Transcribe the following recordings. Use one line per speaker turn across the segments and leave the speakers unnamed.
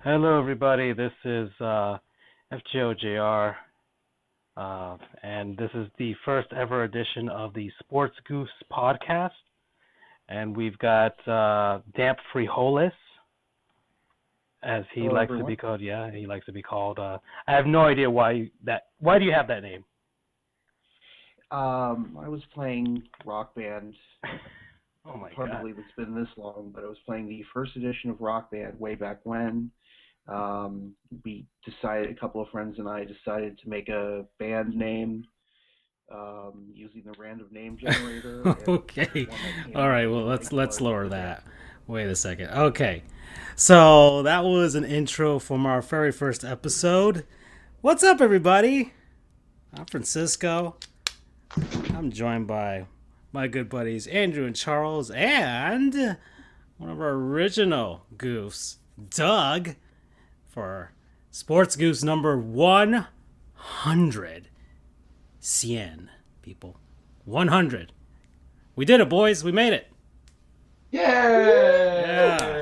Hello, everybody. This is FJOJR, and this is the first ever edition of the Sports Goofs podcast. And we've got Damp Frijoles, as he
Hello,
likes
everyone.
to be called. Yeah, he likes to be called. I have no idea why that. Why do you have that name?
I was playing Rock Band.
Oh my
Hard to
god!
believe it's been this long, but I was playing the first edition of Rock Band way back when. A couple of friends and I decided to make a band name using the random name generator.
Okay. All right. Well, let's lower that. Wait a second. Okay. So that was an intro from our very first episode. What's up, everybody? I'm Francisco. I'm joined by my good buddies Andrew and Charles, and one of our original goofs, Doug, for Sports Goofs number 100. Cien, people. 100. We did it, boys. We made it.
Yay!
Yeah.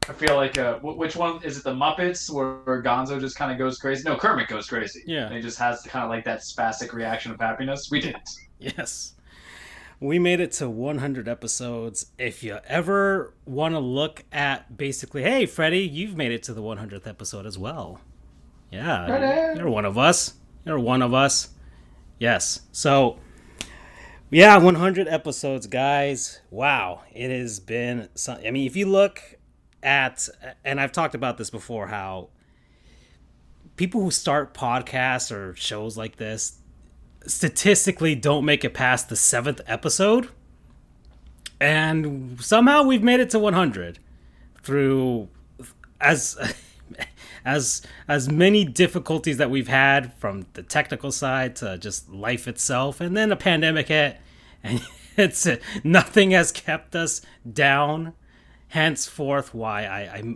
I feel like which one is it? The Muppets where Gonzo just kind of goes crazy? No, Kermit goes crazy.
Yeah.
And he just has kind of like that spastic reaction of happiness. We did it.
Yes. We made it to 100 episodes. If you ever want to look at basically, hey, Freddie, you've made it to the 100th episode as well. Yeah.
Freddie!
You're one of us. You're one of us. Yes. So, yeah, 100 episodes, guys. Wow. It has been, I mean, if you look at, and I've talked about this before, how people who start podcasts or shows like this statistically don't make it past the 7th episode. And somehow we've made it to 100 through as many difficulties that we've had, from the technical side to just life itself, and then a pandemic hit, and it's nothing has kept us down. Henceforth, why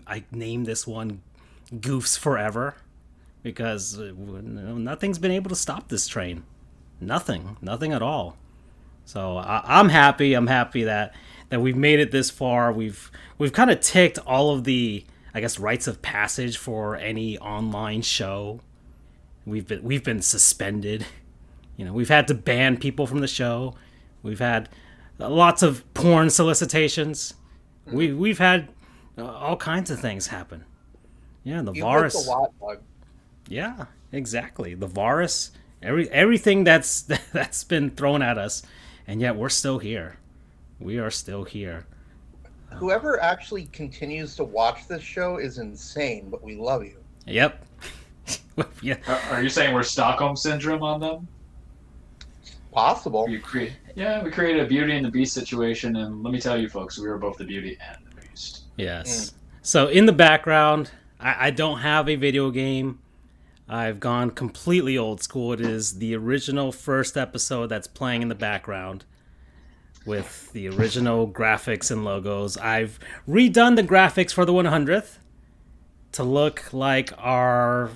I named this one Goofs Forever, because nothing's been able to stop this train. Nothing at all. So I'm happy. I'm happy that we've made it this far. We've kind of ticked all of the, I guess, rites of passage for any online show. We've been suspended. You know, we've had to ban people from the show. We've had lots of porn solicitations. We've had all kinds of things happen. Yeah, the virus.
You've a lot, Doug.
Yeah, exactly. The virus, everything that's been thrown at us, and yet we're still here. We are still here.
Whoever actually continues to watch this show is insane, but we love you.
Yep. Yeah.
Are you saying we're Stockholm Syndrome on them?
Possible.
We created a Beauty and the Beast situation, and let me tell you folks, we were both the Beauty and the Beast.
Yes. So in the background, I don't have a video game. I've gone completely old school. It is the original first episode that's playing in the background with the original graphics and logos. I've redone the graphics for the 100th to look like our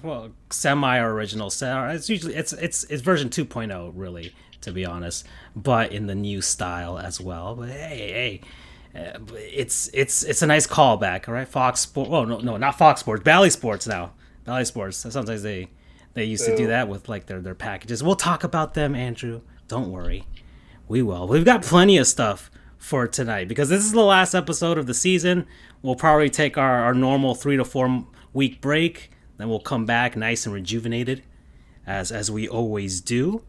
semi-original. It's usually it's version 2.0, really, to be honest, but in the new style as well. But hey. It's a nice callback, all right? Fox Sports. Oh no, not Fox Sports. Bally Sports now. Bally Sports. Sometimes they used to do that with like their packages. We'll talk about them, Andrew. Don't worry, we will. We've got plenty of stuff for tonight because this is the last episode of the season. We'll probably take our normal 3 to 4 week break. Then we'll come back nice and rejuvenated, as we always do.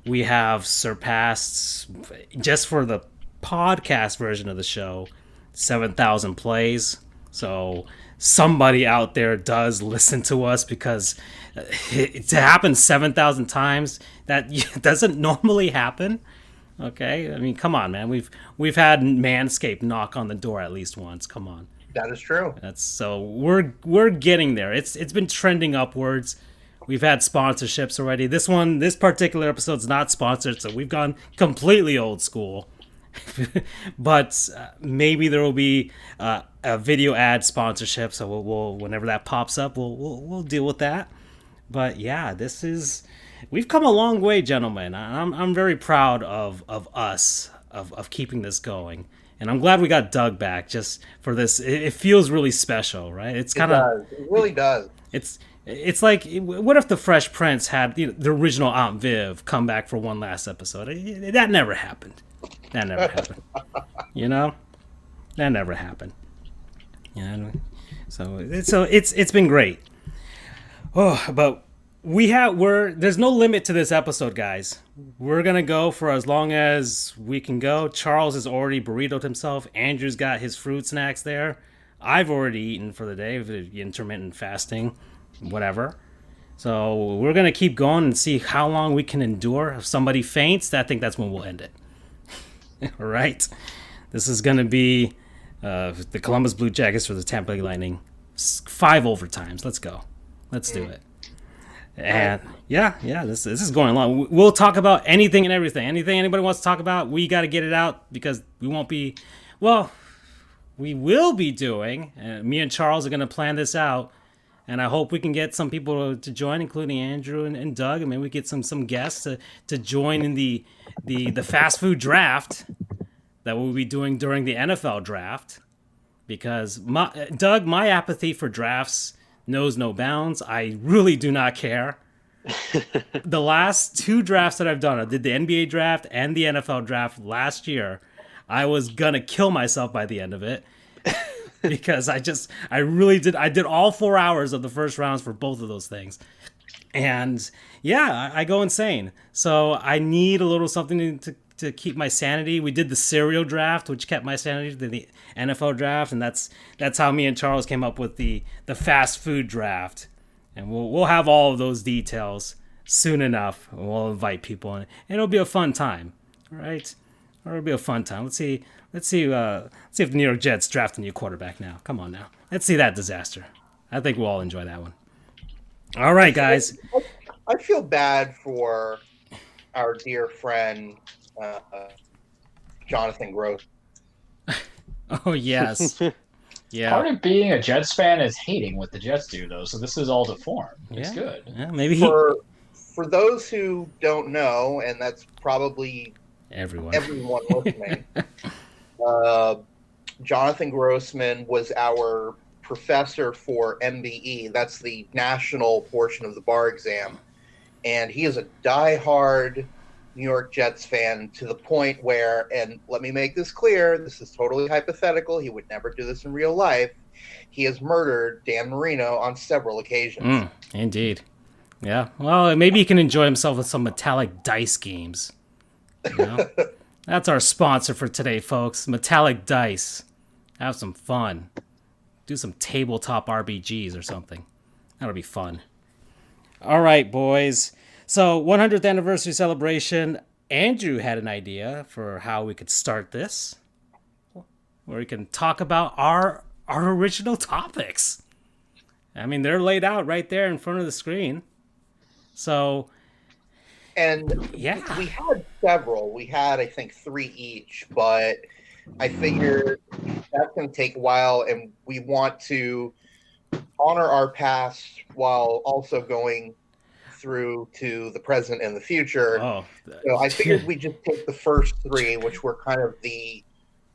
We have surpassed, just for the podcast version of the show, 7,000 plays. So somebody out there does listen to us, because to happen 7,000 times, that doesn't normally happen. Okay, I mean, come on, man. We've had Manscaped knock on the door at least once. Come on.
That is true.
So we're getting there. It's been trending upwards. We've had sponsorships already. This particular episode's not sponsored, so we've gone completely old school. But maybe there will be a video ad sponsorship, so we'll whenever that pops up, we'll deal with that. But yeah, we've come a long way, gentlemen. I'm very proud of us of keeping this going, And I'm glad we got Doug back just for this. It feels really special, right? It's kind of.
It really does.
It's like, what if the Fresh Prince had the original Aunt Viv come back for one last episode? That never happened. That never happened. That never happened. So it's been great. Oh, but there's no limit to this episode, guys. We're gonna go for as long as we can go. Charles has already burritoed himself. Andrew's got his fruit snacks there. I've already eaten for the day, intermittent fasting, whatever. So we're gonna keep going and see how long we can endure. If somebody faints, I think that's when we'll end it. All right. This is gonna be the Columbus Blue Jackets for the Tampa Bay Lightning. 5 overtimes. Let's go. Let's do it. And this is going along. We'll talk about anything and everything. Anything anybody wants to talk about, we got to get it out because we won't be. Well, we will be doing. Me and Charles are going to plan this out, and I hope we can get some people to join, including Andrew and Doug, and maybe we get some guests to join in the fast food draft that we'll be doing during the NFL draft. Because Doug, my apathy for drafts knows no bounds. I really do not care. The last 2 drafts that I've done, I did the NBA draft and the NFL draft last year. I was gonna kill myself by the end of it because I really did. I did all 4 hours of the first rounds for both of those things, and I go insane. So I need a little something to keep my sanity. We did the cereal draft, which kept my sanity. The NFL draft, and that's how me and Charles came up with the fast food draft. And we'll have all of those details soon enough. We'll invite people, and it'll be a fun time. All right, it'll be a fun time. Let's see if the New York Jets draft a new quarterback now. Come on now, let's see that disaster. I think we'll all enjoy that one. All right, guys.
I feel bad for our dear friend Jonathan Gross.
Oh yes. Yeah.
Part of being a Jets fan is hating what the Jets do, though. So this is all to form. It's good.
Yeah, maybe
for those who don't know, and that's probably everyone listening. Jonathan Grossman was our professor for MBE. That's the national portion of the bar exam, and he is a diehard New York Jets fan to the point where, and let me make this clear, this is totally hypothetical, he would never do this in real life, he has murdered Dan Marino on several occasions.
Indeed. Yeah. Well, maybe he can enjoy himself with some metallic dice games. That's our sponsor for today, folks. Metallic Dice. Have some fun. Do some tabletop RPGs or something. That'll be fun. All right, boys. So, 100th anniversary celebration. Andrew had an idea for how we could start this, where we can talk about our original topics. I mean, they're laid out right there in front of the screen. So,
and we had several. We had, I think, 3 each, but I figured that's going to take a while, and we want to honor our past while also going through to the present and the future. So I figured we just take the first 3, which were kind of the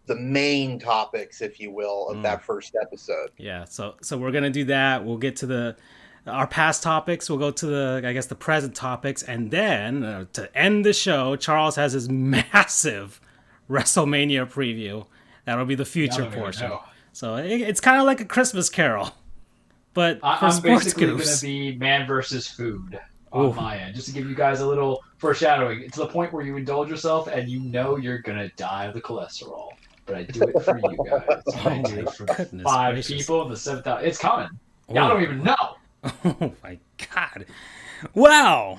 main topics, if you will, of that first episode.
Yeah, so we're gonna do that. We'll get to our past topics. We'll go to the present topics, and then to end the show, Charles has his massive WrestleMania preview. That'll be the future portion. So it's kind of like a Christmas Carol, but
I'm basically going to be man versus food on my end, just to give you guys a little foreshadowing. To the point where you indulge yourself and you know you're going to die of the cholesterol. But I do it for you guys. I do it for 5 people in the 7,000. It's coming. Y'all don't even know.
Oh my God. Wow.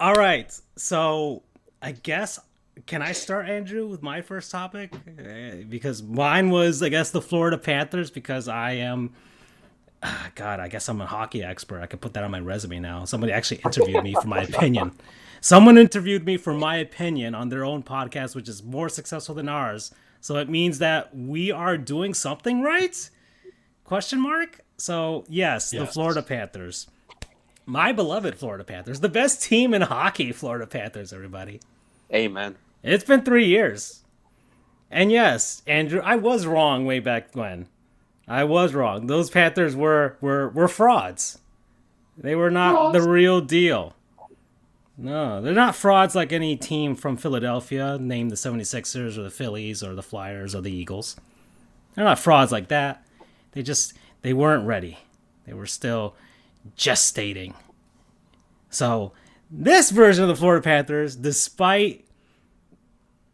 All right. So I guess, can I start, Andrew, with my first topic? Because mine was, I guess, the Florida Panthers, because I am... God, I guess I'm a hockey expert. I could put that on my resume now. Somebody actually interviewed me for my opinion. Someone interviewed me for my opinion on their own podcast, which is more successful than ours. So it means that we are doing something right? Question mark? So, yes, the Florida Panthers. My beloved Florida Panthers. The best team in hockey, Florida Panthers, everybody.
Amen.
It's been 3 years. And yes, Andrew, I was wrong way back when. I was wrong. Those Panthers were frauds. They were not the real deal. No, they're not frauds like any team from Philadelphia, named the 76ers or the Phillies or the Flyers or the Eagles. They're not frauds like that. They weren't ready. They were still gestating. So, this version of the Florida Panthers, despite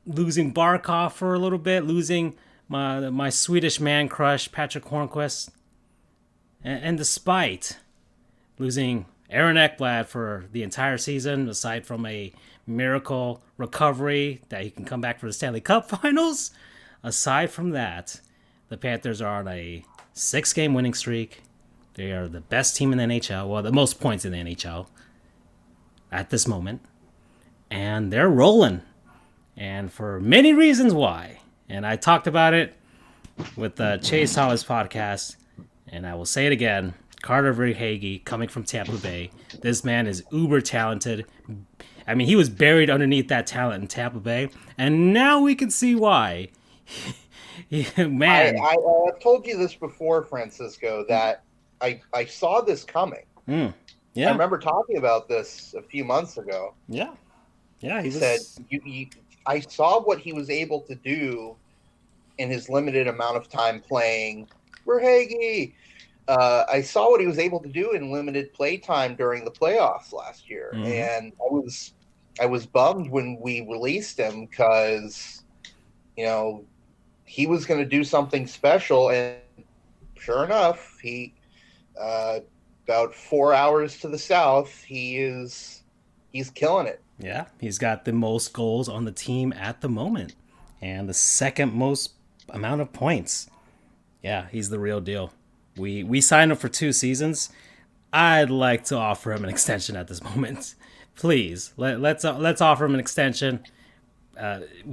losing Barkov for a little bit, losing my Swedish man crush, Patrick Hornquist, and despite losing Aaron Ekblad for the entire season, aside from a miracle recovery that he can come back for the Stanley Cup Finals, aside from that, the Panthers are on a 6-game winning streak. They are the best team in the NHL, well, the most points in the NHL at this moment, and they're rolling. And for many reasons why. And I talked about it with Chase Thomas podcast, and I will say it again. Carter Verhaeghe, coming from Tampa Bay. This man is uber talented. I mean, he was buried underneath that talent in Tampa Bay, and now we can see why. Man.
I told you this before, Francisco, that I saw this coming.
Yeah.
I remember talking about this a few months ago.
Yeah. Yeah,
he said, I saw what he was able to do in his limited amount of time playing Verhaeghe. I saw what he was able to do in limited play time during the playoffs last year, and I was bummed when we released him because, he was going to do something special, and sure enough, he about 4 hours to the south, he's killing it.
Yeah, he's got the most goals on the team at the moment, and the second most amount of points. Yeah, he's the real deal. We signed him for 2 seasons. I'd like to offer him an extension at this moment. Please, let's offer him an extension.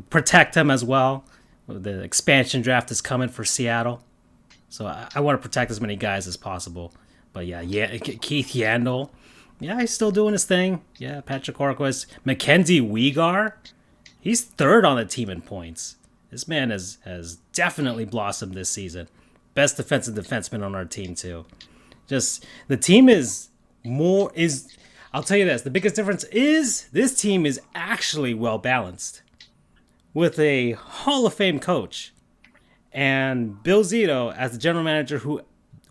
Protect him as well. The expansion draft is coming for Seattle, so I want to protect as many guys as possible. But yeah, Keith Yandel, yeah, he's still doing his thing. Yeah, Patrick Hornquist, Mackenzie Weegar, he's 3rd on the team in points. This man has definitely blossomed this season. Best defensive defenseman on our team too. Just the team I'll tell you this, the biggest difference is this team is actually well balanced with a Hall of Fame coach and Bill Zito as the general manager who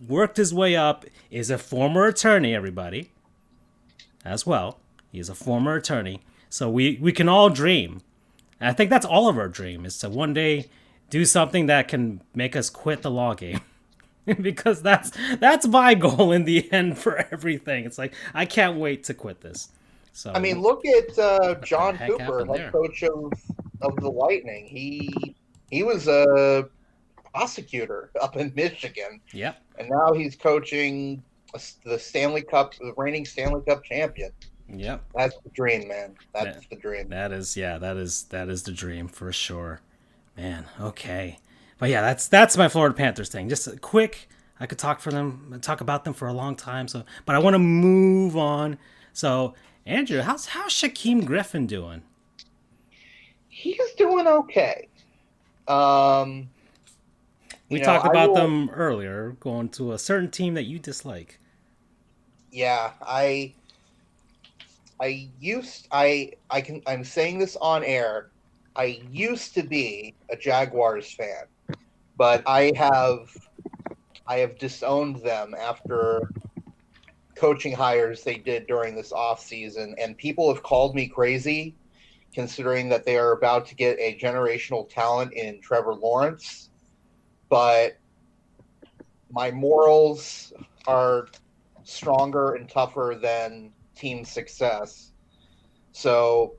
worked his way up, is a former attorney, everybody, as well. He is a former attorney. So we can all dream. And I think that's all of our dream, is to one day do something that can make us quit the law game. Because that's my goal in the end for everything. It's like, I can't wait to quit this. So
I mean, look at John Cooper, head coach of the Lightning. He was a prosecutor up in Michigan.
Yep.
And now he's coaching the Stanley Cup, the reigning Stanley Cup champion.
Yep.
That's the dream, man. That's the dream.
That is the dream for sure. Man, okay. But yeah, that's my Florida Panthers thing. Just a quick, I could talk about them for a long time. So, but I want to move on. So, Andrew, how's Shaquem Griffin doing?
He's doing okay.
We talked about them earlier, going to a certain team that you dislike.
Yeah, I'm saying this on air. I used to be a Jaguars fan, but I have disowned them after coaching hires they did during this offseason, and people have called me crazy considering that they are about to get a generational talent in Trevor Lawrence. But my morals are stronger and tougher than team success. So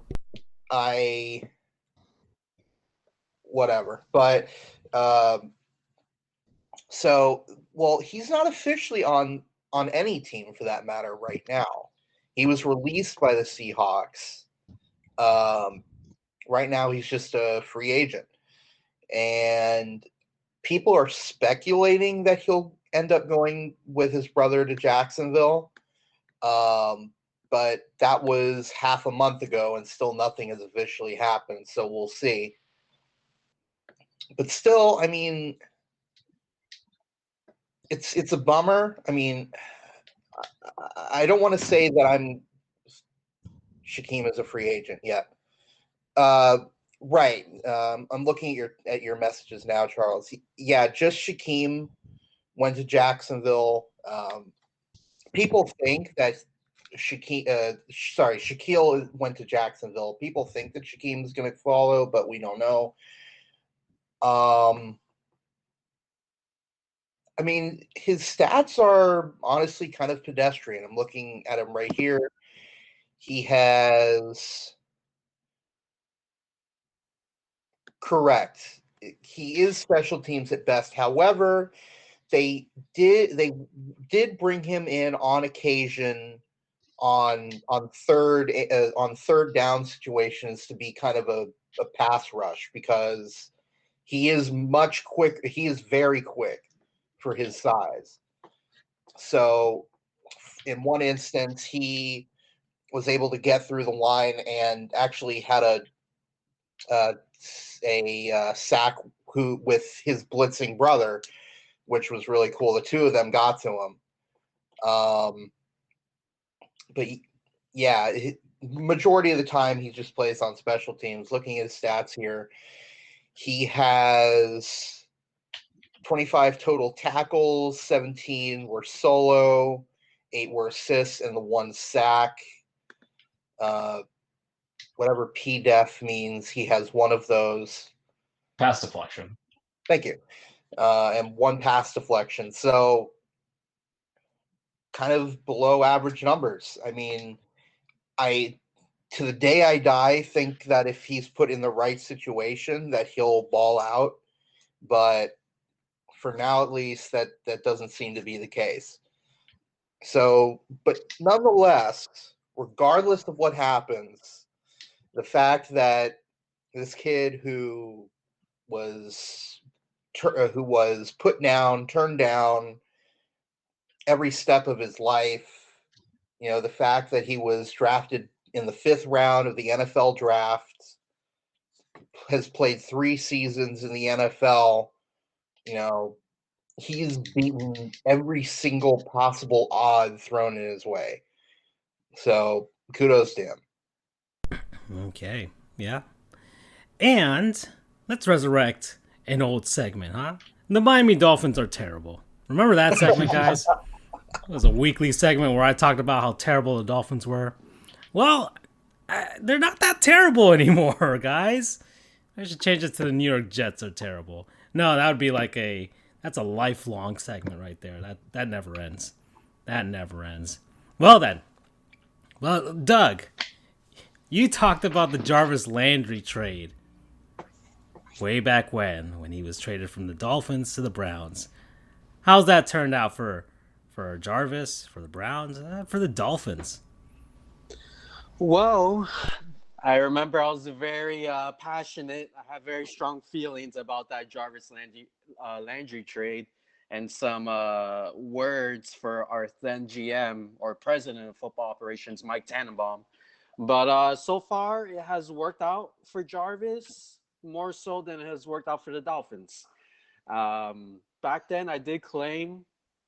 whatever. But he's not officially on any team for that matter right now. He was released by the Seahawks. Right now he's just a free agent. And people are speculating that he'll end up going with his brother to Jacksonville. But that was half a month ago and still nothing has officially happened. So we'll see. But still, I mean, it's a bummer. I mean, I don't want to say that Shaquem is a free agent yet. Right. I'm looking at your messages now, Charles. Just Shaquem went to Jacksonville. People think that Shaquille went to Jacksonville. People think that Shaquem's going to follow, but we don't know. I mean, his stats are honestly kind of pedestrian. I'm looking at him right here. He has correct. He is special teams at best. However, they did bring him in on occasion on third down situations to be kind of a pass rush because he is much quicker. He is very quick for his size. So in one instance, he was able to get through the line and actually had a sack with his blitzing brother, which was really cool. The two of them got to him. But yeah, majority of the time he just plays on special teams. Looking at his stats here, he has 25 total tackles, 17 were solo, 8 were assists, and the 1 sack. Whatever PDEF means, he has one of those.
Pass deflection.
Thank you. And 1 pass deflection. So kind of below average numbers. I mean, to the day I die, think that if he's put in the right situation that he'll ball out. But for now, at least, that doesn't seem to be the case. So, but nonetheless, regardless of what happens, the fact that this kid who was put down, turned down every step of his life, the fact that he was drafted in the 5th round of the NFL draft, has played 3 seasons in the NFL, he's beaten every single possible odd thrown in his way. So kudos to him.
Okay, yeah. And let's resurrect an old segment, huh? The Miami Dolphins are terrible. Remember that segment, guys? It was a weekly segment where I talked about how terrible the Dolphins were. Well, they're not that terrible anymore, guys. I should change it to the New York Jets are terrible. No, that would be like that's a lifelong segment right there. That never ends. That never ends. Well then. Well, Doug, you talked about the Jarvis Landry trade way back when he was traded from the Dolphins to the Browns. How's that turned out for Jarvis, for the Browns, for the Dolphins?
Well, I remember I was very passionate. I have very strong feelings about that Jarvis Landry trade and some words for our then GM or president of football operations, Mike Tannenbaum. But so far, it has worked out for Jarvis more so than it has worked out for the Dolphins. Back then, I did claim,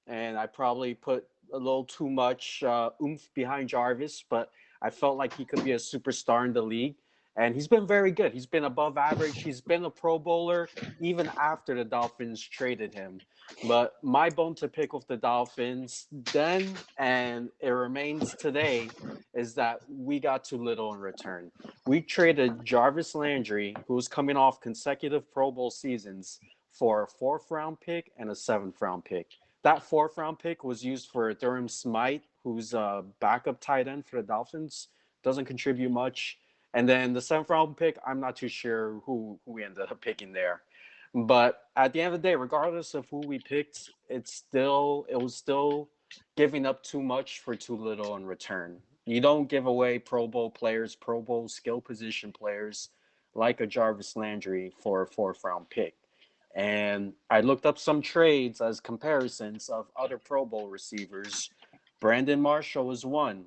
and I probably put a little too much oomph behind Jarvis, but I felt like he could be a superstar in the league. And he's been very good. He's been above average. He's been a Pro Bowler even after the Dolphins traded him. But my bone to pick with the Dolphins then, and it remains today, is that we got too little in return. We traded Jarvis Landry, who was coming off consecutive Pro Bowl seasons, for a 4th-round pick and a 7th-round pick. That 4th-round pick was used for Durham Smythe, who's a backup tight end for the Dolphins. Doesn't contribute much. And then the 7th-round pick, I'm not too sure who we ended up picking there. But at the end of the day, regardless of who we picked, it was still giving up too much for too little in return. You don't give away Pro Bowl players, Pro Bowl skill position players like a Jarvis Landry for a 4th-round pick. And I looked up some trades as comparisons of other Pro Bowl receivers. Brandon Marshall was one.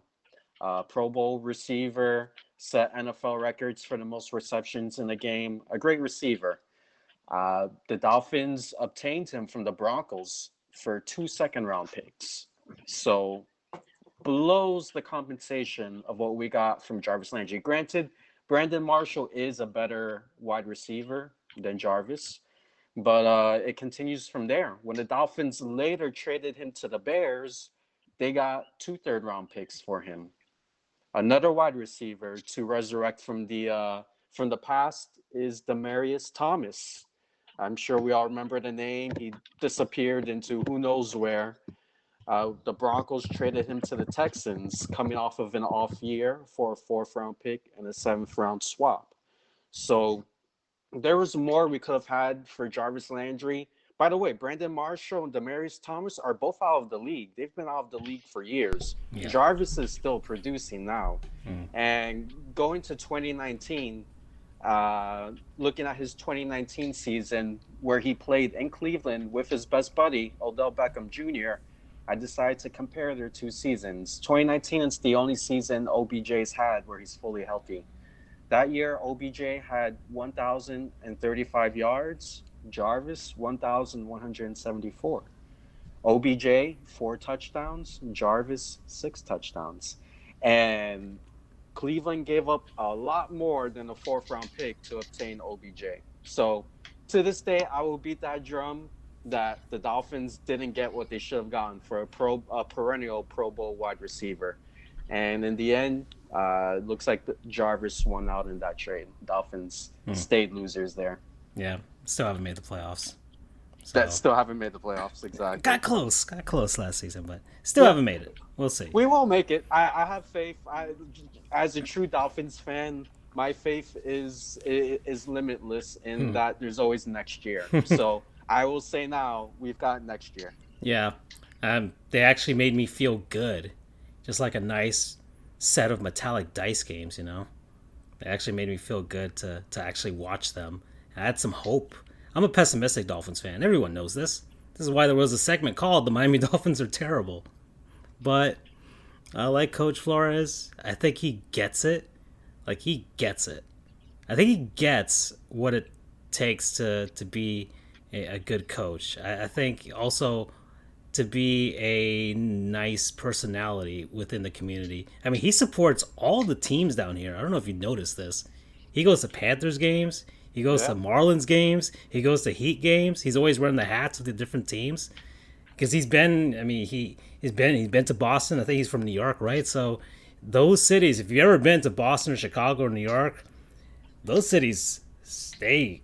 Pro Bowl receiver, set NFL records for the most receptions in a game. A great receiver. The Dolphins obtained him from the Broncos for 2 second-round picks. So blows the compensation of what we got from Jarvis Landry. Granted, Brandon Marshall is a better wide receiver than Jarvis, but it continues from there. When the Dolphins later traded him to the Bears, they got 2 third-round picks for him. Another wide receiver to resurrect from the past is Demaryius Thomas. I'm sure we all remember the name. He disappeared into who knows where. The Broncos traded him to the Texans coming off of an off year for a 4th-round pick and a 7th-round swap. So there was more we could have had for Jarvis Landry. By the way, Brandon Marshall and Demaryius Thomas are both out of the league. They've been out of the league for years. Yeah. Jarvis is still producing now. And going to 2019, looking at his 2019 season where he played in Cleveland with his best buddy, Odell Beckham Jr., I decided to compare their 2 seasons. 2019 is the only season OBJ's had where he's fully healthy. That year, OBJ had 1,035 yards. Jarvis, 1,174. OBJ, 4 touchdowns. Jarvis, 6 touchdowns. And Cleveland gave up a lot more than a 4th-round pick to obtain OBJ. So to this day, I will beat that drum that the Dolphins didn't get what they should have gotten for a perennial Pro Bowl wide receiver. And in the end, it looks like Jarvis won out in that trade. Dolphins stayed losers there.
Yeah, still haven't made the playoffs.
So. That still haven't made the playoffs, exactly.
Got close last season, but still haven't made it. We'll see.
We will make it. I have faith. As a true Dolphins fan, my faith is limitless in that there's always next year. So I will say now, we've got next year.
Yeah. They actually made me feel good. Just like a nice set of metallic dice games, you know? They actually made me feel good to actually watch them. I had some hope. I'm a pessimistic Dolphins fan. Everyone knows this. This is why there was a segment called The Miami Dolphins Are Terrible. But I like Coach Flores. I think he gets it. Like, he gets it. I think he gets what it takes to be a good coach. I think also to be a nice personality within the community. I mean, he supports all the teams down here. I don't know if you noticed this. He goes to Panthers games. He goes to Marlins games. He goes to Heat games. He's always wearing the hats with the different teams. Because he's been, I mean, he's been to Boston. I think he's from New York, right? So those cities, if you've ever been to Boston or Chicago or New York, those cities, they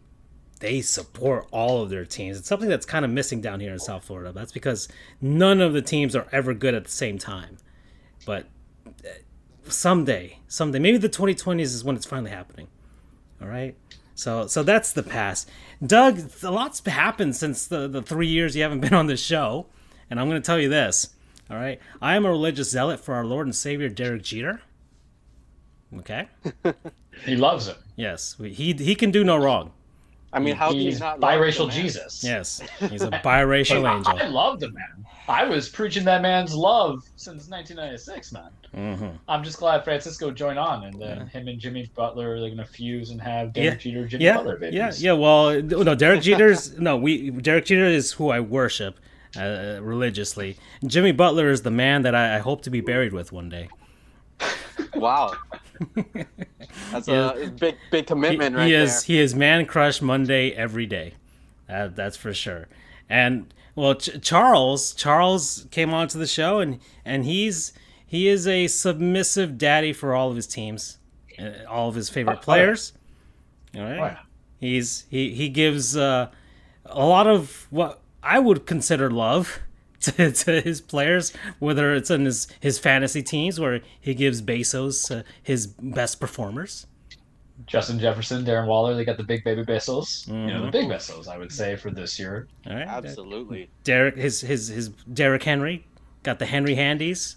support all of their teams. It's something that's kind of missing down here in South Florida. That's because none of the teams are ever good at the same time. But someday, maybe the 2020s is when it's finally happening. All right? So that's the past. Doug, a lot's happened since the 3 years you haven't been on this show. And I'm going to tell you this. All right? I am a religious zealot for our Lord and Savior, Derek Jeter. Okay?
He loves him.
Yes. He can do no wrong.
I mean, how
he's
not
biracial Jesus.
Yes, he's a biracial angel.
I love the man. I was preaching that man's love since 1996, man.
Mm-hmm.
I'm just glad Francisco joined on, and then him and Jimmy Butler are going to fuse and have Derek Jeter, Jimmy Butler babies.
Yeah. Well, no, Derek Jeter is who I worship religiously. Jimmy Butler is the man that I hope to be buried with one day.
Wow. That's a big commitment right there.
He is man crush Monday every day. That's for sure. And well, Charles came onto the show and he is a submissive daddy for all of his teams, all of his favorite players. All right. Oh, yeah. He gives a lot of what I would consider love to his players, whether it's in his fantasy teams where he gives Bezos his best performers.
Justin Jefferson, Darren Waller, they got the big baby Bezos. Mm-hmm. You know, the big Bezos, I would say, for this year.
All right.
Absolutely.
Derek, his Derrick Henry, got the Henry Handies.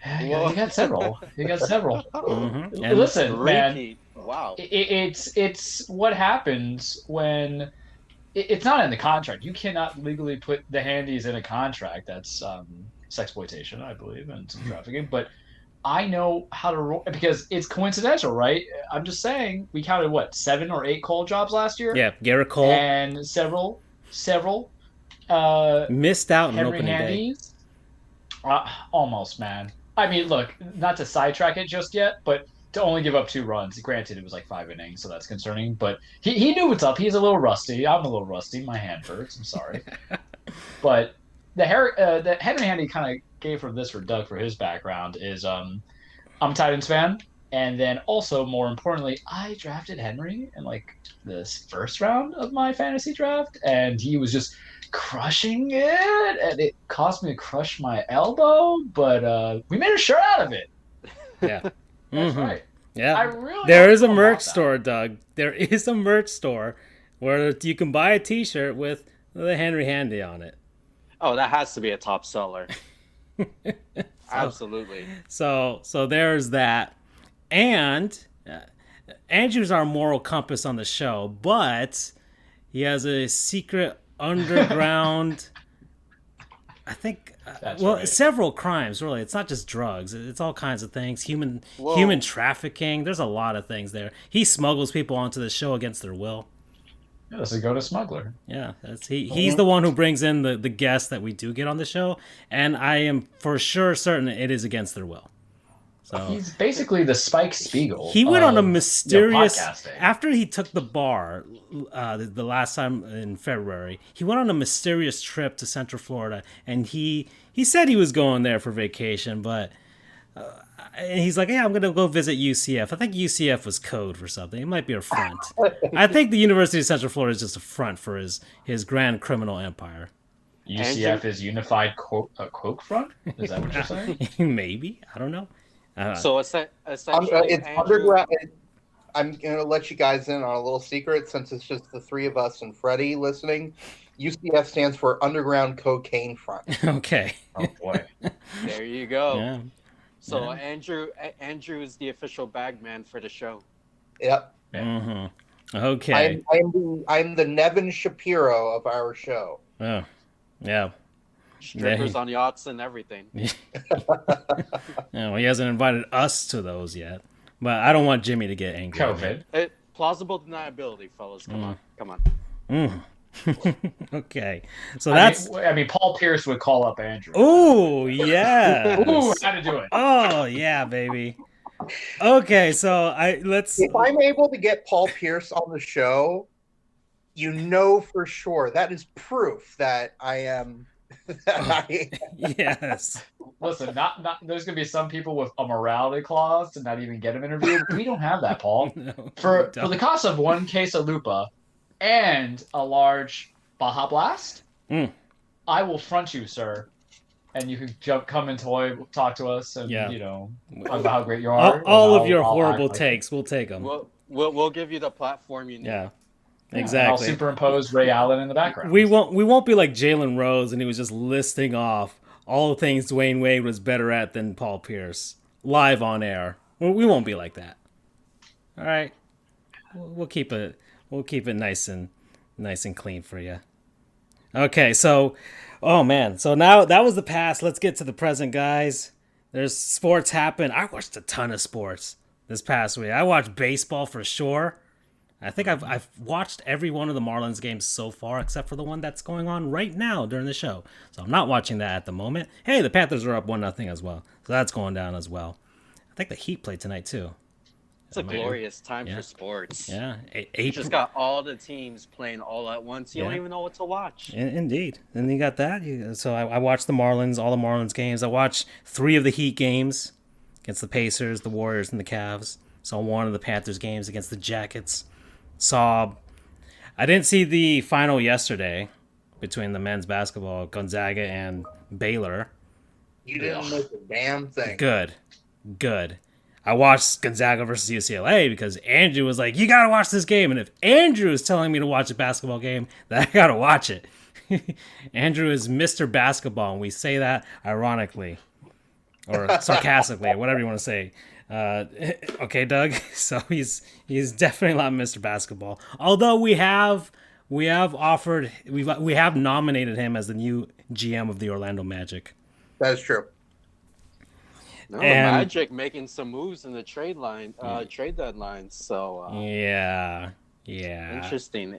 Yeah, you got several.
Mm-hmm.
And listen, man.
Wow.
It's what happens when it's not in the contract. You cannot legally put the handies in a contract. That's sexploitation, I believe, and some trafficking. But I know how to roll because it's coincidental, right? I'm just saying we counted what 7 or 8 Cole jobs last year.
Yeah, Garrett Cole
and several
missed out on
Henry
opening
Handies. Almost, man. I mean, look, not to sidetrack it just yet, but to only give up 2 runs. Granted, it was like 5 innings, so that's concerning. But he knew what's up. He's a little rusty. I'm a little rusty. My hand hurts. I'm sorry. But the Henry Handy kind of gave from this for Doug for his background is I'm a Titans fan, and then also more importantly, I drafted Henry in like this first round of my fantasy draft, and he was just crushing it, and it caused me to crush my elbow, but we made a shirt out of it.
Yeah,
that's right.
Yeah,
really
there is a merch store, Doug. There is a merch store where you can buy a T-shirt with the Henry Handy on it.
Oh, that has to be a top seller. Absolutely.
So there's that, and Andrew's our moral compass on the show, but he has a secret underground. I think. Right. Several crimes, really. It's not just drugs. It's all kinds of things. Human trafficking. There's a lot of things there. He smuggles people onto the show against their will.
Yeah, that's a go-to smuggler.
Yeah, he's the one who brings in the guests that we do get on the show, and I am for sure certain it is against their will. So
he's basically the Spike Spiegel.
He went on a mysterious after he took the bar the last time in February. He went on a mysterious trip to Central Florida, and he said he was going there for vacation, but and he's like, "Yeah, I'm gonna go visit UCF." I think UCF was code for something. It might be a front. I think the University of Central Florida is just a front for his grand criminal empire.
UCF is Unified Coke Front. Is that what you're saying?
Maybe, I don't know.
So essentially,
it's underground. I'm going to let you guys in on a little secret since it's just the 3 of us and Freddie listening. UCF stands for Underground Cocaine Front.
Okay.
Oh boy.
There you go.
Yeah.
So Andrew is the official bag man for the show.
Yep.
Mm-hmm. Okay.
I'm the Nevin Shapiro of our show.
Oh, yeah.
Strippers on yachts and everything.
Well, he hasn't invited us to those yet. But I don't want Jimmy to get angry.
COVID.
Plausible deniability, fellas. Come on.
Okay. So that's...
I mean, Paul Pierce would call up Andrew.
Oh, yeah.
Ooh, how to do it.
Oh, yeah, baby. Okay, so
If I'm able to get Paul Pierce on the show, you know for sure that is proof that I am...
Yes.
Listen, not there's gonna be some people with a morality clause to not even get him interviewed. We don't have that, Paul.
No,
for the cost of 1 case of Lupa and a large Baja Blast, I will front you, sir, and you can come and talk to us, and about how great you are.
All of your horrible takes, we'll take them.
We'll give you the platform you need.
Yeah. Exactly.
I'll superimpose Ray Allen in the background.
We won't be like Jalen Rose, and he was just listing off all the things Dwayne Wade was better at than Paul Pierce live on air. We won't be like that. All right, we'll keep it nice and clean for you. Okay, so so now that was the past. Let's get to the present, guys. There's sports happen. I watched a ton of sports this past week. I watched baseball for sure. I think I've watched every one of the Marlins games so far, except for the one that's going on right now during the show. So I'm not watching that at the moment. Hey, the Panthers are up 1-0 as well, so that's going down as well. I think the Heat played tonight too.
It's a glorious time for sports.
Yeah,
you just got all the teams playing all at once. You don't even know what to watch.
Indeed, and you got that. So I watched the Marlins, all the Marlins games. I watched 3 of the Heat games against the Pacers, the Warriors, and the Cavs. Saw 1 of the Panthers games against the Jackets. I didn't see the final yesterday between the men's basketball, Gonzaga and Baylor.
You didn't miss a damn thing. Good. I watched Gonzaga versus UCLA because Andrew was like, "You gotta watch this game," and if Andrew is telling me to watch a basketball game, then I gotta watch it. Andrew is Mr. Basketball, and we say that ironically or sarcastically, or whatever you want to say. Okay, Doug. So he's definitely not Mr. Basketball. Although we have nominated him as the new GM of the Orlando Magic. That is true.
No,
And-
Magic making some moves in the trade deadline. So
yeah.
interesting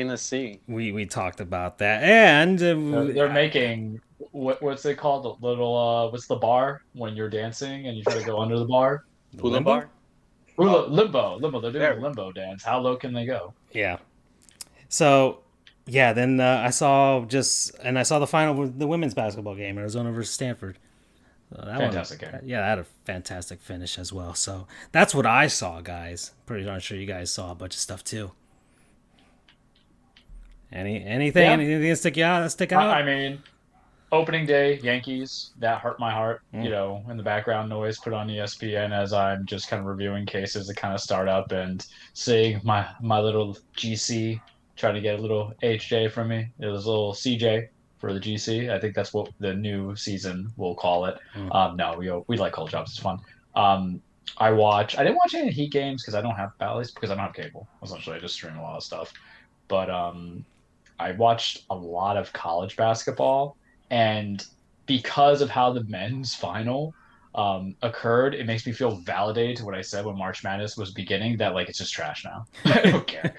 to see.
We talked about that, and
They're making what's it called? The little what's the bar when you're dancing and you try to go under the bar?
Hula bar?
Limbo. They're doing
There.
a limbo dance. How low can they go?
Yeah. So, yeah, then I saw the final with the women's basketball game, Arizona versus Stanford. So that
Fantastic game.
Yeah, that had a fantastic finish as well. So that's what I saw, guys. Pretty darn sure you guys saw a bunch of stuff too. Anything that stick out?
I mean, opening day, Yankees, that hurt my heart. You know, in the background noise put on ESPN as I'm just kind of reviewing cases that kind of start up and seeing my little GC trying to get a little HJ from me. It was a little CJ for the GC. I think that's what the new season will call it. No, we like cold jobs. It's fun. I didn't watch any Heat games because I don't have Bally's because I don't have cable. Essentially, I just stream a lot of stuff. But I watched a lot of college basketball, and because of how the men's final occurred, it makes me feel validated to what I said when March Madness was beginning, that like it's just trash now. I don't care.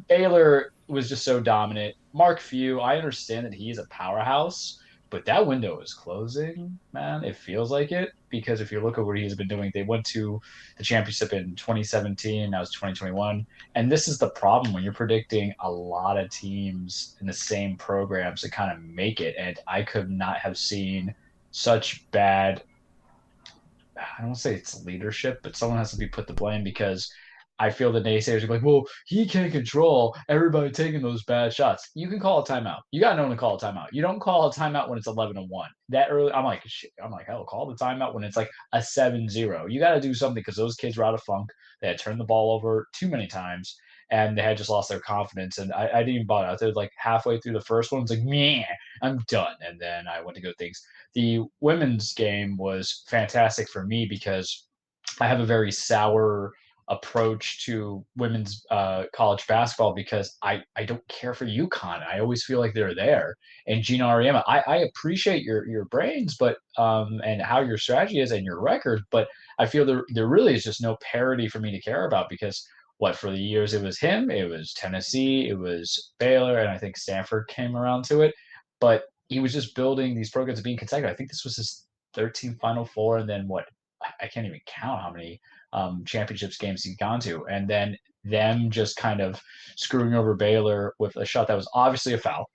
Baylor was just so dominant. Mark Few, I understand that he's a powerhouse, but that window is closing, man. It feels like it, because if you look at what he's been doing, they went to the championship in 2017, now it's 2021. And this is the problem when you're predicting a lot of teams in the same programs to kind of make it. And I could not have seen such bad, I don't want to say it's leadership, but someone has to be put the blame, because I feel the naysayers are like, well, he can't control everybody taking those bad shots. You can call a timeout. You got no one to call a timeout. You don't call a timeout when it's 11-1. That early, I'm like, shit. I'm like, hell, call the timeout when it's like a 7-0. You got to do something, because those kids were out of funk. They had turned the ball over too many times, and they had just lost their confidence. And I didn't even bother. I was like halfway through the first one, I was like, meh, I'm done. And then I went to go things. The women's game was fantastic for me because I have a very sour approach to women's college basketball, because I don't care for UConn. I always feel like they're there. And Gina Ariema, I appreciate your brains, but and how your strategy is and your record, but I feel there really is just no parity for me to care about, because for the years it was him, it was Tennessee, it was Baylor, and I think Stanford came around to it. But he was just building these programs being consecutive. I think this was his 13th Final Four, and then I can't even count how many championships games he'd gone to, and then them just kind of screwing over Baylor with a shot that was obviously a foul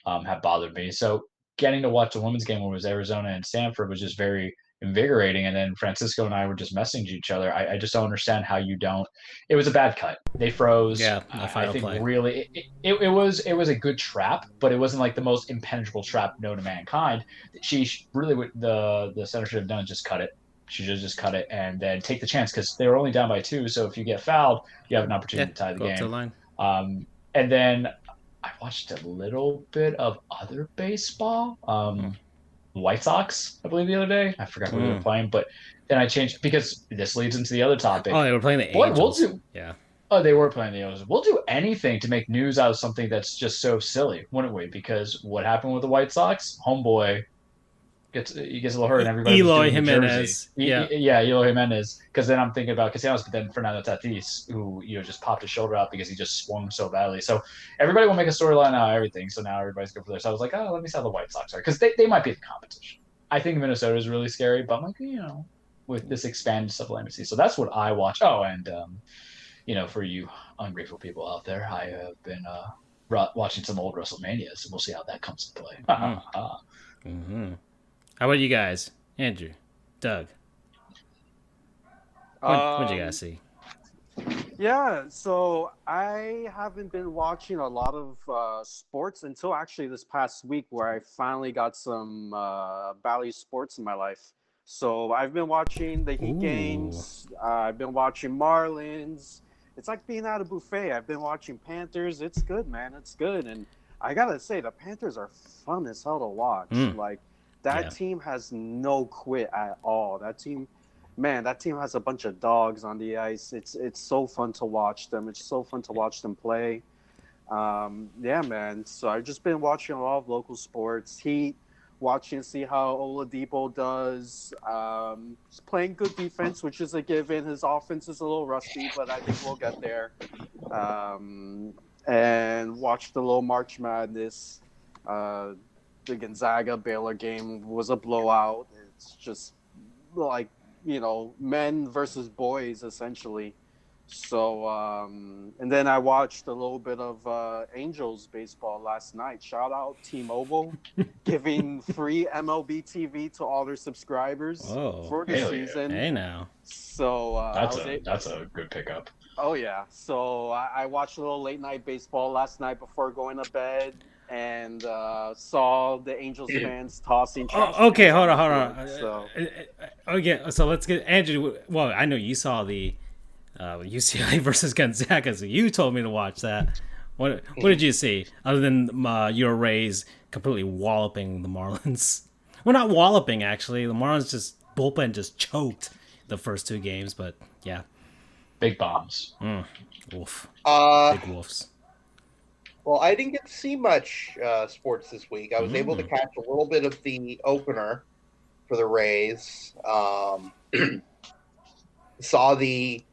had bothered me. So getting to watch the women's game when it was Arizona and Stanford was just very invigorating. And then Francisco and I were just messaging each other. I just don't understand how you don't. It was a bad cut. They froze.
Yeah,
I think
play.
Really it was a good trap, but it wasn't like the most impenetrable trap known to mankind. She really, the center should have done is just cut it. She should just cut it and then take the chance, because they were only down by 2. So if you get fouled, you have an opportunity to tie the game.
To the line.
And then I watched a little bit of other baseball. White Sox, I believe, the other day. I forgot who they were playing, but then I changed, because this leads into the other topic.
Oh, they were playing the Angels. Yeah.
Oh, they were playing the Angels. We'll do anything to make news out of something that's just so silly, wouldn't we? Because what happened with the White Sox? Homeboy gets a little hurt, and everybody
Eloy Jimenez.
Eloy Jimenez. Because then I'm thinking about Castellanos, but then Fernando Tatis, who just popped his shoulder out because he just swung so badly. So everybody will make a storyline out of everything. So now everybody's good for there. So I was like, let me see how the White Sox are, because they might be the competition. I think Minnesota is really scary, but I'm like, with this expanded stuff, let me see. So that's what I watch. Oh, and for you ungrateful people out there, I have been watching some old Wrestlemanias, and we'll see how that comes into play.
Mm-hmm. How about you guys? Andrew, Doug? What'd you guys see?
Yeah, so I haven't been watching a lot of sports until actually this past week, where I finally got some Bally Sports in my life. So I've been watching the Heat games. I've been watching Marlins. It's like being at a buffet. I've been watching Panthers. It's good, man. It's good. And I got to say, the Panthers are fun as hell to watch. That team has no quit at all. That team has a bunch of dogs on the ice. It's so fun to watch them. It's so fun to watch them play. Yeah, man. So I've just been watching a lot of local sports. Heat watching to see how Oladipo does. He's playing good defense, which is a given. His offense is a little rusty, but I think we'll get there. And watched the little March Madness. The Gonzaga Baylor game was a blowout. It's just like, men versus boys essentially. So, and then I watched a little bit of Angels baseball last night. Shout out T-Mobile, giving free MLB TV to all their subscribers for the season.
Hey now.
So
that's a good pickup.
Oh yeah. So I watched a little late night baseball last night before going to bed, and saw the Angels fans tossing.
Okay, hold on. So let's get Andrew. Well, I know you saw the UCLA versus Gonzaga, so you told me to watch that. What did you see other than your Rays completely walloping the Marlins? Well, not walloping actually. The Marlins bullpen just choked the first two games, but yeah,
big bombs.
Wolf. Big wolves.
Well, I didn't get to see much sports this week. I was able to catch a little bit of the opener for the Rays. Saw the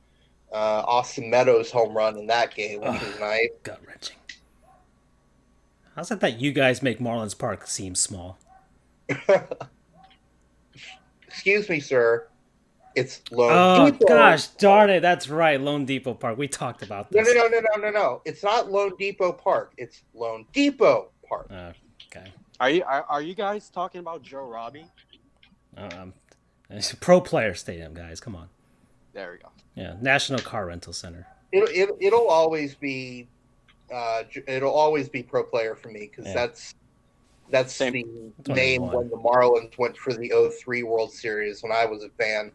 Austin Meadows home run in that game, which was nice.
Gut-wrenching. How's it that you guys make Marlins Park seem small?
Excuse me, sir. It's Lone Depot.
Gosh darn it. That's right. Lone Depot Park. We talked about this.
No. It's not Lone Depot Park. It's Lone Depot Park.
Okay.
Are you guys talking about Joe Robbie?
It's a pro player stadium, guys. Come on.
There we go.
Yeah, National Car Rental Center.
It'll always be pro player for me because that's the name when the Marlins went for the 2003 World Series when I was a fan.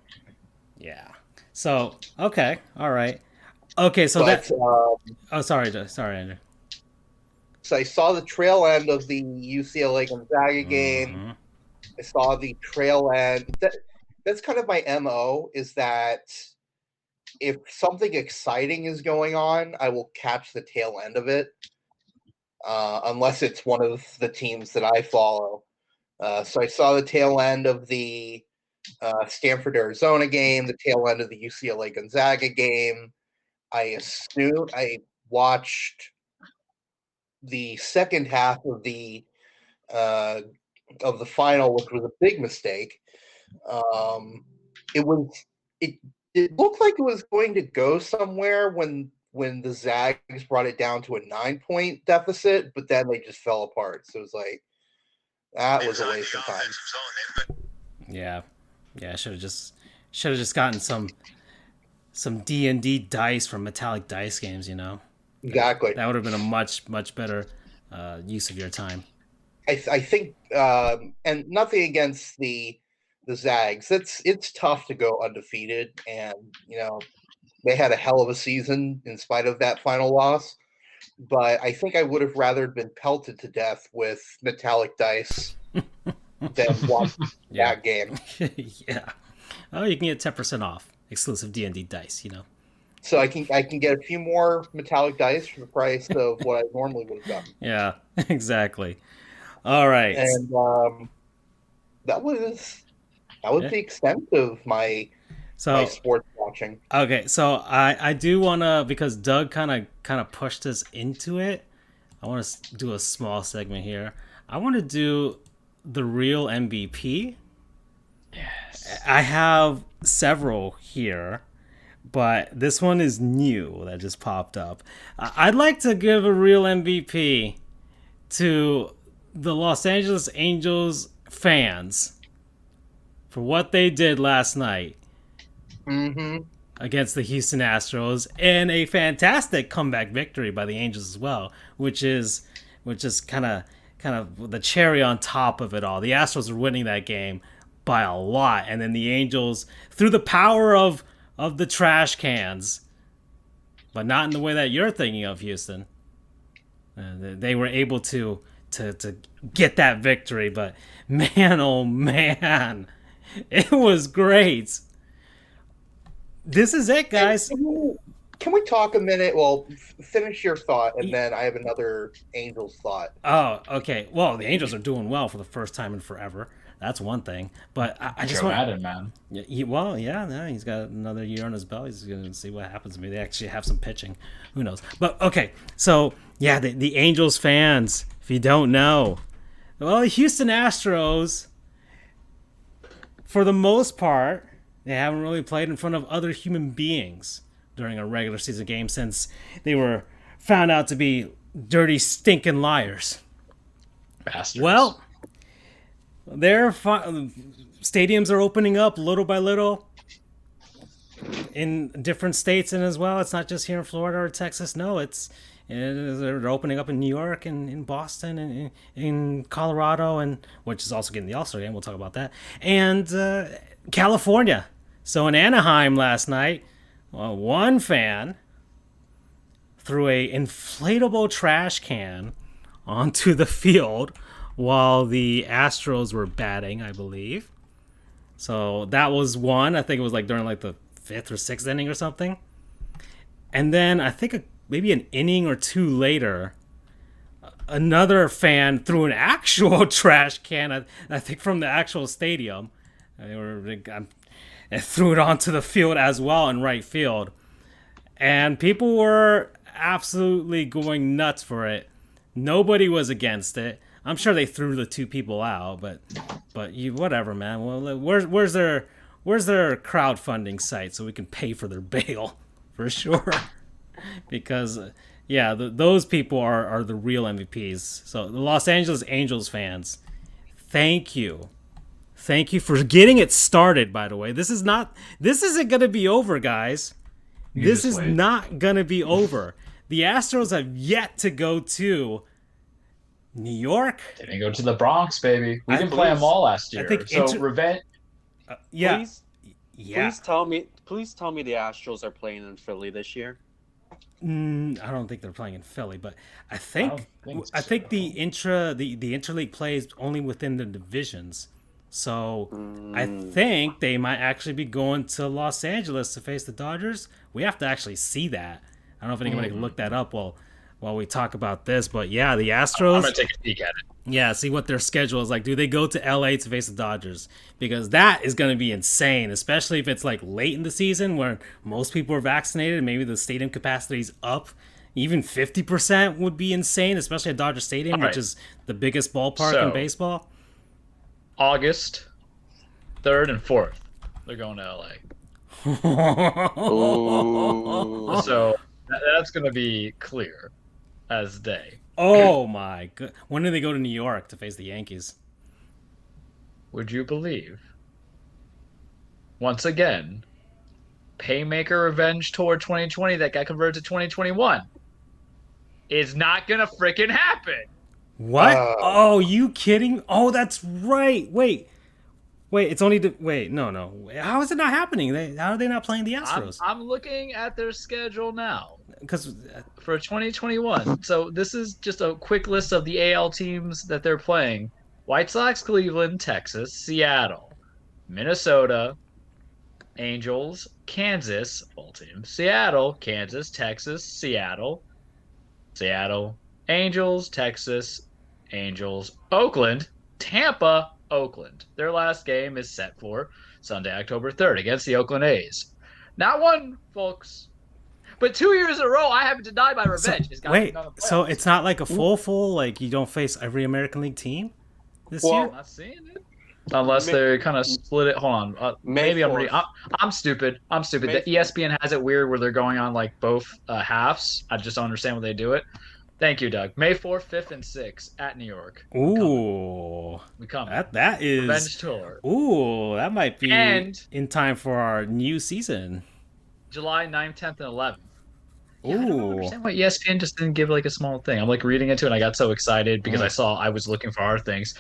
Yeah. So okay, all right. Okay, so sorry, Andrew.
So I saw the trail end of the UCLA Gonzaga game. I saw the trail end. That's kind of my MO, is that if something exciting is going on, I will catch the tail end of it, unless it's one of the teams that I follow. So I saw the tail end of the Stanford, Arizona game, the tail end of the UCLA Gonzaga game. I watched the second half of the final, which was a big mistake. It looked like it was going to go somewhere when the Zags brought it down to a 9-point deficit, but then they just fell apart. So it was like, that was a waste of time.
Yeah, should have just gotten some D&D dice from Metallic Dice Games,
Exactly.
That would have been a much better use of your time.
I think, and nothing against the Zags. It's tough to go undefeated, and they had a hell of a season in spite of that final loss. But I think I would have rather been pelted to death with metallic dice than watch that game.
Yeah. Oh, you can get 10% off exclusive D&D dice.
So I can get a few more metallic dice for the price of what I normally would have done.
Yeah, exactly. All right.
And that was the extent of my sports watching.
Okay, so I do want to, because Doug kind of pushed us into it, I want to do a small segment here. I want to do the real MVP.
Yes.
I have several here, but this one is new that just popped up. I'd like to give a real MVP to the Los Angeles Angels fans for what they did last night against the Houston Astros, and a fantastic comeback victory by the Angels as well, which is kind of the cherry on top of it all. The Astros are winning that game by a lot, and then the Angels, through the power of the trash cans, but not in the way that you're thinking of, Houston, they were able to get that victory. But man, oh man, it was great. This is it, guys.
can we talk a minute? Well, finish your thought, and then I have another Angels thought.
Oh, okay. Well, the Angels are doing well for the first time in forever. That's one thing. But I just want
Madden, man.
Yeah, he's got another year on his belt. He's going to see what happens. Maybe they actually have some pitching. Who knows? But, okay. So, yeah, the Angels fans, if you don't know, well, the Houston Astros, for the most part, they haven't really played in front of other human beings during a regular season game since they were found out to be dirty, stinking liars.
Bastards.
Well, their stadiums are opening up little by little in different states and as well. It's not just here in Florida or Texas. No, they're opening up in New York and in Boston and in Colorado, and which is also getting the All-Star Game. We'll talk about that. And California. So in Anaheim last night, one fan threw a inflatable trash can onto the field while the Astros were batting, I believe. So that was one. I think it was like during like the 5th or 6th inning or something. And then I think maybe an inning or two later, another fan threw an actual trash can, I think from the actual stadium. And threw it onto the field as well in right field. And people were absolutely going nuts for it. Nobody was against it. I'm sure they threw the two people out, but whatever, man. Well, where's their crowdfunding site so we can pay for their bail for sure? Because those people are the real MVPs. So the Los Angeles Angels fans, thank you. Thank you for getting it started, by the way. This isn't going to be over, guys. This is not going to be over. The Astros have yet to go to New York.
They didn't go to the Bronx, baby. We didn't play them all last year. Revenge.
Please tell me the Astros are playing in Philly this year.
I don't think they're playing in Philly, but I think the interleague plays only within the divisions. So I think they might actually be going to Los Angeles to face the Dodgers. We have to actually see that. I don't know if anybody can look that up while we talk about this. But yeah, the Astros.
I'm going to take a peek at it.
Yeah, see what their schedule is like. Do they go to LA to face the Dodgers? Because that is going to be insane, especially if it's like late in the season where most people are vaccinated and maybe the stadium capacity is up. Even 50% would be insane, especially at Dodger Stadium, which is the biggest ballpark in baseball.
August 3rd and 4th, they're going to LA. So that's going to be clear as day.
Oh my god! When do they go to New York to face the Yankees?
Would you believe? Once again, Paymaker Revenge Tour 2020 that got converted to 2021 is not going to freaking happen.
What? Oh, you kidding? Oh, that's right. Wait. It's only no. How is it not happening? How are they not playing the Astros?
I'm looking at their schedule now.
Because
for 2021. So this is just a quick list of the AL teams that they're playing. White Sox, Cleveland, Texas, Seattle, Minnesota, Angels, Kansas, all teams. Seattle, Kansas, Texas, Seattle, Angels, Texas, Angels, Oakland, Tampa, Oakland. Their last game is set for Sunday, October 3rd against the Oakland A's. Not one, folks, but 2 years in a row I haven't denied my revenge.
So it's not like a full, like you don't face every American League team this year?
I'm not seeing it. Unless they kind of split it. Hold on. Maybe I'm stupid. The ESPN has it weird where they're going on like both halves. I just don't understand when they do it. Thank you, Doug. May 4th, 5th, and 6th at New York.
Ooh.
We come.
That is.
Revenge tour.
Ooh, that might be in time for our new season.
July 9th, 10th, and 11th.
Yeah,
I don't understand why ESPN just didn't give like a small thing. I'm like reading into it and I got so excited because I was looking for our things.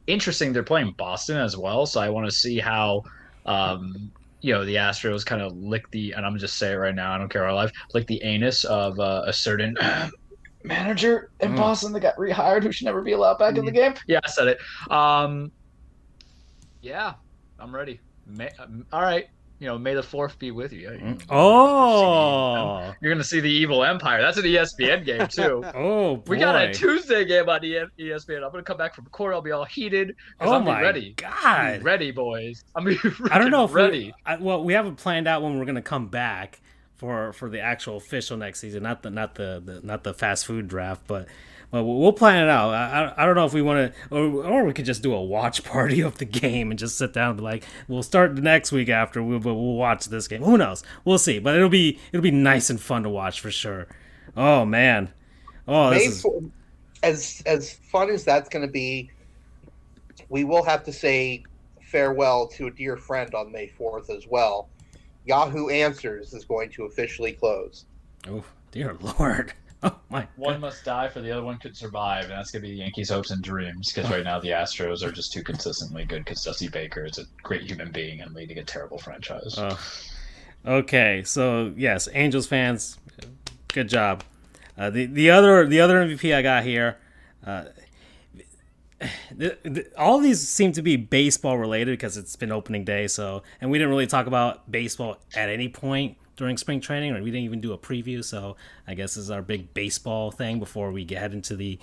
Interesting, they're playing Boston as well, so I want to see how the Astros kind of lick and I'm gonna just say it right now, I don't care our life, lick the anus of a certain manager in Boston that got rehired who should never be allowed back in the game. Yeah, I said it. Yeah, I'm ready. All right,
May the fourth be with you.
Oh,
You're gonna see the evil empire. That's an ESPN game too.
Oh boy.
We got a Tuesday game on ESPN. I'm gonna come back from court. I'll be all heated.
Oh
I'll
my
be ready.
God.
Be ready, boys. I'm
I don't know if
ready.
We haven't planned out when we're gonna come back for the actual official next season, not the fast food draft, but we'll plan it out. I don't know if we want to, or we could just do a watch party of the game and just sit down and be like, we'll start the next week after, we'll watch this game. Who knows? We'll see. But it'll be nice and fun to watch for sure. Oh man. Oh,
as fun as that's going to be, we will have to say farewell to a dear friend on May 4th as well. Yahoo Answers is going to officially close.
Oh, dear Lord. Oh my!
One must die for the other one could survive, and that's going to be the Yankees' hopes and dreams. Because right now the Astros are just too consistently good. Because Dusty Baker is a great human being and leading a terrible franchise.
Okay, so yes, Angels fans, good job. The other MVP I got here. All these seem to be baseball related because it's been opening day. And we didn't really talk about baseball at any point during spring training, or we didn't even do a preview, so I guess this is our big baseball thing before we get into the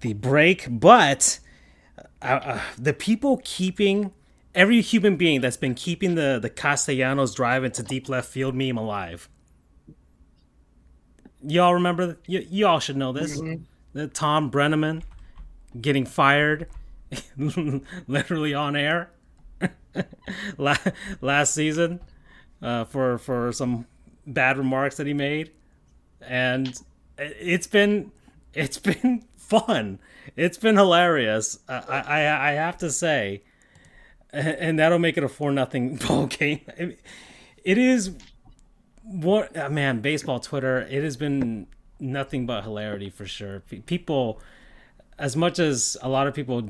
break. But the people keeping, every human being that's been keeping the Castellanos drive into deep left field meme alive. Y'all remember? You all should know this. Mm-hmm. The Tom Brenneman getting fired literally on air last season for some bad remarks that he made, and it's been fun. It's been hilarious. I have to say, and that'll make it a 4-0 ball game. It is what man, baseball Twitter. It has been nothing but hilarity for sure. People, as much as a lot of people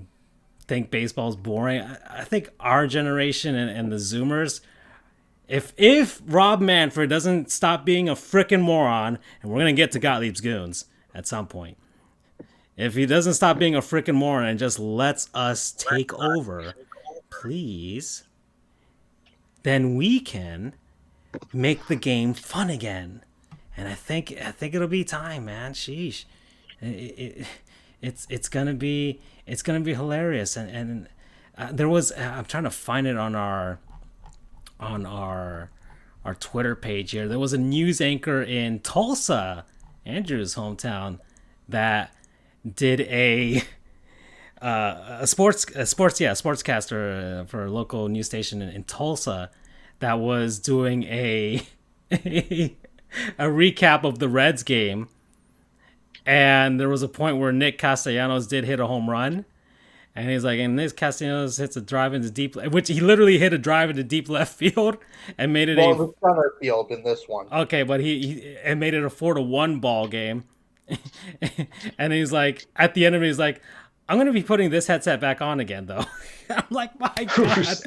think baseball is boring, I think our generation and the Zoomers. If Rob Manfred doesn't stop being a frickin' moron, and we're going to get to Gottlieb's Goons at some point, if he doesn't stop being a frickin' moron and just lets us take over, please, then we can make the game fun again. And I think it'll be time, man. Sheesh. It's gonna be hilarious. And there was, I'm trying to find it on our Twitter page here. There was a news anchor in Tulsa, Andrew's hometown, that did a sportscaster for a local news station in Tulsa that was doing a recap of the Reds game, and there was a point where Nick Castellanos did hit a home run. And he's like, and Nick Castellanos hits a drive into deep, which he literally hit a drive into deep left field and made it
the center field in this one.
Okay, but he made it a 4-1 ball game. And he's like, at the end of it, he's like, I'm going to be putting this headset back on again, though. I'm like, my God.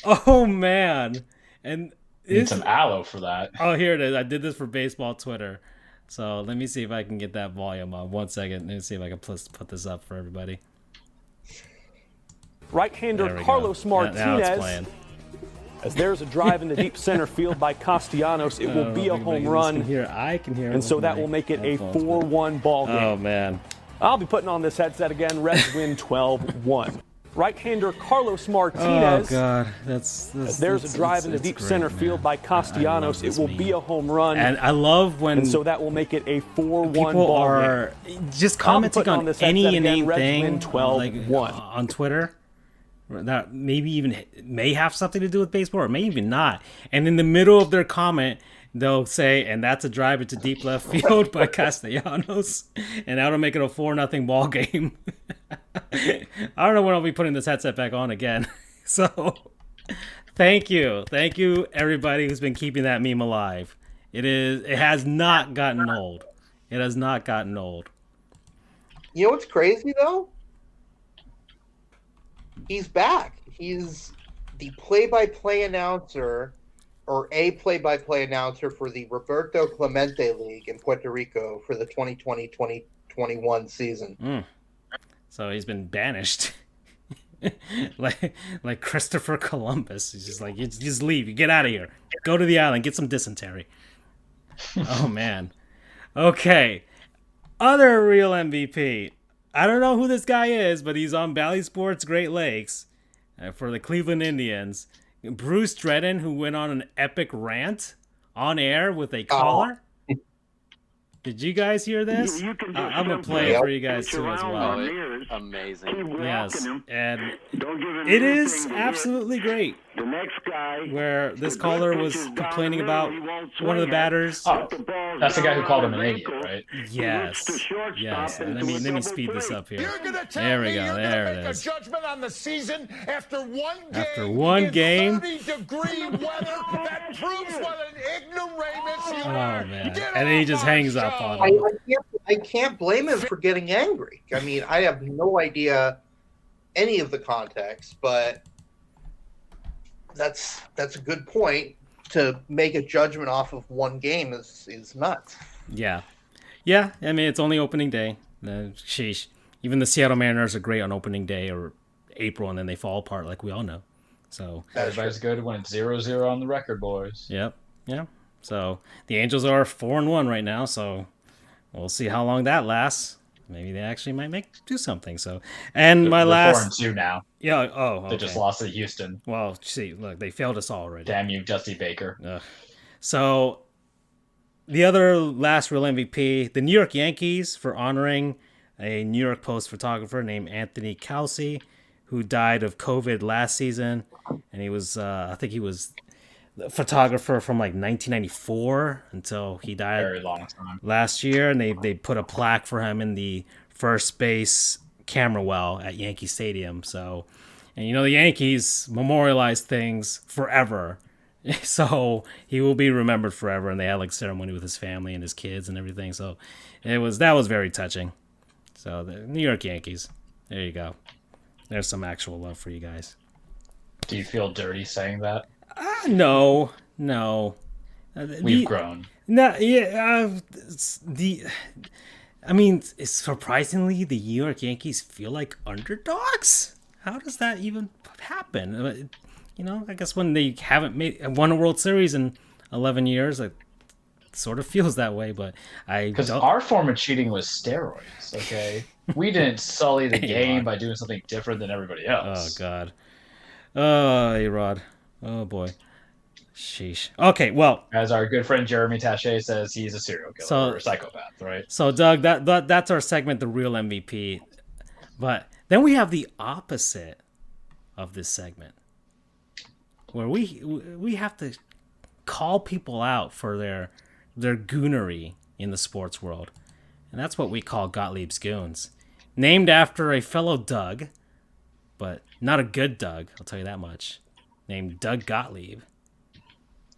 Oh, man. And
need some aloe for that.
Oh, here it is. I did this for baseball Twitter. So let me see if I can get that volume on. 1 second. Let me see if I can put this up for everybody.
Right-hander Carlos Martinez. As there's a drive into deep center field by Castellanos, it will be a home run.
I can hear.
And so that will make it a 4-1 ball game.
Oh, man.
I'll be putting on this headset again. Reds win 12-1. Right-hander Carlos Martinez.
Oh, God.
There's a drive into deep center field by Castellanos. It will be a home run.
And I love when...
And so that will make it a 4-1
people
ball
are
game.
Just commenting on any inane thing
12-1.
Like, on Twitter that maybe even may have something to do with baseball or may even not. And in the middle of their comment, they'll say, and that's a drive into deep left field by Castellanos. And that'll make it a 4-0 ball game. I don't know when I'll be putting this headset back on again. So, thank you, everybody who's been keeping that meme alive. It has not gotten old. It has not gotten old.
You know what's crazy though? He's back. He's the play-by-play announcer, or a play-by-play announcer for the Roberto Clemente League in Puerto Rico for the 2020-2021 season.
So he's been banished. like Christopher Columbus. He's just like, you just leave. You get out of here. Go to the island. Get some dysentery. Oh, man. Okay. Other real MVP. I don't know who this guy is, but he's on Bally Sports Great Lakes for the Cleveland Indians. Bruce Dredden, who went on an epic rant on air with a collar. Did you guys hear this? I'm going to play it for you guys too as well.
Amazing.
Yes, and it is absolutely great. The next guy, where this caller was complaining about one of the batters.
Oh, that's the guy who called him an idiot, right?
Yes. Yes. And let me speed this up here. There we go. There it is.
Judgment on the season after one game.
After one game.
30-degree weather that proves what an ignoramus you are.
Oh man! And then he just hangs up on him.
I can't blame him for getting angry. I mean, I have no idea any of the context, but that's a good point. To make a judgment off of one game is nuts.
Yeah. I mean, it's only opening day. Sheesh. Even the Seattle Mariners are great on opening day or April, and then they fall apart, like we all know. So
everybody's good when it's 0-0 on the record, boys.
Yep. Yeah. So the Angels are 4-1 right now. So we'll see how long that lasts. Maybe they actually might do something. So, and my last
4-2 now.
Yeah. Oh, okay.
They just lost to Houston.
Well, see, look, they failed us already.
Damn you, Dusty Baker.
Ugh. So the other last real MVP, the New York Yankees, for honoring a New York Post photographer named Anthony Kelsey, who died of COVID last season, and he was, I think he was the photographer from like 1994 until he died.
Very long time.
Last year, and they put a plaque for him in the first base camera well at Yankee Stadium. So, and you know the Yankees memorialize things forever, so he will be remembered forever. And they had like ceremony with his family and his kids and everything. So that was very touching. So the New York Yankees, there you go. There's some actual love for you guys.
Do you feel dirty saying that?
No.
We've grown.
No, yeah. I mean, it's surprisingly, the New York Yankees feel like underdogs. How does that even happen? You know, I guess when they haven't won a World Series in 11 years, it sort of feels that way. But
because our form of cheating was steroids. Okay, we didn't sully the game by doing something different than everybody else.
Oh God. Oh, A-Rod. Oh boy. Sheesh. Okay, well,
as our good friend Jeremy Taché says, he's a serial killer or a psychopath, right?
So, Doug, that's our segment, the real MVP. But then we have the opposite of this segment, where we have to call people out for their goonery in the sports world, and that's what we call Gottlieb's Goons, named after a fellow Doug, but not a good Doug. I'll tell you that much. Named Doug Gottlieb.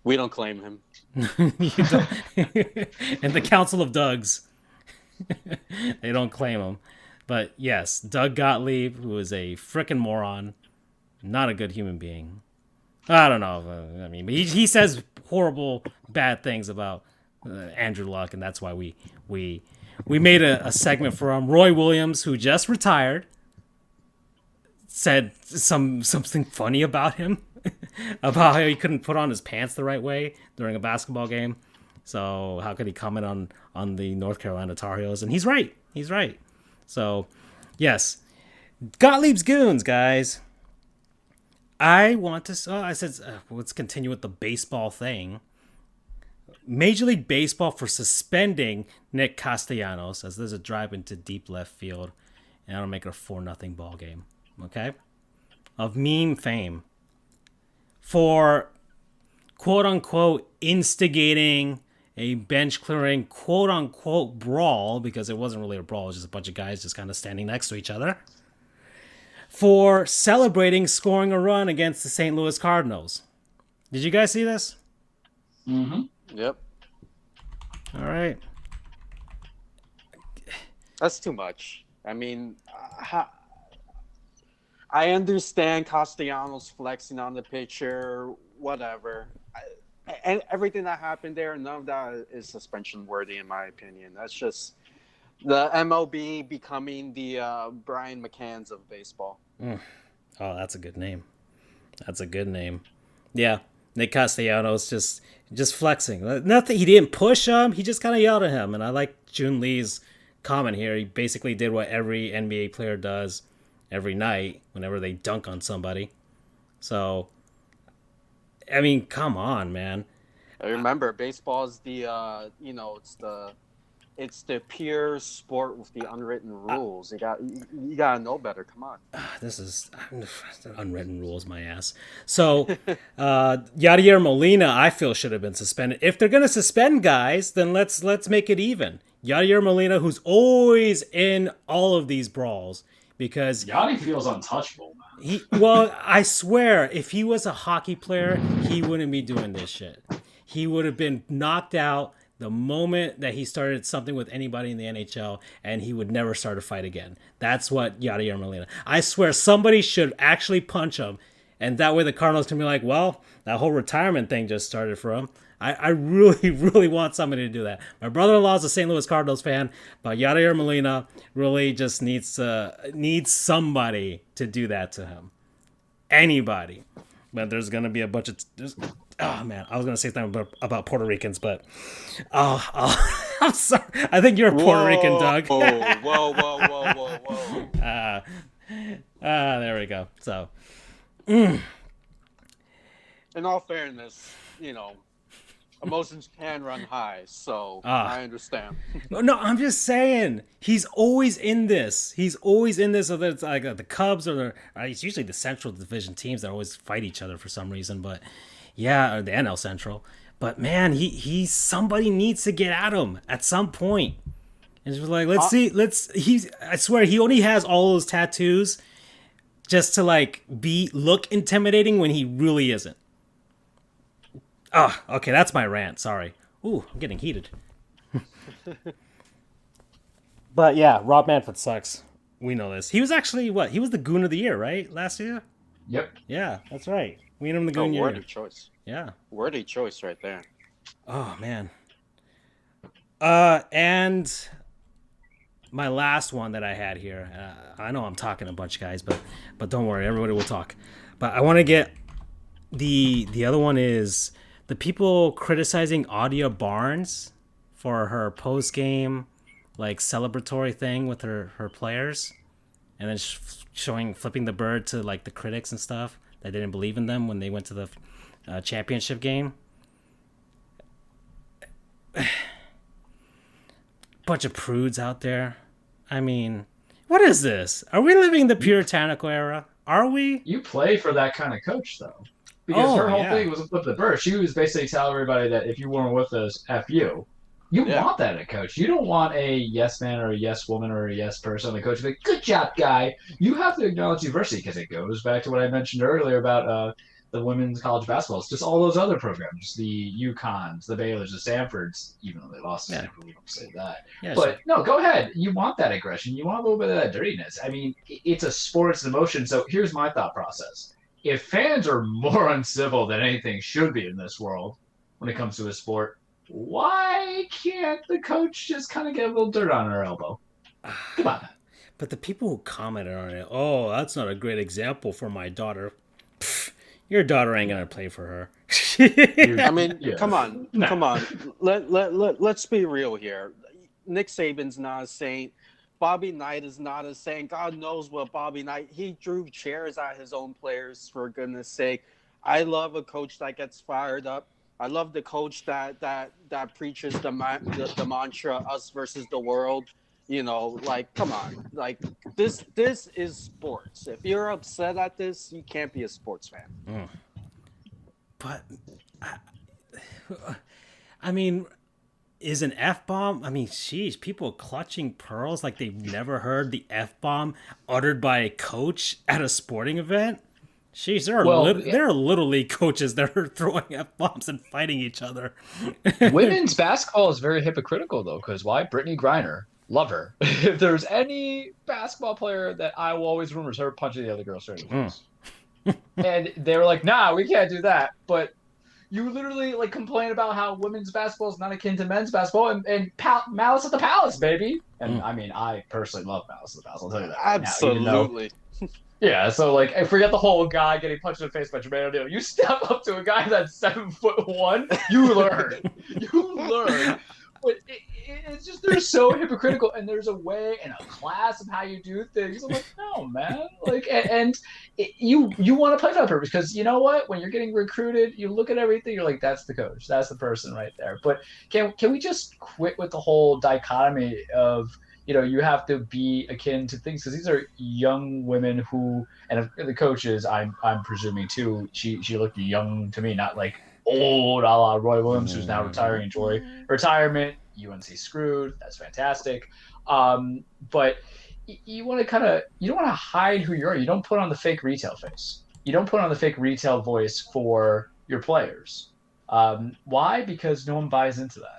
We don't claim him.
And the Council of Dougs, they don't claim him. But yes, Doug Gottlieb, who is a frickin' moron, not a good human being. I don't know. I mean, he says horrible, bad things about Andrew Luck, and that's why we made a segment for him. Roy Williams, who just retired, said something funny about him. About how he couldn't put on his pants the right way during a basketball game. So how could he comment on the North Carolina Tar Heels? And he's right. So, yes. Gottlieb's Goons, guys. I said, let's continue with the baseball thing. Major League Baseball for suspending Nick Castellanos as there's a drive into deep left field. And that'll make it a 4-0 ball game. Okay? Of meme fame. For quote-unquote instigating a bench-clearing quote-unquote brawl, because it wasn't really a brawl, it was just a bunch of guys just kind of standing next to each other, for celebrating scoring a run against the St. Louis Cardinals. Did you guys see this?
Mm-hmm. Yep.
All right.
That's too much. I mean, I understand Castellanos flexing on the pitcher, whatever. And everything that happened there, none of that is suspension worthy, in my opinion. That's just the MLB becoming the Brian McCanns of baseball.
Oh, that's a good name. That's a good name. Yeah, Nick Castellanos just flexing. Nothing. He didn't push him. He just kind of yelled at him. And I like Jun Lee's comment here. He basically did what every NBA player does every night whenever they dunk on somebody. So, I mean, come on, man.
I remember baseball is the it's the pure sport with the unwritten rules. You gotta know better. Come on.
This is unwritten rules, my ass. So, Yadier Molina, I feel should have been suspended. If they're gonna suspend guys, then let's make it even. Yadier Molina, who's always in all of these brawls, because
Yadi feels untouchable, man.
Well, I swear, if he was a hockey player, he wouldn't be doing this shit. He would have been knocked out the moment that he started something with anybody in the NHL, and he would never start a fight again. That's what Yadier Molina. I swear somebody should actually punch him, and that way the Cardinals can be like, well, that whole retirement thing just started for him. I really, really want somebody to do that. My brother-in-law is a St. Louis Cardinals fan, but Yadier Molina really just needs somebody to do that to him. Anybody. But there's going to be a bunch of... Oh, man. I was going to say something about Puerto Ricans, but... I'm sorry. I think you're a Puerto Rican, Doug.
Whoa.
There we go. So...
In all fairness, emotions can run high, so I understand.
No, I'm just saying he's always in this. Whether it's like the Cubs or it's usually the Central Division teams that always fight each other for some reason. But yeah, or the NL Central. But man, somebody needs to get at him at some point. And it's like, I swear he only has all those tattoos just to look intimidating when he really isn't. Oh, okay, that's my rant. Sorry. Ooh, I'm getting heated. But yeah, Rob Manfred sucks. We know this. He was actually He was the Goon of the Year, right? Last year?
Yep.
Yeah, that's right. We named him the Goon of the Year.
Worthy choice.
Yeah.
Worthy choice right there.
Oh, man. And my last one that I had here. I know I'm talking a bunch, guys, but don't worry. Everybody will talk. But I want to get... The other one is... the people criticizing Adia Barnes for her post-game, celebratory thing with her players, and then flipping the bird to the critics and stuff that didn't believe in them when they went to the championship game. Bunch of prudes out there. I mean, what is this? Are we living the puritanical era? Are we?
You play for that kind of coach, though. Because her whole thing was flip the bird. She was basically telling everybody that if you weren't with us, F you. You want that in a coach. You don't want a yes man or a yes woman or a yes person on the coach. Like, good job, guy. You have to acknowledge diversity because it goes back to what I mentioned earlier about the women's college basketball. It's just all those other programs, the UConns, the Baylors, the Stanfords, even though they lost to Stanford, we don't say that. Yeah, but no, go ahead. You want that aggression. You want a little bit of that dirtiness. I mean, it's a sports emotion. So here's my thought process. If fans are more uncivil than anything should be in this world when it comes to a sport, why can't the coach just kind of get a little dirt on her elbow? Come on.
But the people who commented on it, oh, that's not a great example for my daughter. Pfft, your daughter ain't going to play for her.
I mean, come on. Let's be real here. Nick Saban's not a saint. Bobby Knight is not a saint. God knows what Bobby Knight, he threw chairs at his own players, for goodness sake. I love a coach that gets fired up. I love the coach that preaches the mantra, us versus the world. Come on. This is sports. If you're upset at this, you can't be a sports fan.
But, I mean... is an F-bomb? I mean, sheesh, people clutching pearls like they've never heard the F-bomb uttered by a coach at a sporting event? Sheesh, there are little league coaches that are throwing F-bombs and fighting each other.
Women's basketball is very hypocritical, though, because why? Brittany Griner. Love her. If there's any basketball player that I will always remember is her punching the other girl straight in the face. And they were like, nah, we can't do that. But
You literally like complain about how women's basketball is not akin to men's basketball, and Malice at the Palace, baby. And I mean, I personally love Malice at the Palace. I'll tell you that.
Absolutely.
Right now, yeah. So like, I forget the whole guy getting punched in the face by Jermaine O'Neal. You step up to a guy that's 7'1", you learn. You learn. But it's just they're so hypocritical, and there's a way and a class of how you do things. I'm like, no, man. Like, you want to play for that purpose because you know what? When you're getting recruited, you look at everything. You're like, that's the coach. That's the person right there. But can we just quit with the whole dichotomy of you have to be akin to things because these are young women who, and the coaches, I'm presuming too. She looked young to me, not like old, a la Roy Williams, who's now retiring. Enjoy retirement. UNC screwed. That's fantastic. But you want to you don't want to hide who you are. You don't put on the fake retail face. You don't put on the fake retail voice for your players. Why? Because no one buys into that.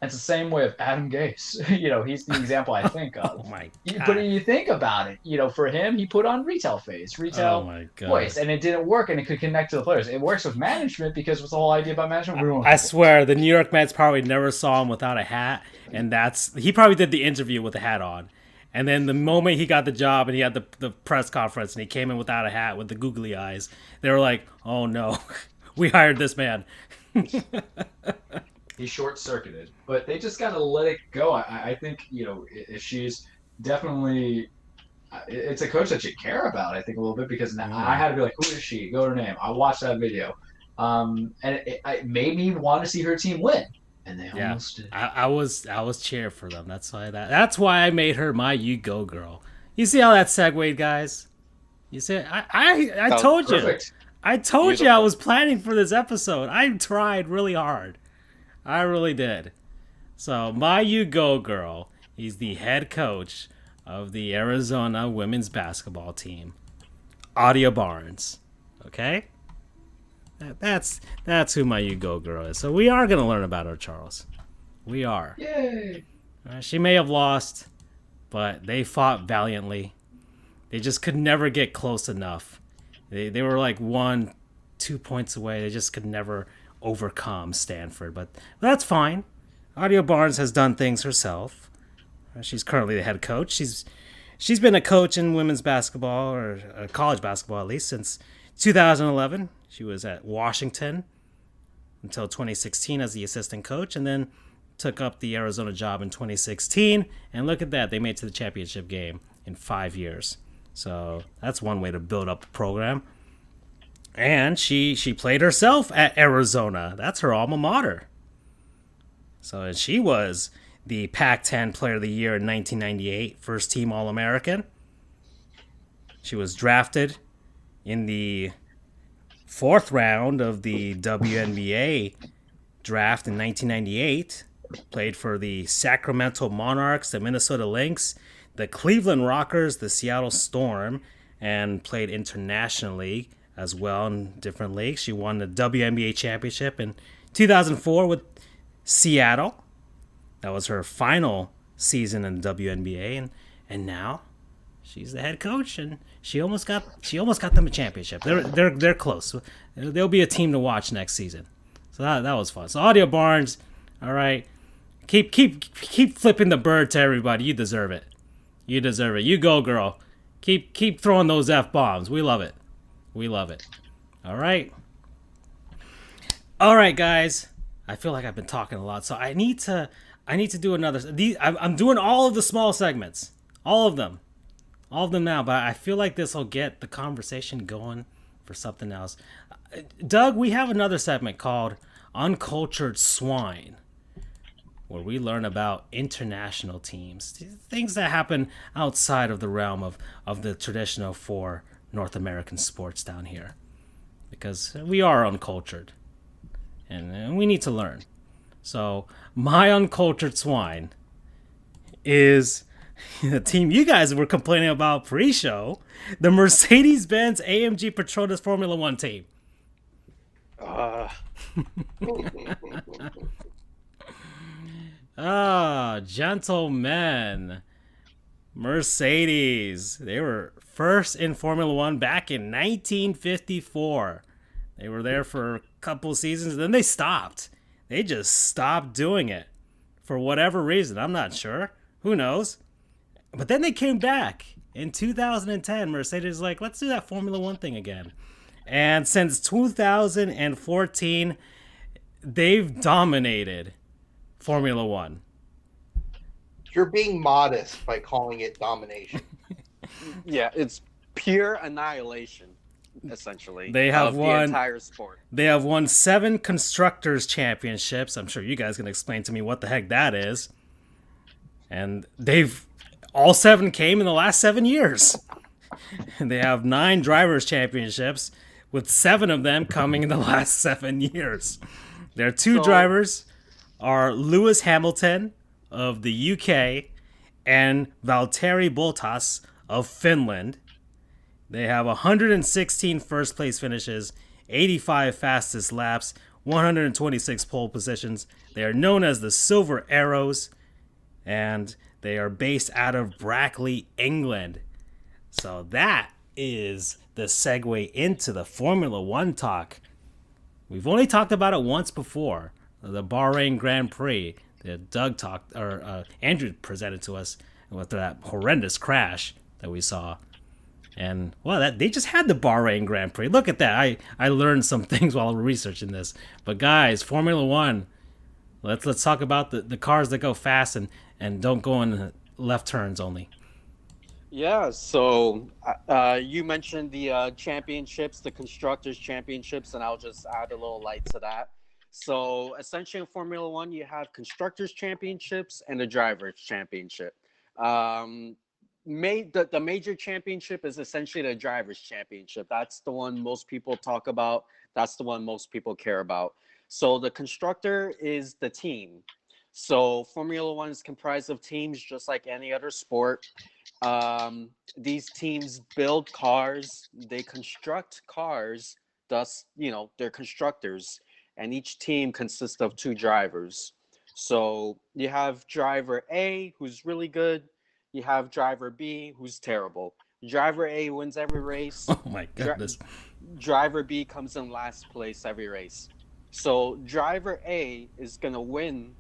It's the same way of Adam Gase. He's the example I think of.
Oh my God.
But you think about it, for him, he put on retail face, retail voice, and it didn't work, and it could connect to the players. It works with management because what's the whole idea about management?
I swear, the New York Mets probably never saw him without a hat, and he probably did the interview with a hat on. And then the moment he got the job and he had the press conference and he came in without a hat with the googly eyes, they were like, oh no, we hired this man.
He short-circuited, but they just got to let it go. I think, if she's definitely, it's a coach that you care about, I think, a little bit, because now I had to be like, who is she? Go to her name. I watched that video. And it made me want to see her team win. And they almost did.
I was cheering for them. That's why I made her my you go girl. You see how that segued, guys? You see, I told
perfect.
You. I told you I was planning for this episode. I tried really hard. I really did. So, my you go girl. He's the head coach of the Arizona women's basketball team, Adia Barnes. Okay? That's who my you go girl is. So we are going to learn about her, Charles. We are.
Yay!
She may have lost, but they fought valiantly. They just could never get close enough. They were like 1-2 points away. They just could never overcome Stanford, but that's fine. Adia Barnes has done things herself. She's currently the head coach. She's been a coach in women's basketball, or college basketball at least, since 2011. She was at Washington until 2016 as the assistant coach, and then took up the Arizona job in 2016. And look at that, they made it to the championship game in 5 years. So that's one way to build up a program. And she played herself at Arizona. That's her alma mater. So she was the Pac-10 Player of the Year in 1998, first team All-American. She was drafted in the 4th round of the WNBA draft in 1998. Played for the Sacramento Monarchs, the Minnesota Lynx, the Cleveland Rockers, the Seattle Storm, and played internationally as well in different leagues. She won the WNBA championship in 2004 with Seattle. That was her final season in the WNBA, and now she's the head coach, and she almost got them a championship. They're close. They'll be a team to watch next season. So that was fun. So Adia Barnes, all right, keep flipping the bird to everybody. You deserve it. You deserve it. You go, girl. Keep throwing those F-bombs. We love it. We love it. All right. All right, guys. I feel like I've been talking a lot, so I need to do another. I'm doing all of the small segments, all of them now. But I feel like this will get the conversation going for something else. Doug, we have another segment called Uncultured Swine, where we learn about international teams, things that happen outside of the realm of the traditional 4 North American sports down here, because we are uncultured and we need to learn. So my uncultured swine is the team you guys were complaining about pre-show, the Mercedes-Benz AMG Petronas Formula One team. Gentlemen, Mercedes, they were first in Formula One back in 1954. They were there for a couple seasons, then they stopped. They just stopped doing it for whatever reason. I'm not sure. Who knows? But then they came back. In 2010, Mercedes was like, let's do that Formula One thing again. And since 2014, they've dominated Formula One.
You're being modest by calling it domination.
Yeah, it's pure annihilation, essentially.
They have won
the entire sport.
They have won 7 constructors championships. I'm sure you guys can explain to me what the heck that is. And all 7 came in the last 7 years. And they have 9 drivers championships, with 7 of them coming in the last 7 years. Their 2 drivers are Lewis Hamilton of the UK and Valtteri Bottas of Finland. They have 116 first place finishes, 85 fastest laps, 126 pole positions. They are known as the Silver Arrows, and they are based out of Brackley, England. So that is the segue into the Formula One talk. We've only talked about it once before, the Bahrain Grand Prix that Andrew presented to us with that horrendous crash that we saw. And well, they just had the Bahrain Grand Prix. Look at that. I learned some things while researching this. But guys, Formula One, let's talk about the cars that go fast and don't go in left turns only.
Yeah, so you mentioned the championships, the constructors championships, and I'll just add a little light to that. So essentially in Formula One, you have constructors championships and the drivers championship. The major championship is essentially the drivers championship. That's the one most people talk about. That's the one most people care about. So the constructor is the team. So Formula One is comprised of teams just like any other sport. These teams build cars, they construct cars, thus, they're constructors. And each team consists of 2 drivers. So you have driver A, who's really good. You have driver B, who's terrible. Driver A wins every race.
Oh my goodness.
Driver B comes in last place every race. So driver A is going to win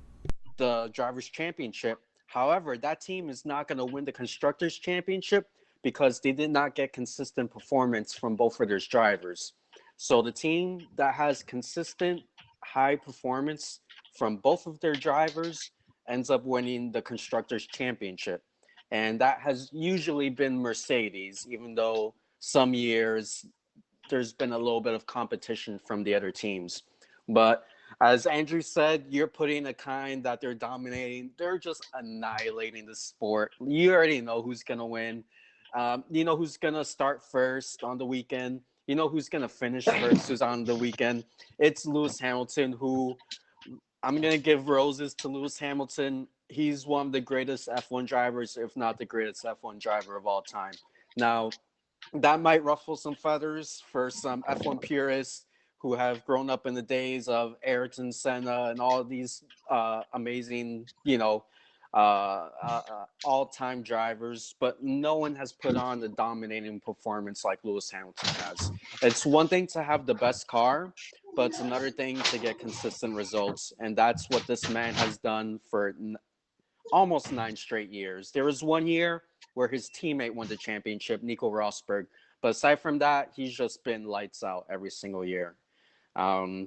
the drivers' championship. However, that team is not going to win the constructors' championship because they did not get consistent performance from both of their drivers. So the team that has consistent high performance from both of their drivers ends up winning the constructors' championship. And that has usually been Mercedes, even though some years there's been a little bit of competition from the other teams. But as Andrew said, you're putting a kind that they're dominating. They're just annihilating the sport. You already know who's going to win. You know who's going to start first on the weekend. You know who's going to finish first who's on the weekend. It's Lewis Hamilton, who I'm going to give roses to Lewis Hamilton. He's one of the greatest F1 drivers, if not the greatest F1 driver of all time. Now, that might ruffle some feathers for some F1 purists who have grown up in the days of Ayrton Senna and all of these amazing, all-time drivers, but no one has put on the dominating performance like Lewis Hamilton has. It's one thing to have the best car, but it's another thing to get consistent results, and that's what this man has done for almost 9 straight years. There was one year where his teammate won the championship, Nico Rosberg, but aside from that, he's just been lights out every single year.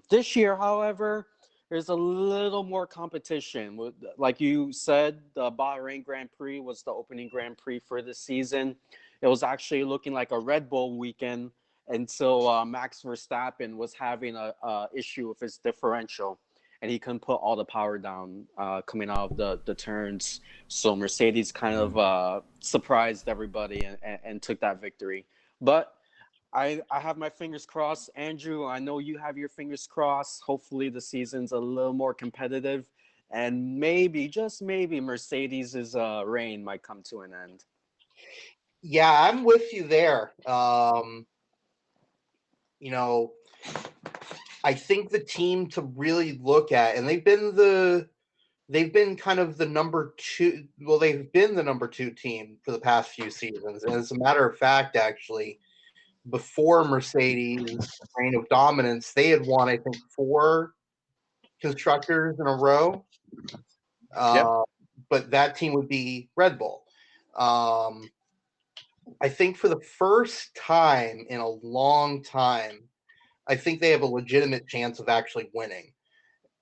This year, however, there's a little more competition. Like you said, the Bahrain Grand Prix was the opening Grand Prix for this season. It was actually looking like a Red Bull weekend until Max Verstappen was having a issue with his differential, and he couldn't put all the power down coming out of the turns. So Mercedes kind of surprised everybody and took that victory. But I have my fingers crossed. Andrew, I know you have your fingers crossed. Hopefully the season's a little more competitive. And maybe, just maybe, Mercedes' reign might come to an end.
Yeah, I'm with you there. I think the team to really look at, and they've been kind of the number 2. Well, they've been the number 2 team for the past few seasons. And as a matter of fact, actually, before Mercedes' reign of dominance, they had won, I think, 4 constructors in a row. But that team would be Red Bull. I think for the first time in a long time, I think they have a legitimate chance of actually winning.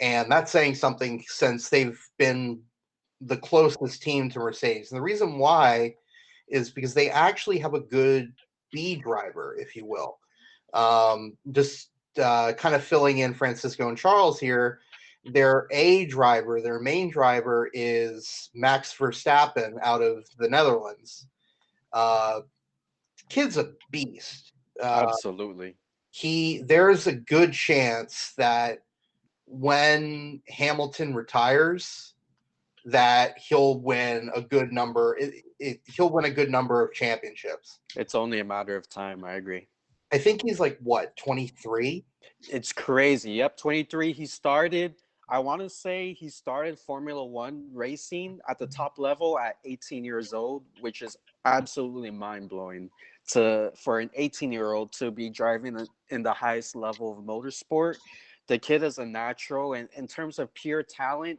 And that's saying something since they've been the closest team to Mercedes. And the reason why is because they actually have a good B driver, if you will. Just kind of filling in Francisco and Charles here. Their A driver, their main driver, is Max Verstappen out of the Netherlands. Kid's a beast.
Absolutely.
There's a good chance that when Hamilton retires, that he'll win a good number. He'll win a good number of championships.
It's only a matter of time. I agree.
I think he's like, what, 23?
It's crazy. Yep, 23. I want to say he started Formula One racing at the top level at 18 years old, which is absolutely mind-blowing for an 18-year-old to be driving in the highest level of motorsport. The kid is a natural, and in terms of pure talent,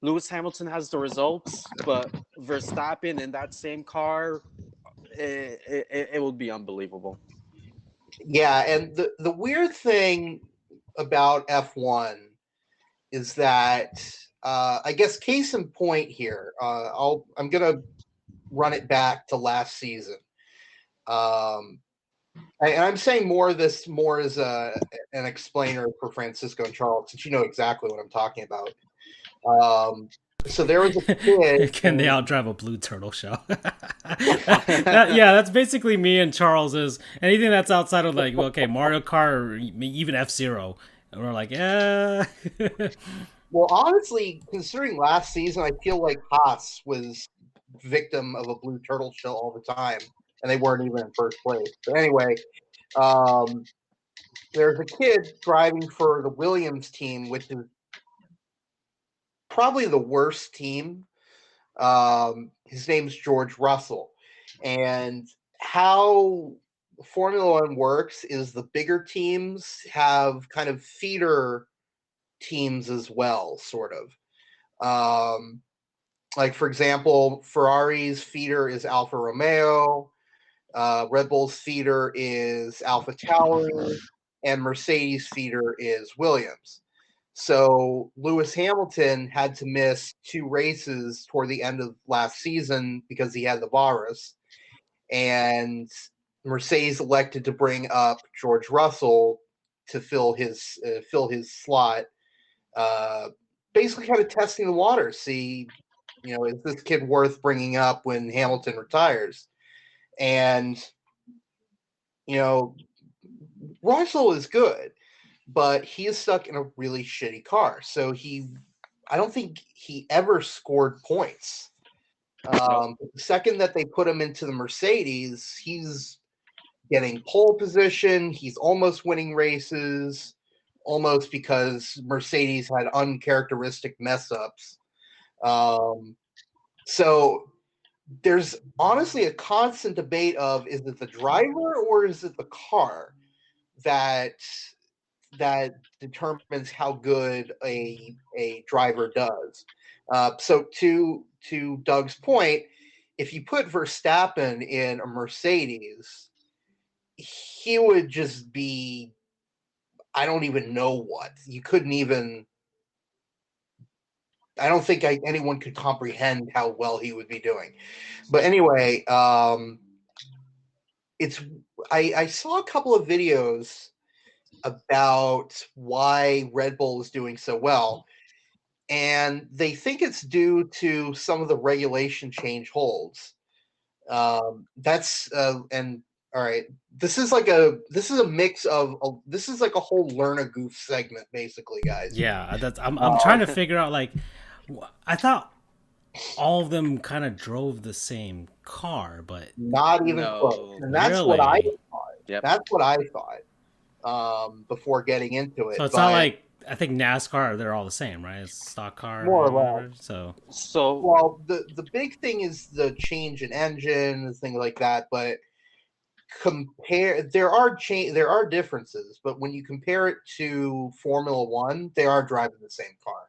Lewis Hamilton has the results, but Verstappen in that same car, it would be unbelievable.
Yeah, and the weird thing about F1 is that I guess case in point here, I'm gonna run it back to last season. And I'm saying more as an explainer for Francisco and Charles, since you know exactly what I'm talking about. So there was a kid.
Can they outdrive a blue turtle shell? That's basically me and Charles. Is anything that's outside of like, okay, Mario Kart or even F-Zero, and we're like, yeah.
Well, honestly, considering last season, I feel like Haas was victim of a blue turtle shell all the time, and they weren't even in first place. But anyway, there's a kid driving for the Williams team, which is probably the worst team. His name's George Russell. And how Formula One works is the bigger teams have kind of feeder teams as well, sort of. Like, for example, Ferrari's feeder is Alfa Romeo, Red Bull's feeder is Alfa Tauri, and Mercedes' feeder is Williams. So Lewis Hamilton had to miss 2 races toward the end of last season because he had the virus, and Mercedes elected to bring up George Russell to fill his slot, basically kind of testing the waters, see, is this kid worth bringing up when Hamilton retires? And Russell is good, but he is stuck in a really shitty car. So I don't think he ever scored points. The second that they put him into the Mercedes, he's getting pole position. He's almost winning races, almost because Mercedes had uncharacteristic mess ups. So there's honestly a constant debate of, is it the driver or is it the car that determines how good a driver does. So to Doug's point, if you put Verstappen in a Mercedes, he would just be, I don't even know what. You couldn't even, I don't think anyone could comprehend how well he would be doing. But anyway, I saw a couple of videos about why Red Bull is doing so well, and they think it's due to some of the regulation change holds. That's and all right, this is like a mix of this is like a whole Learn a Goof segment, basically, guys.
Yeah, I'm trying to figure out, like, I thought all of them kind of drove the same car, but
not even close. And that's what I thought. Yep. That's what I thought before getting into it.
So it's not like, I think NASCAR, they're all the same, right? It's stock car,
more or less.
So
well, the big thing is the change in engine and things like that. But there are differences, but when you compare it to Formula One, they are driving the same car.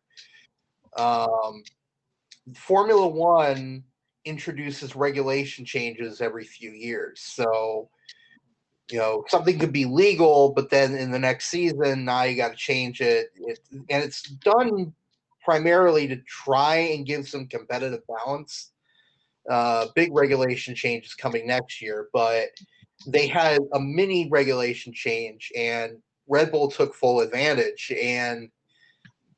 Formula One introduces regulation changes every few years. So, something could be legal, but then in the next season, now you got to change it. And it's done primarily to try and give some competitive balance. Big regulation changes coming next year, but they had a mini regulation change, and Red Bull took full advantage. And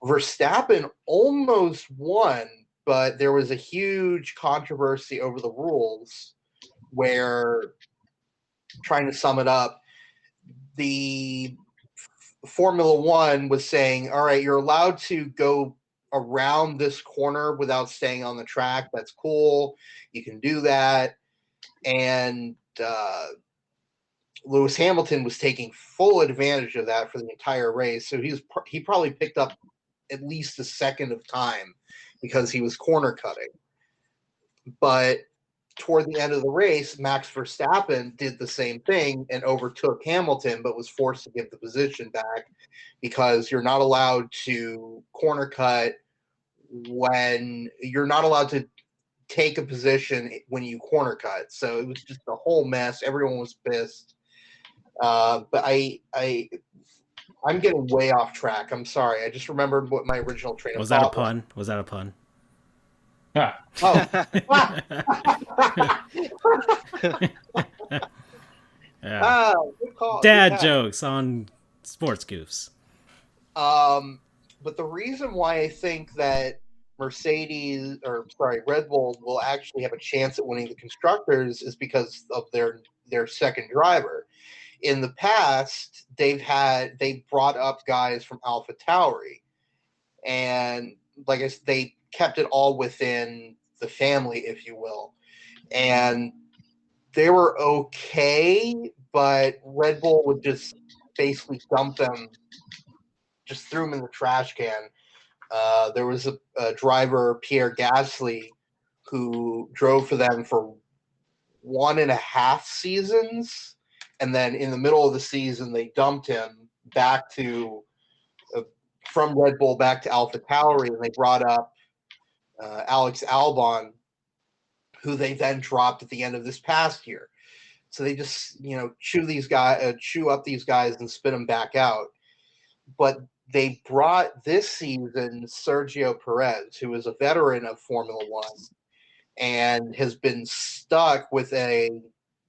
Verstappen almost won, but there was a huge controversy over the rules where, trying to sum it up, the Formula One was saying, all right, you're allowed to go around this corner without staying on the track. That's cool. You can do that. And Lewis Hamilton was taking full advantage of that for the entire race. So he probably picked up at least a second of time because he was corner cutting. But toward the end of the race, Max Verstappen did the same thing and overtook Hamilton, but was forced to give the position back because you're not allowed to corner cut when you're not allowed to take a position when you corner cut. So it was just a whole mess. Everyone was pissed. But I'm getting way off track. I'm sorry. I just remembered what my original train of thought was.
Was that a pun?
Yeah.
Oh.
Yeah.
Good call.
Dad jokes on Sports Goofs.
But the reason why I think that Red Bull will actually have a chance at winning the Constructors is because of their second driver. In the past, they brought up guys from AlphaTauri, and like I said, they kept it all within the family, if you will. And they were okay, but Red Bull would just basically dump them, just threw them in the trash can. There was a driver, Pierre Gasly, who drove for them for 1.5 seasons, and then in the middle of the season, they dumped him back to from Red Bull back to AlphaTauri, and they brought up Alex Albon, who they then dropped at the end of this past year. So they just, chew up these guys and spit them back out. But they brought this season Sergio Perez, who is a veteran of Formula One and has been stuck with a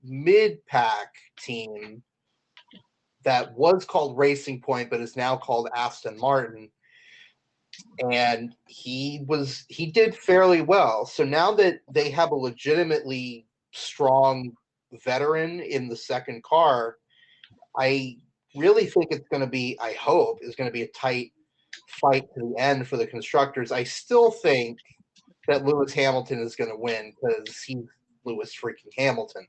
mid-pack team that was called Racing Point, but is now called Aston Martin. And he did fairly well. So now that they have a legitimately strong veteran in the second car, I really think it's going to be, I hope, is going to be a tight fight to the end for the Constructors. I still think that Lewis Hamilton is going to win because he's Lewis freaking Hamilton.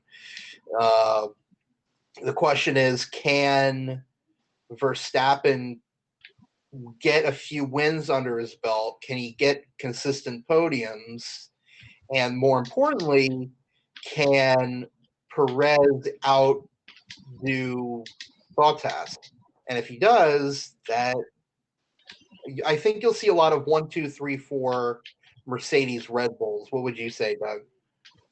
The question is, can Verstappen get a few wins under his belt? Can he get consistent podiums? And more importantly, can Perez outdo Bottas? And if he does, that I think you'll see a lot of 1, 2, 3, 4 Mercedes Red Bulls. What would you say, Doug?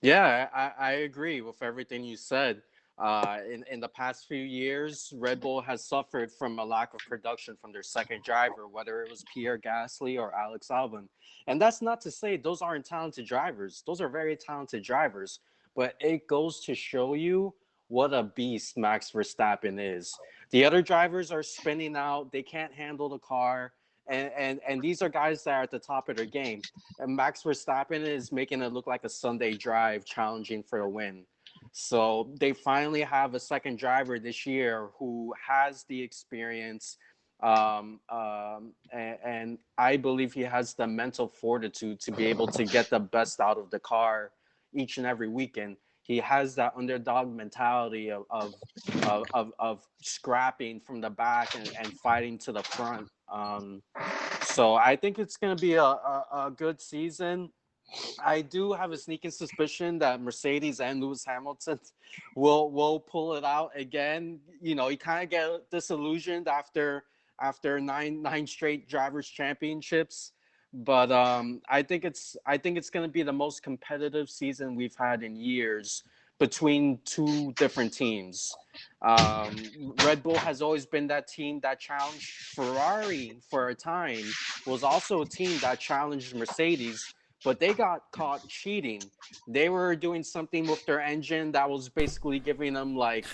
Yeah, I agree with everything you said. In the past few years, Red Bull has suffered from a lack of production from their second driver, whether it was Pierre Gasly or Alex Albon. And that's not to say those aren't talented drivers. Those are very talented drivers. But it goes to show you what a beast Max Verstappen is. The other drivers are spinning out. They can't handle the car. And these are guys that are at the top of their game. And Max Verstappen is making it look like a Sunday drive, challenging for a win. So they finally have a second driver this year who has the experience, and I believe he has the mental fortitude to be able to get the best out of the car each and every weekend. He has that underdog mentality of scrapping from the back and fighting to the front. So I think it's going to be a good season. I do have a sneaking suspicion that Mercedes and Lewis Hamilton will pull it out again. You know, you kind of get disillusioned after nine straight drivers championships, but I think it's going to be the most competitive season we've had in years between two different teams. Red Bull has always been that team that challenged Ferrari for a time, was also a team that challenged Mercedes, but they got caught cheating. They were doing something with their engine that was basically giving them, like,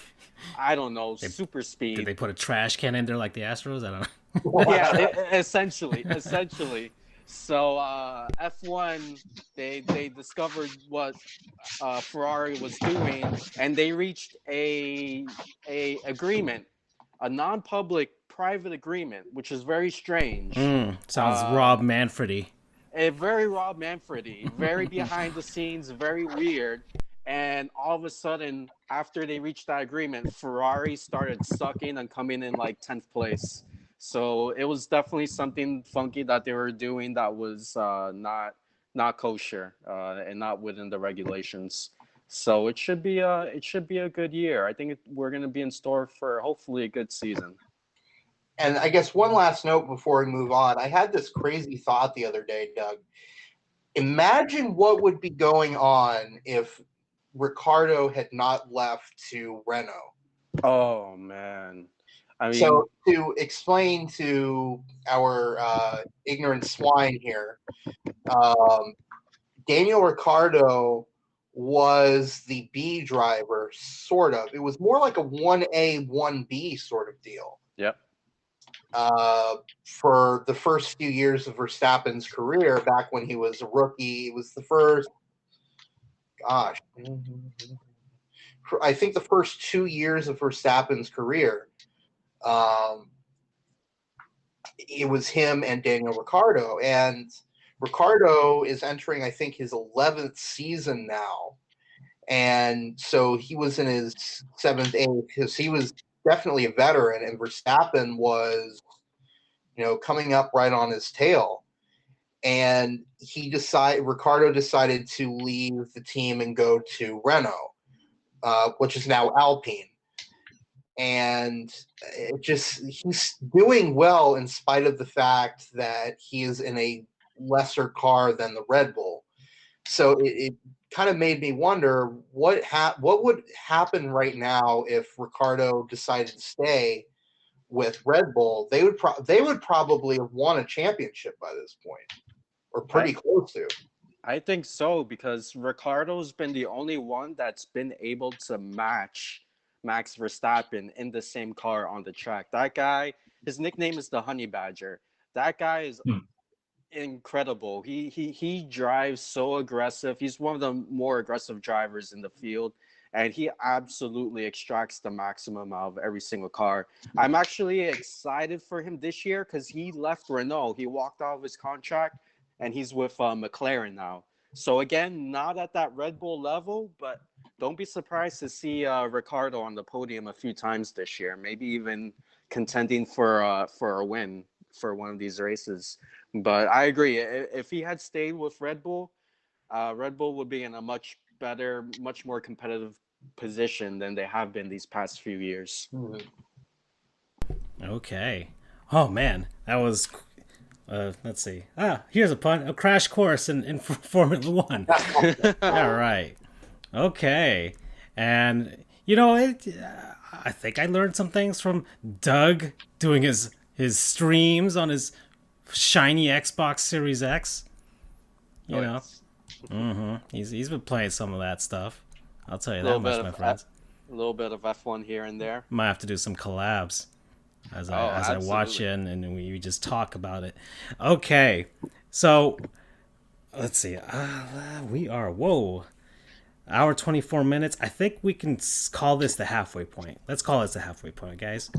I don't know, super speed.
Did they put a trash can in there like the Astros? I don't know.
Yeah, essentially. So F1, they discovered what Ferrari was doing, and they reached a agreement, a non-public private agreement, which is very strange.
Sounds Rob Manfredy.
Very Rob Manfredy, very behind the scenes, very weird. And all of a sudden, after they reached that agreement, Ferrari started sucking and coming in like 10th place. So it was definitely something funky that they were doing that was not kosher and not within the regulations. So it should be a good year. I think we're going to be in store for hopefully a good season.
And I guess one last note before we move on. I had this crazy thought the other day, Doug. Imagine what would be going on if Ricciardo had not left to Renault.
Oh, man. I mean,
so to explain to our ignorant swine here, Daniel Ricciardo was the B driver, sort of. It was more like a 1A, 1B sort of deal.
Yep.
For the first few years of Verstappen's career, back when he was a rookie, it was the first, I think the first 2 years of Verstappen's career, it was him and Daniel Ricciardo. And Ricciardo is entering, I think, his 11th season now. And so he was in his 7th, 8th, because he was definitely a veteran, and Verstappen was, coming up right on his tail. And Ricciardo decided to leave the team and go to Renault, which is now Alpine. And he's doing well in spite of the fact that he is in a lesser car than the Red Bull. So it kind of made me wonder what would happen right now if Ricciardo decided to stay with Red Bull. They would probably have won a championship by this point, or pretty close to.
I think so, because Ricciardo's been the only one that's been able to match Max Verstappen in the same car on the track. That guy, his nickname is the Honey Badger. That guy is incredible. He drives so aggressive. He's one of the more aggressive drivers in the field, and he absolutely extracts the maximum out of every single car. I'm actually excited for him this year because he left Renault. He walked out of his contract, and he's with McLaren now. So again, not at that Red Bull level, but don't be surprised to see Ricciardo on the podium a few times this year, maybe even contending for a win for one of these races. But I agree. If he had stayed with Red Bull would be in a much better, much more competitive position than they have been these past few years.
Okay. Oh, man. That was... let's see. Here's a pun. A crash course in Formula One. All right. Okay. And, I think I learned some things from Doug doing his streams on his shiny Xbox Series X. You know. Mm-hmm. He's been playing some of that stuff. I'll tell you that much, my friends.
A little bit of F1 here and there.
Might have to do some collabs as I watch it and we just talk about it. Okay. So, let's see. We are, hour 24 minutes. I think we can call this the halfway point. Let's call this the halfway point, guys.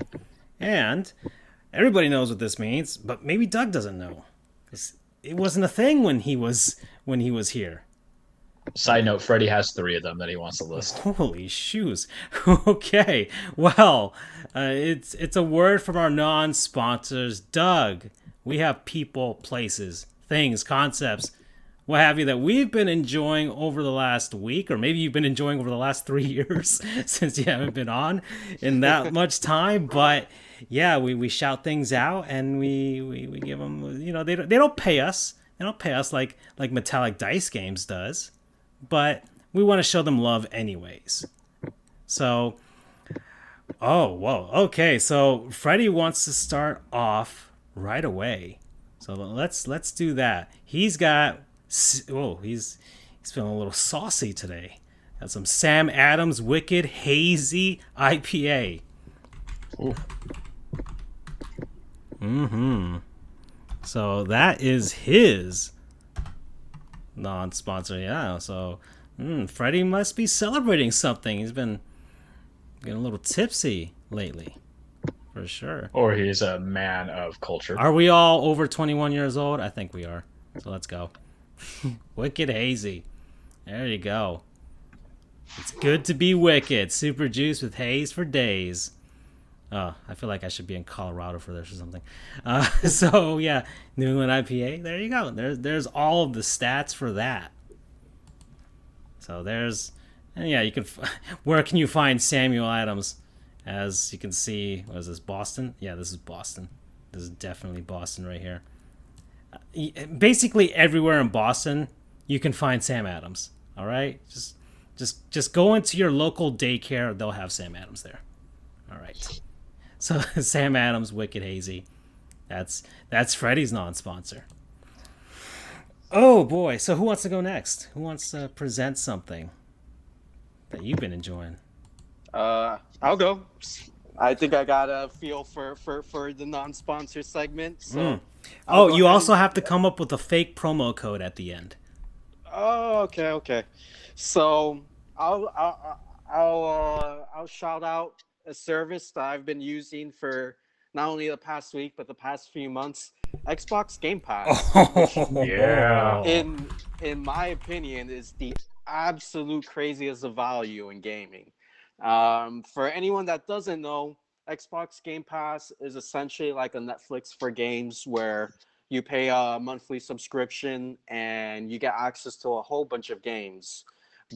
And everybody knows what this means, but maybe Doug doesn't know. It wasn't a thing when he was here.
Side note, Freddie has 3 of them that he wants to list.
Holy shoes. Okay. Well, it's a word from our non-sponsors. Doug, we have people, places, things, concepts, what have you, that we've been enjoying over the last week, or maybe you've been enjoying over the last 3 years since you haven't been on in that much time. But yeah, we shout things out and we give them, you know, they don't pay us. They don't pay us like Metallic Dice Games does, but we want to show them love anyways. So, oh, whoa. Okay, so Freddie wants to start off right away. So let's do that. He's got, he's feeling a little saucy today. Got some Sam Adams Wicked Hazy IPA. Ooh. Mm-hmm. So that is his non-sponsor, yeah. So Freddie must be celebrating something. He's been getting a little tipsy lately, for sure.
Or he's a man of culture.
Are we all over 21 years old? I think we are. So let's go. Wicked Hazy. There you go. It's good to be wicked. Super juice with haze for days. Oh, I feel like I should be in Colorado for this or something. So yeah, New England IPA. There you go. There's all of the stats for that. So there's, and yeah, you can. Where can you find Samuel Adams? As you can see, what is this, Boston? Yeah, this is Boston. This is definitely Boston right here. Basically everywhere in Boston, you can find Sam Adams. All right, just go into your local daycare. They'll have Sam Adams there. All right. So Sam Adams, Wicked Hazy. That's Freddie's non-sponsor. Oh boy. So who wants to go next? Who wants to present something that you've been enjoying?
I'll go. I think I got a feel for the non-sponsor segment. So
Oh, you also have to come up with a fake promo code at the end.
Oh, okay. So I'll shout out a service that I've been using for not only the past week but the past few months. Xbox Game Pass.
Yeah.
In my opinion, is the absolute craziest of value in gaming. For anyone that doesn't know, Xbox Game Pass is essentially like a Netflix for games where you pay a monthly subscription and you get access to a whole bunch of games.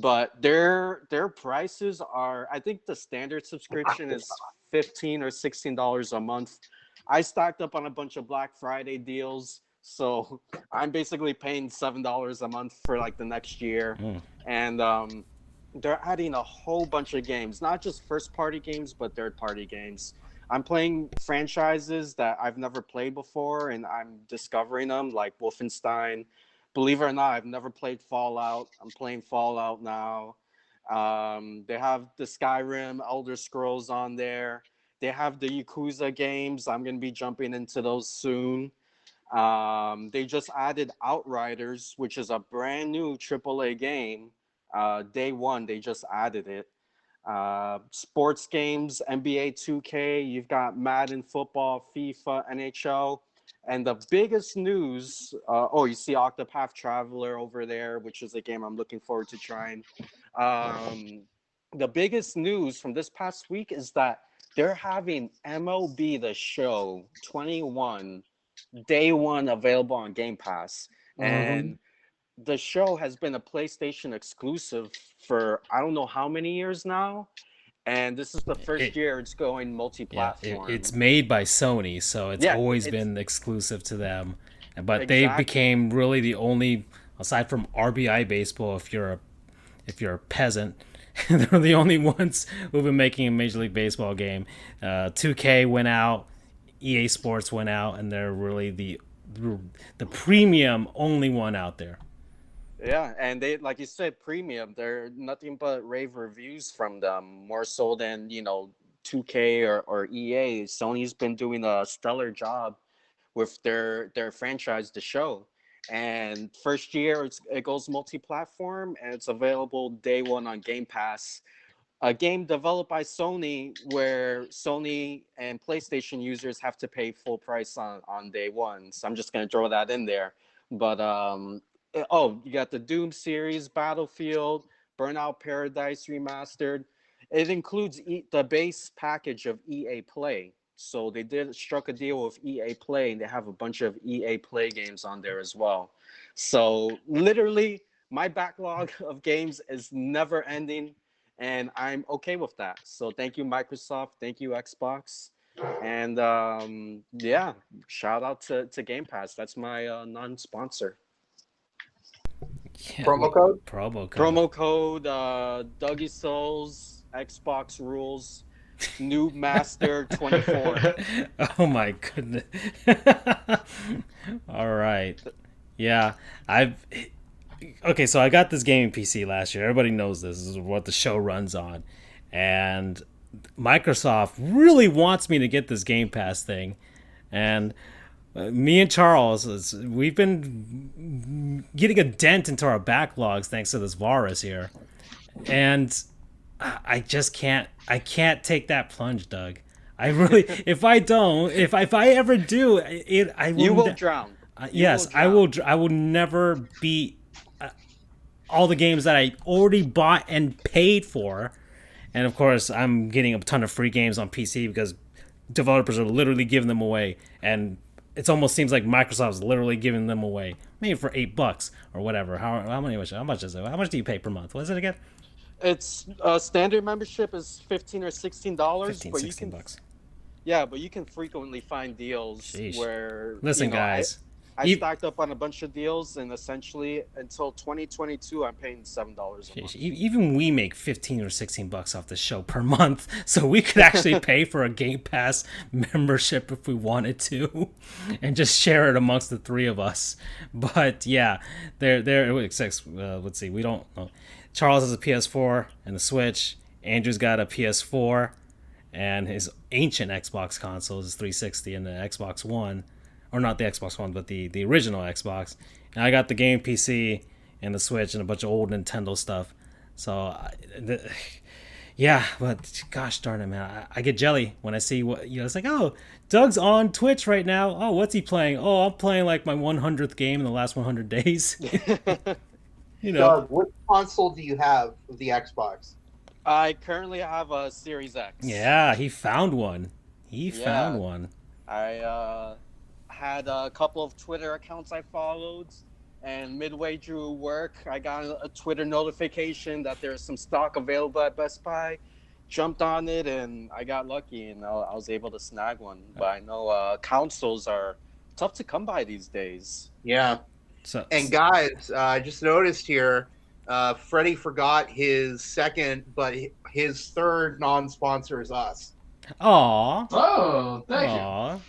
But their prices are, I think the standard subscription is $15 or $16 a month. I stacked up on a bunch of Black Friday deals, so I'm basically paying $7 a month for like the next year. And they're adding a whole bunch of games, not just first-party games, but third-party games. I'm playing franchises that I've never played before, and I'm discovering them, like Wolfenstein. Believe it or not, I've never played Fallout. I'm playing Fallout now. They have the Skyrim, Elder Scrolls on there. They have the Yakuza games. I'm going to be jumping into those soon. They just added Outriders, which is a brand new AAA game. Day one, they just added it. Sports games, NBA 2K, you've got Madden football, FIFA, NHL. And the biggest news, you see Octopath Traveler over there, which is a game I'm looking forward to trying. The biggest news from this past week is that they're having MLB The Show 21, day one, available on Game Pass. And the show has been a PlayStation exclusive for I don't know how many years now. And this is the first year it's going multi-platform.
It's made by Sony, so it's always been exclusive to them. But they became really the only, aside from RBI Baseball, if you're a peasant, they're the only ones who've been making a Major League Baseball game. 2K went out, EA Sports went out, and they're really the premium only one out there.
Yeah, and they, like you said, premium. They're nothing but rave reviews from them, more so than 2K or EA. Sony's been doing a stellar job with their franchise, The Show. And first year, it goes multi-platform, and it's available day one on Game Pass. A game developed by Sony, where Sony and PlayStation users have to pay full price on day one. So I'm just going to throw that in there. But you got the Doom series, Battlefield, Burnout Paradise Remastered. It includes the base package of EA Play. So they struck a deal with EA Play, and they have a bunch of EA Play games on there as well. So literally, my backlog of games is never ending, and I'm okay with that. So thank you, Microsoft. Thank you, Xbox. And yeah, shout out to Game Pass. That's my non-sponsor.
Yeah,
Promo code?
Promo code Dougie Souls, Xbox Rules, Noob Master 24.
Oh my goodness. All right. Yeah, okay, so I got this gaming PC last year. Everybody knows this is what the show runs on. And Microsoft really wants me to get this Game Pass thing. And me and Charles, we've been getting a dent into our backlogs thanks to this virus here. And I can't take that plunge, Doug. I really, if I ever do,
You will drown.
Yes, I will. I will never beat all the games that I already bought and paid for. And of course, I'm getting a ton of free games on PC because developers are literally giving them away, and it almost seems like Microsoft's literally giving them away, maybe for $8 or whatever. How much is it? How much do you pay per month? What is it again?
It's standard membership is $15 or $16.
$16.
Yeah, but you can frequently find deals.
Sheesh.
Where
listen, guys.
I stacked up on a bunch of deals, and essentially until 2022, I'm paying $7 a month.
Even we make $15 or $16 off the show per month, so we could actually pay for a Game Pass membership if we wanted to, and just share it amongst the three of us. But yeah, let's see, we don't know. Charles has a PS4 and the Switch. Andrew's got a PS4 and his ancient Xbox console, his 360 and the Xbox One. Or not the Xbox One, but the original Xbox. And I got the game PC and the Switch and a bunch of old Nintendo stuff. So, yeah, but gosh darn it, man. I get jelly when I see what, it's like, oh, Doug's on Twitch right now. Oh, what's he playing? Oh, I'm playing like my 100th game in the last 100 days.
Doug, what console do you have of the Xbox?
I currently have a Series X.
Yeah, he found one. Found one.
I had a couple of Twitter accounts I followed, and midway through work, I got a Twitter notification that there's some stock available at Best Buy. Jumped on it, and I got lucky, and I was able to snag one. But I know consoles are tough to come by these days.
Yeah. And guys, I just noticed here, Freddie forgot his second, but his third non-sponsor is us.
Aww.
Oh, thank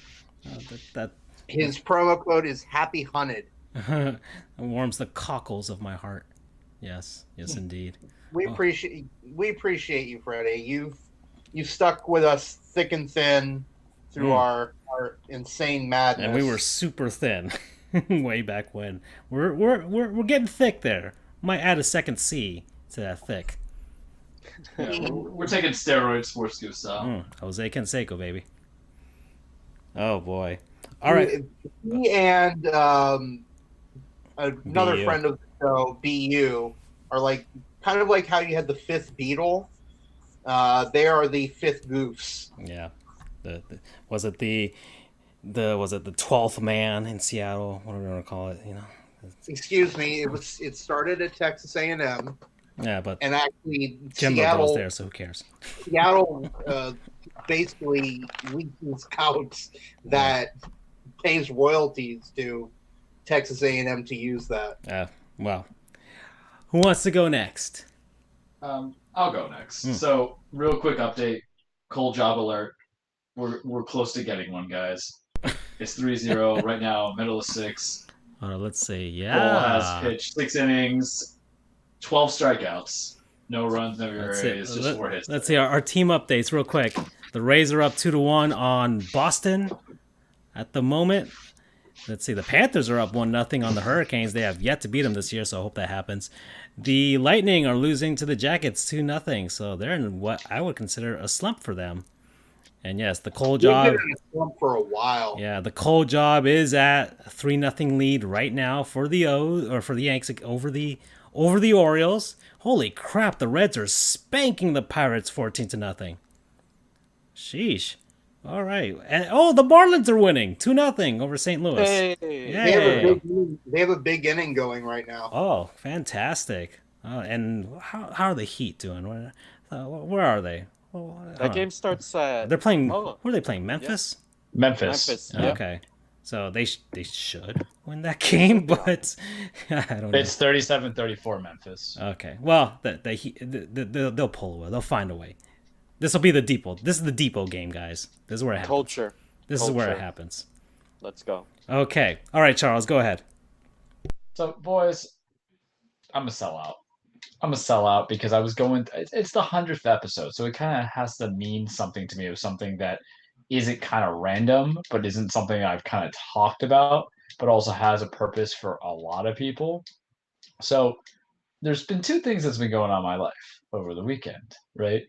you.
His promo code is Happy Hunted.
It warms the cockles of my heart. Yes, indeed.
We appreciate you, Freddie. You've stuck with us thick and thin through our insane madness.
And we were super thin way back when. We're getting thick there. Might add a second C to that thick.
Yeah, we're taking steroids, Sports Goofs style.
Jose Canseco, baby. Oh boy. All right.
He and another friend of the show, BU, are like kind of like how you had the fifth Beatle. They are the fifth Goofs.
Yeah. Was it the 12th man in Seattle? What are we gonna call it?
Excuse me. It started at Texas A&M.
Yeah, but
and actually
Jimbo
Seattle
goes there, so who cares?
Seattle basically leases out that pays royalties to Texas A&M to use that.
Well, who wants to go next?
I'll go next. So, real quick update. Cold job alert. We're close to getting one, guys. It's 3-0 right now, middle of 6.
Let's see.
Cole has pitched 6 innings, 12 strikeouts, no runs, no errors, just 4 hits.
Let's see our team updates real quick. The Rays are up 2-1 on Boston at the moment. Let's see. The Panthers are up 1-0 on the Hurricanes. They have yet to beat them this year, so I hope that happens. The Lightning are losing to the Jackets 2-0, so they're in what I would consider a slump for them. And yes, the Cole job.
They've been in a slump for a while.
Yeah, the Cole job is at a 3-0 lead right now for the Yanks over the Orioles. Holy crap! The Reds are spanking the Pirates 14-0. Sheesh. All right. And the Marlins are winning 2-0 over St. Louis.
Hey.
They have a big inning going right now.
Oh, fantastic. And how are the Heat doing? Where are they?
That game starts at...
They're playing... Who are they playing? Memphis?
Yeah. Memphis.
Yeah. Okay. So they should win that game, but I don't know.
It's 37-34 Memphis.
Okay. Well, they'll pull away. They'll find a way. This will be the depot. This is the depot game, guys. This is where it happens.
Culture.
This is where it happens.
Let's go.
Okay. All right, Charles, go ahead.
So, boys, I'm a sellout. I'm a sellout because I was going. It's the 100th episode, so it kind of has to mean something to me. It was something that isn't kind of random, but isn't something I've kind of talked about, but also has a purpose for a lot of people. So, there's been two things that's been going on in my life over the weekend, right?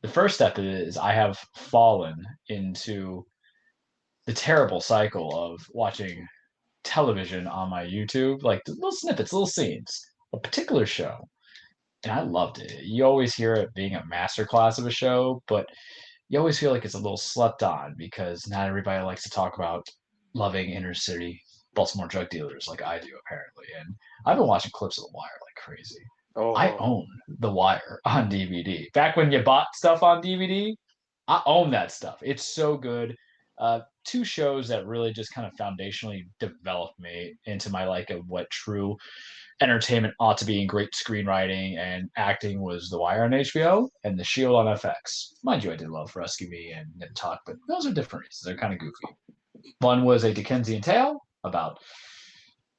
The first step is I have fallen into the terrible cycle of watching television on my YouTube, like little snippets, little scenes, a particular show. And I loved it. You always hear it being a masterclass of a show, but you always feel like it's a little slept on because not everybody likes to talk about loving inner city Baltimore drug dealers like I do, apparently. And I've been watching clips of The Wire like crazy.
Oh.
I own The Wire on DVD. Back when you bought stuff on DVD, I own that stuff. It's so good. Two shows that really just kind of foundationally developed me into my like of what true entertainment ought to be in great screenwriting and acting was The Wire on HBO and The Shield on FX. Mind you, I did love Rescue Me and Nip Talk, but those are different reasons. They're kind of goofy. One was a Dickensian tale about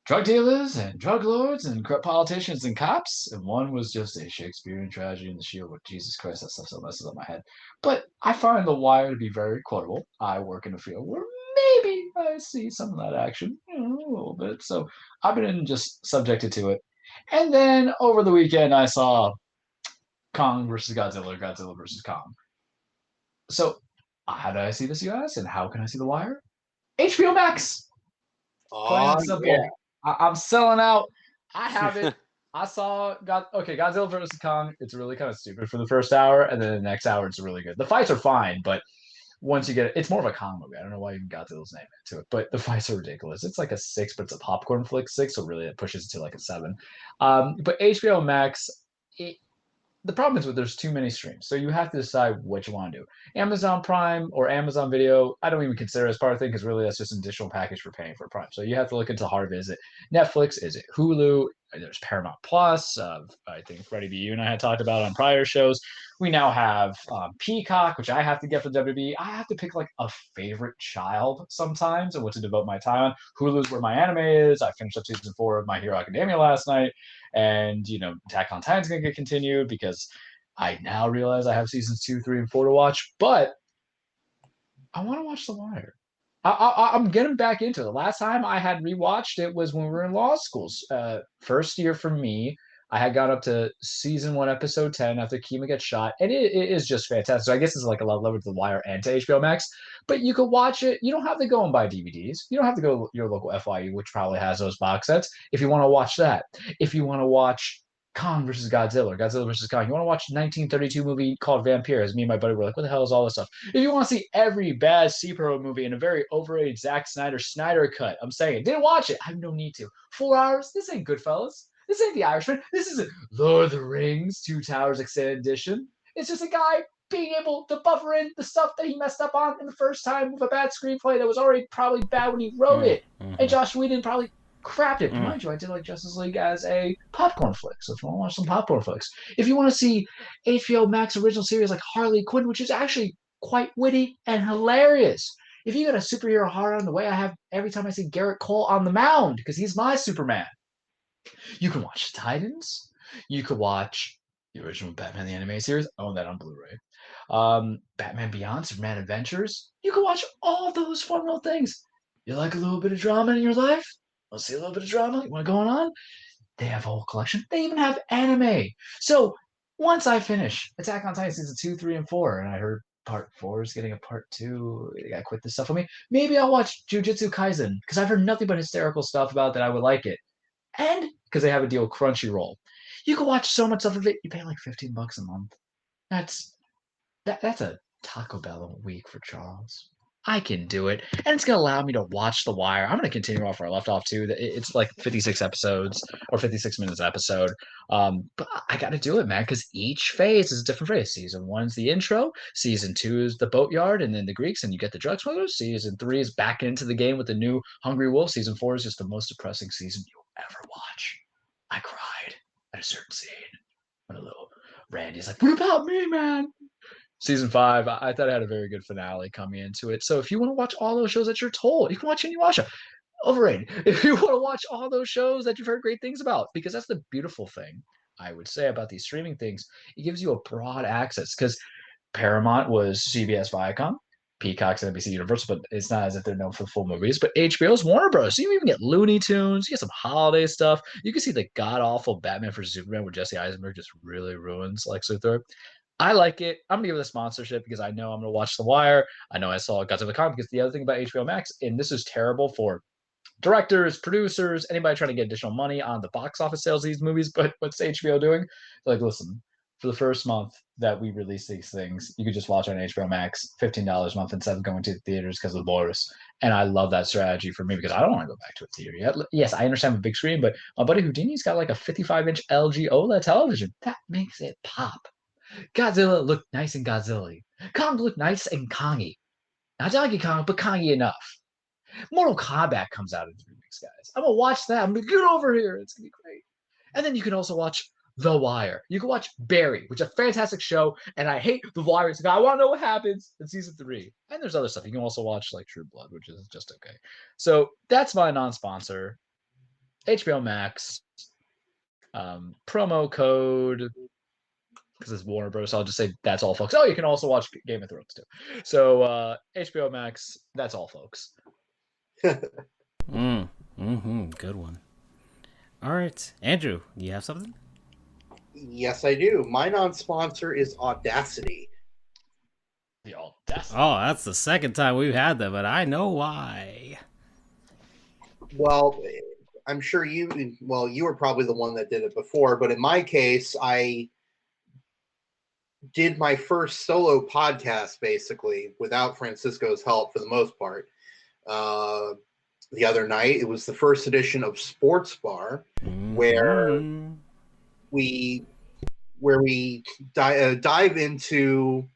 drug dealers and drug lords and corrupt politicians and cops, and one was just a Shakespearean tragedy in The Shield. But Jesus Christ, that stuff still messes up my head. But I find The Wire to be very quotable. I work in a field where maybe I see some of that action, a little bit. So I've been just subjected to it. And then over the weekend, I saw Kong versus Godzilla, Godzilla versus Kong. So how do I see this, you guys? And how can I see The Wire? HBO Max. Plain and simple. Yeah. I'm selling out. I have it. I saw Godzilla vs. Kong. It's really kind of stupid for the first hour, and then the next hour it's really good. The fights are fine, but once you get it, it's more of a Kong movie. I don't know why even Godzilla's name into it, but the fights are ridiculous. It's like a 6, but it's a popcorn flick 6, so really it pushes it to like a 7. But HBO Max, the problem is there's too many streams, so you have to decide what you want to do. Amazon Prime or Amazon Video, I don't even consider as part of the thing because really that's just an additional package for paying for Prime. So you have to look into hard. Is it Netflix? Is it Hulu? There's Paramount Plus. I think Freddie B. You and I had talked about on prior shows. We now have Peacock, which I have to get for WWE. I have to pick like a favorite child sometimes and what to devote my time on. Hulu's where my anime is. I finished up season 4 of My Hero Academia last night. And, Attack on Titan's going to get continued because I now realize I have seasons 2, 3, and 4 to watch. But I want to watch The Wire. I'm getting back into it. The last time I had rewatched it was when we were in law schools. First year for me, I had got up to season 1, episode 10 after Kima gets shot. And it is just fantastic. So I guess it's like a love letter to The Wire and to HBO Max. But you could watch it. You don't have to go and buy DVDs. You don't have to go to your local FYU, which probably has those box sets, if you want to watch that. If you want to watch Kong versus Godzilla, or Godzilla versus Kong, you want to watch a 1932 movie called Vampires. Me and my buddy were like, what the hell is all this stuff? If you want to see every bad superhero movie in a very overrated Zack Snyder cut, I'm saying, didn't watch it. I have no need to. 4 hours? This ain't Goodfellas. This ain't The Irishman. This isn't Lord of the Rings, 2 Towers Extended Edition. It's just a guy being able to buffer in the stuff that he messed up on in the first time with a bad screenplay that was already probably bad when he wrote it. And Josh Whedon probably crapped it. Mind you, I did like Justice League as a popcorn flick. So if you want to watch some popcorn flicks. If you want to see HBO Max original series like Harley Quinn, which is actually quite witty and hilarious. If you got a superhero heart on the way I have every time I see Garrett Cole on the mound, because he's my Superman. You can watch Titans. You could watch the original Batman the Animated Series. I own that on Blu-ray. Batman Beyond, Superman Adventures. You can watch all those fun little things. You like a little bit of drama in your life? Want to see a little bit of drama? You want to go on? They have a whole collection. They even have anime. So once I finish Attack on Titan season 2, 3, and 4, and I heard part 4 is getting a part 2, they gotta quit this stuff on me. Maybe I'll watch Jujutsu Kaisen because I've heard nothing but hysterical stuff about that I would like it. And because they have a deal with Crunchyroll. You can watch so much stuff of it. You pay like $15 a month. That's a Taco Bell a week for Charles. I can do it. And it's going to allow me to watch The Wire. I'm going to continue off where I left off, too. It's like 56 episodes or 56 minutes episode. But I got to do it, man, because each phase is a different phase. Season 1's the intro. Season 2 is the boatyard and then the Greeks, and you get the drug smugglers. Season 3 is back into the game with the new Hungry Wolf. Season 4 is just the most depressing season you'll ever watch. I cried at a certain scene when a little Randy's like, what about me, man? Season 5, I thought it had a very good finale coming into it. So if you want to watch all those shows that you're told, you can watch Inuyasha. Overrated. If you want to watch all those shows that you've heard great things about, because that's the beautiful thing, I would say, about these streaming things. It gives you a broad access, because Paramount was CBS Viacom, Peacock's NBC Universal, but it's not as if they're known for the full movies. But HBO's Warner Bros. So you even get Looney Tunes, you get some holiday stuff. You can see the god-awful Batman vs. Superman where Jesse Eisenberg just really ruins Lex Luthor. I like it. I'm gonna give it a sponsorship because I know I'm gonna watch The Wire. I know I saw Godzilla Comics. Because the other thing about HBO Max, and this is terrible for directors, producers, anybody trying to get additional money on the box office sales of these movies, but what's HBO doing? They're like, listen, for the first month that we release these things, you could just watch on HBO Max, $15 a month instead of going to the theaters because of the virus. And I love that strategy for me because I don't want to go back to a theater yet. Yes, I understand a big screen, but my buddy Houdini's got like a 55-inch LG OLED television. That makes it pop. Godzilla looked nice and Godzilla. Kong looked nice and Kongy. Not Donkey Kong, but Kongy enough. Mortal Kombat comes out in 3 weeks, guys. I'm going to watch that. I'm going to get over here. It's going to be great. And then you can also watch The Wire. You can watch Barry, which is a fantastic show, and I hate The Wire. So I want to know what happens in season 3. And there's other stuff. You can also watch like True Blood, which is just okay. So that's my non-sponsor. HBO Max. Promo code... because it's Warner Bros. So I'll just say that's all, folks. Oh, you can also watch Game of Thrones too. So HBO Max, that's all, folks.
Good one. All right, Andrew, do you have something?
Yes, I do. My non-sponsor is Audacity.
The Audacity.
Oh, that's the second time we've had that, but I know why.
Well, I'm sure you were probably the one that did it before, but in my case, I did my first solo podcast basically without Francisco's help for the most part. The other night, it was the first edition of Sports Bar, where we dive into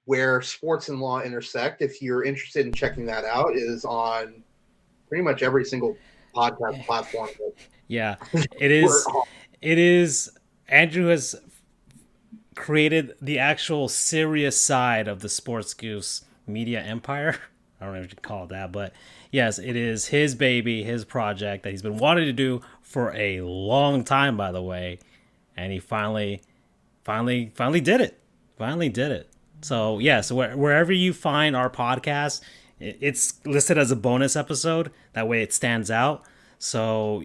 where sports and law intersect. If you're interested in checking that out, it is on pretty much every single podcast platform.
Yeah, it is. It is. Andrew has created the actual serious side of the Sports Goofs media empire. I don't know if you call it that, but yes, it is his baby, his project that he's been wanting to do for a long time, by the way, and he finally did it. Finally did it. So yeah, so wherever you find our podcast, it's listed as a bonus episode. That way, it stands out. So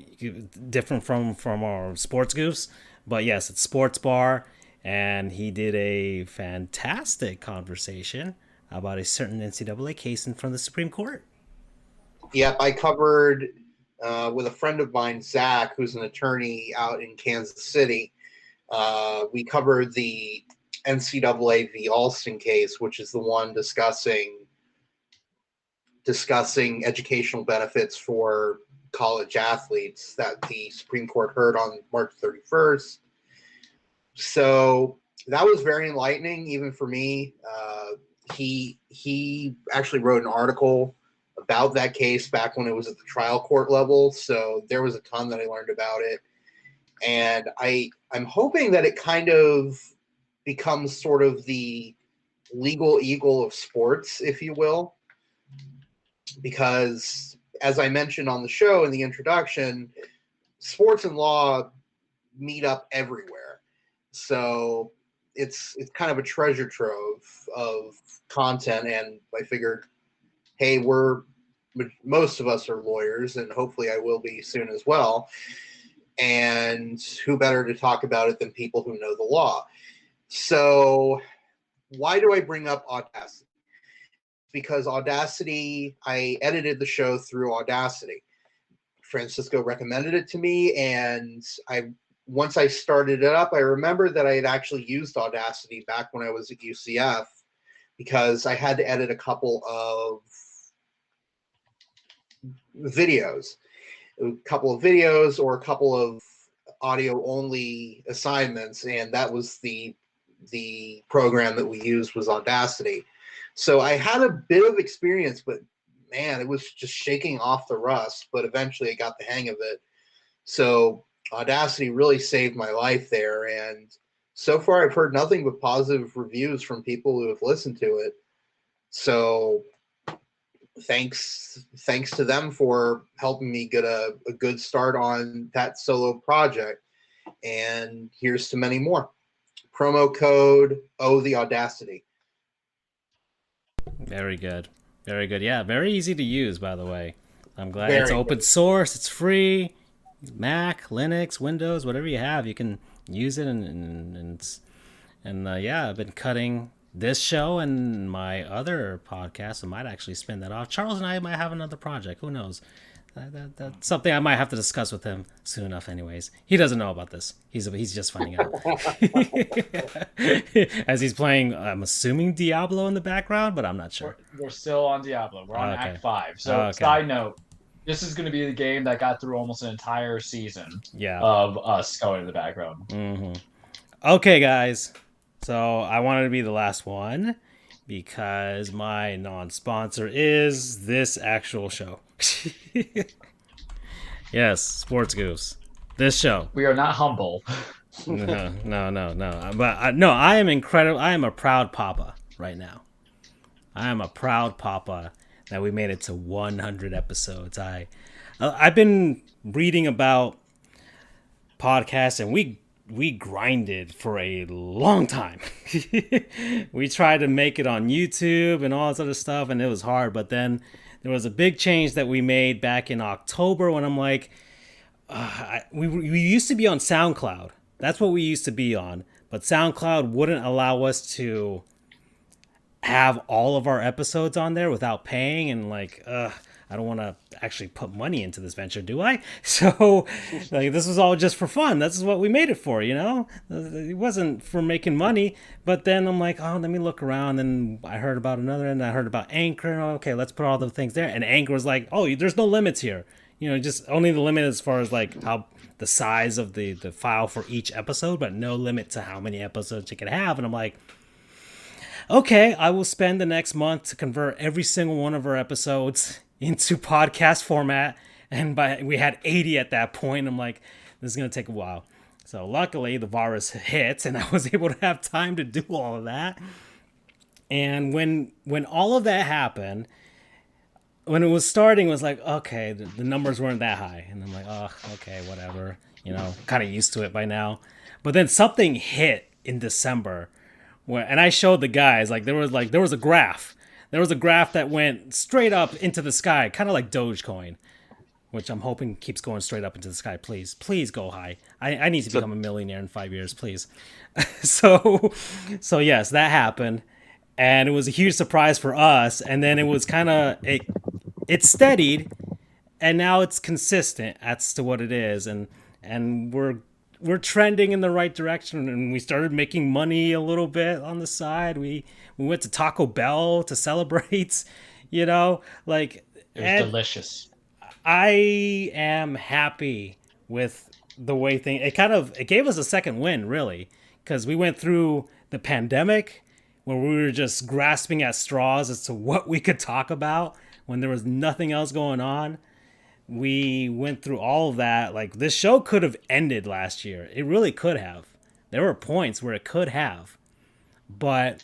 different from our Sports Goofs, but yes, it's Sports Bar. And he did a fantastic conversation about a certain NCAA case in front of the Supreme Court.
Yep, I covered with a friend of mine, Zach, who's an attorney out in Kansas City. We covered the NCAA v. Alston case, which is the one discussing educational benefits for college athletes that the Supreme Court heard on March 31st. So that was very enlightening, even for me. He actually wrote an article about that case back when it was at the trial court level. So there was a ton that I learned about it. And I'm hoping that it kind of becomes sort of the legal eagle of sports, if you will. Because as I mentioned on the show in the introduction, sports and law meet up everywhere. So it's kind of a treasure trove of content, and I figured, hey, most of us are lawyers, and hopefully I will be soon as well. And who better to talk about it than people who know the law? So why do I bring up Audacity? Because Audacity, I edited the show through Audacity. Francisco recommended it to me, and once I started it up, I remember that I had actually used Audacity back when I was at UCF, because I had to edit a couple of videos or a couple of audio only assignments, and that was the program that we used was Audacity. So I had a bit of experience, but man, it was just shaking off the rust, but eventually I got the hang of it. So Audacity really saved my life there, and so far I've heard nothing but positive reviews from people who have listened to it. So thanks to them for helping me get a good start on that solo project. And here's to many more. Promo code the Audacity.
Very good. Very good. Yeah, very easy to use, by the way. I'm glad
Very
it's open
good.
source. It's free. Mac, Linux, Windows, whatever you have, you can use it. Yeah, I've been cutting this show and my other podcast. I might actually spin that off. Charles and I might have another project. Who knows? That's something I might have to discuss with him soon enough. Anyways, he doesn't know about this. He's just finding out as he's playing. I'm assuming Diablo in the background, but I'm not sure.
We're still on Diablo. We're on
Okay.
Act 5. So, side note, this is going to be the game that got through almost an entire season of us going in the background.
Mm-hmm. Okay, guys. So I wanted to be the last one because my non-sponsor is this actual show. Yes, Sports Goofs. This show.
We are not humble.
No. But I am incredible. I am a proud papa right now. I am a proud papa that we made it to 100 episodes. I've been reading about podcasts, and we grinded for a long time. We tried to make it on YouTube and all this other stuff, and it was hard. But then there was a big change that we made back in October when I'm like, we used to be on SoundCloud. That's what we used to be on. But SoundCloud wouldn't allow us to have all of our episodes on there without paying, and like, I don't want to actually put money into this venture, do I? So, like, this was all just for fun. This is what we made it for, you know? It wasn't for making money. But then I'm like, oh, let me look around. And I heard about another, and I heard about Anchor. Okay, let's put all the things there. And Anchor was like, oh, there's no limits here. You know, just only the limit as far as like how the size of the file for each episode, but no limit to how many episodes you can have. And I'm like, okay, I will spend the next month to convert every single one of our episodes into podcast format, and we had 80 at that point. I'm like, this is gonna take a while. So luckily the virus hit, and I was able to have time to do all of that. And when all of that happened, when it was starting, it was like, okay, the numbers weren't that high, and I'm like, oh, okay, whatever, you know, kind of used to it by now. But then something hit in December, and I showed the guys, like there was a graph. There was a graph that went straight up into the sky, kind of like Dogecoin, which I'm hoping keeps going straight up into the sky. Please go high. I need to become a millionaire in 5 years, please. So yes, that happened, and it was a huge surprise for us. And then it was kind of it steadied, and now it's consistent as to what it is, and we're trending in the right direction, and we started making money a little bit on the side. We went to Taco Bell to celebrate, you know, like
it was delicious.
I am happy with the way it gave us a second win, really, because we went through the pandemic where we were just grasping at straws as to what we could talk about when there was nothing else going on. We went through all of that. Like, this show could have ended last year. It really could have. There were points where it could have. But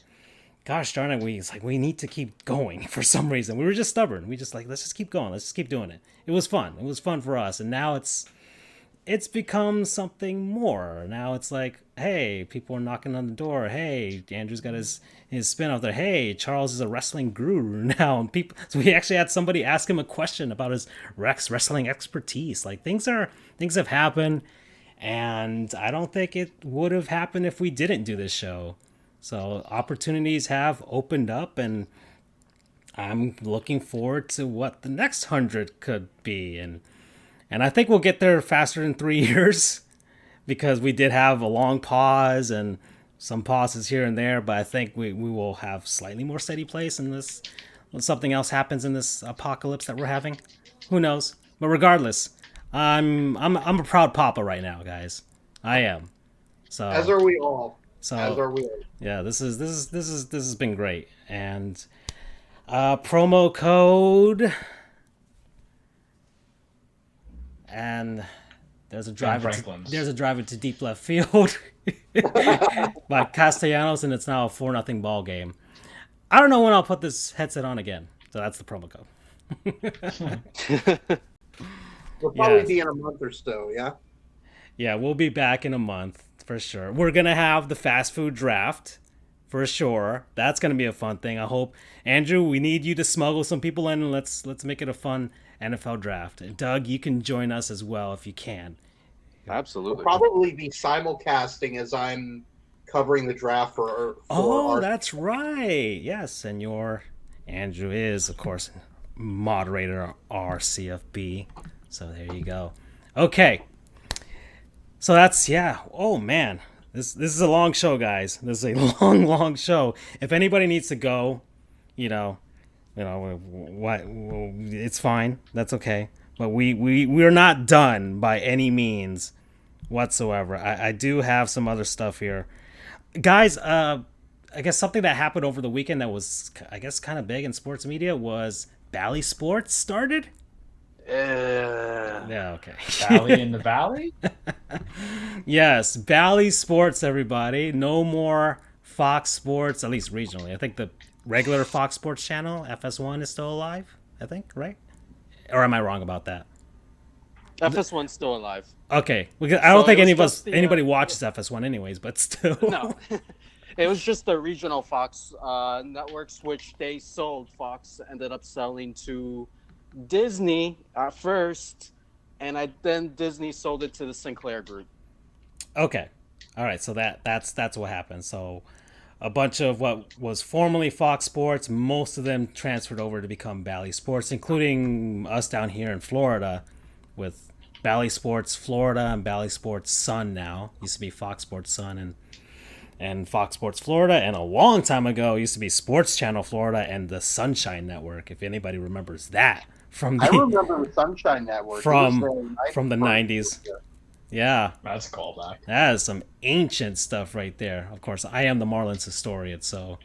gosh darn it, we need to keep going for some reason. We were just stubborn. We just let's just keep going. Let's just keep doing it. It was fun. It was fun for us. And now it's become something more. Now it's like, hey, people are knocking on the door. Hey, Andrew's got his spin-off there. Hey, Charles is a wrestling guru now. And so we actually had somebody ask him a question about his wrestling expertise. Like, things have happened, and I don't think it would have happened if we didn't do this show. So opportunities have opened up, and I'm looking forward to what the next 100 could be. And I think we'll get there faster than 3 years, because we did have a long pause, and some pauses here and there, but I think we will have slightly more steady place in this. When something else happens in this apocalypse that we're having, who knows? But regardless, I'm a proud papa right now, guys. I am. So
as are we all.
So
as are we all.
Yeah, this has been great. And promo code, and there's a driver to deep left field by Castellanos, and it's now a 4-0 ball game. I don't know when I'll put this headset on again. So that's the promo code.
We'll probably be in a month or so, yeah?
Yeah, we'll be back in a month for sure. We're going to have the fast food draft for sure. That's going to be a fun thing. I hope, Andrew, we need you to smuggle some people in, and let's make it a fun NFL draft. And Doug, you can join us as well if you can.
Absolutely.
We'll probably be simulcasting as I'm covering the draft for
that's right. Yes, and Andrew is, of course, moderator of RCFB. So there you go. Okay. So that's, oh man. This is a long show, guys. This is a long show. If anybody needs to go, what, it's fine. That's okay. But we're not done by any means whatsoever. I do have some other stuff here. Guys, I guess something that happened over the weekend that was, I guess, kind of big in sports media was Bally Sports started. Yeah, okay.
Bally in the Valley?
Yes, Bally Sports, everybody. No more Fox Sports, at least regionally. I think the regular Fox Sports channel, FS1, is still alive, I think, right? Or am I wrong about that?
FS1's still alive.
Okay, I don't think anybody watches FS1 anyways, but still.
No, it was just the regional Fox networks, which they sold. Fox ended up selling to Disney at first, and then Disney sold it to the Sinclair Group.
Okay, all right, so that's what happened. So a bunch of what was formerly Fox Sports, most of them transferred over to become Bally Sports, including us down here in Florida with Bally Sports Florida and Bally Sports Sun now. Used to be Fox Sports Sun and Fox Sports Florida, and a long time ago it used to be Sports Channel Florida and the Sunshine Network, if anybody remembers that.
I remember the Sunshine Network
from the 90s. Yeah.
That's a callback.
That is some ancient stuff right there. Of course, I am the Marlins historian, so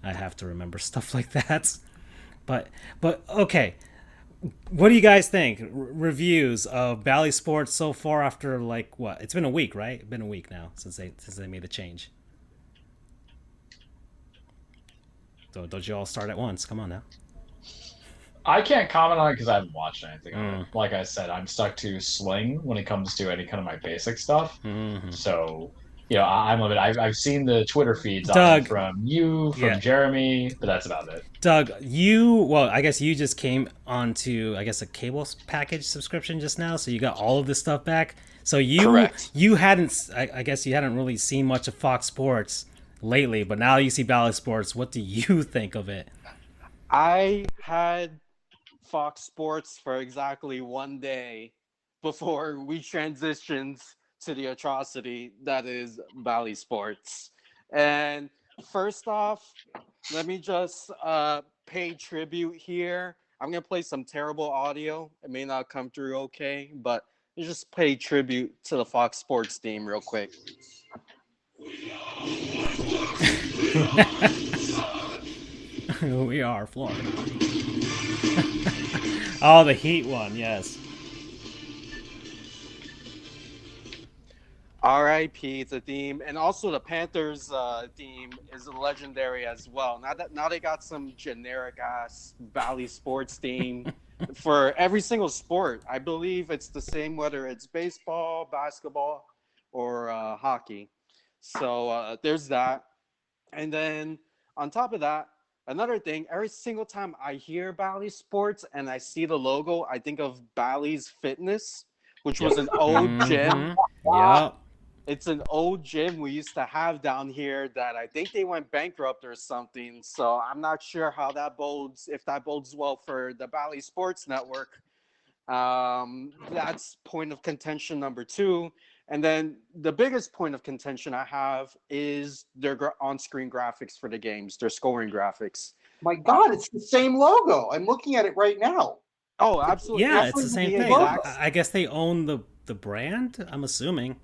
I have to remember stuff like that. But okay. What do you guys think? Reviews of Bally Sports so far after, like, what? It's been a week, right? It's been a week now since they made the change. So don't you all start at once? Come on now.
I can't comment on it because I haven't watched anything on it. Like I said, I'm stuck to Sling when it comes to any kind of my basic stuff. Mm-hmm. So, I'm limited. I've seen the Twitter feeds from you, from Jeremy, but that's about it.
Doug, I guess you just came onto, a cable package subscription just now, so you got all of this stuff back. So you hadn't, I guess you hadn't really seen much of Fox Sports lately, but now you see Bally Sports. What do you think of it?
I had Fox Sports for exactly one day before we transitioned to the atrocity that is Bally Sports. And first off, let me just pay tribute here. I'm going to play some terrible audio. It may not come through okay, but just pay tribute to the Fox Sports team real quick.
We are Florida. Oh, the Heat one, yes.
R.I.P. the theme, and also the Panthers theme is legendary as well. Now they got some generic ass Bally Sports theme for every single sport. I believe it's the same whether it's baseball, basketball, or hockey. So there's that, and then on top of that, another thing, every single time I hear Bally Sports and I see the logo, I think of Bally's Fitness, which was an old gym.
Yeah.
It's an old gym we used to have down here that I think they went bankrupt or something. So I'm not sure how that bodes, if that bodes well for the Bally Sports Network. That's point of contention number 2. And then the biggest point of contention I have is their on-screen graphics for the games, their scoring graphics.
My God, it's the same logo. I'm looking at it right now.
Oh, absolutely.
Yeah, it's the same thing. I guess they own the brand, I'm assuming.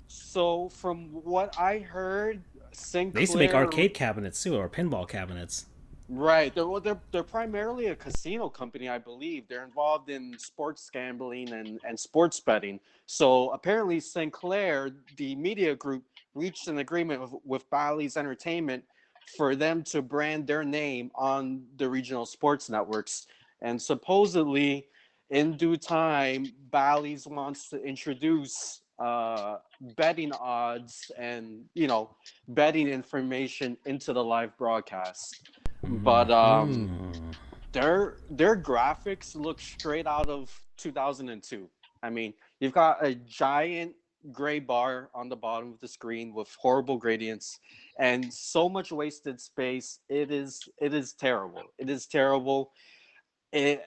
So from what I heard, Sinclair...
They used to make arcade cabinets too, or pinball cabinets.
Right. They're primarily a casino company, I believe. They're involved in sports gambling and sports betting. So apparently Sinclair, the media group, reached an agreement with Bally's Entertainment for them to brand their name on the regional sports networks. And supposedly, in due time, Bally's wants to introduce betting odds and, betting information into the live broadcast. But their graphics look straight out of 2002. I mean, you've got a giant gray bar on the bottom of the screen with horrible gradients and so much wasted space. It is terrible. It is terrible. It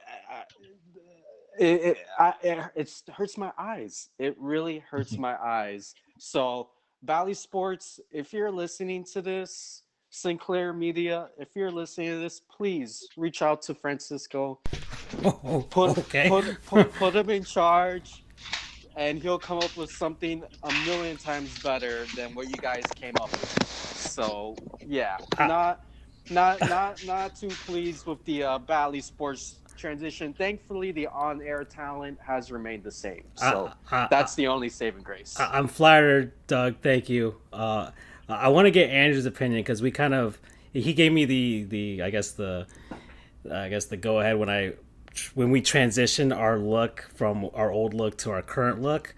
hurts my eyes. It really hurts my eyes. So Bally Sports, if you're listening to this, Sinclair Media, if you're listening to this, please reach out to Francisco. Put him in charge, and he'll come up with something a million times better than what you guys came up with. So yeah, not too pleased with the Bally Sports transition. Thankfully, the on-air talent has remained the same. So that's the only saving grace.
I'm flattered, Doug. Thank you. I want to get Andrew's opinion because he gave me the go ahead when we transitioned our look from our old look to our current look.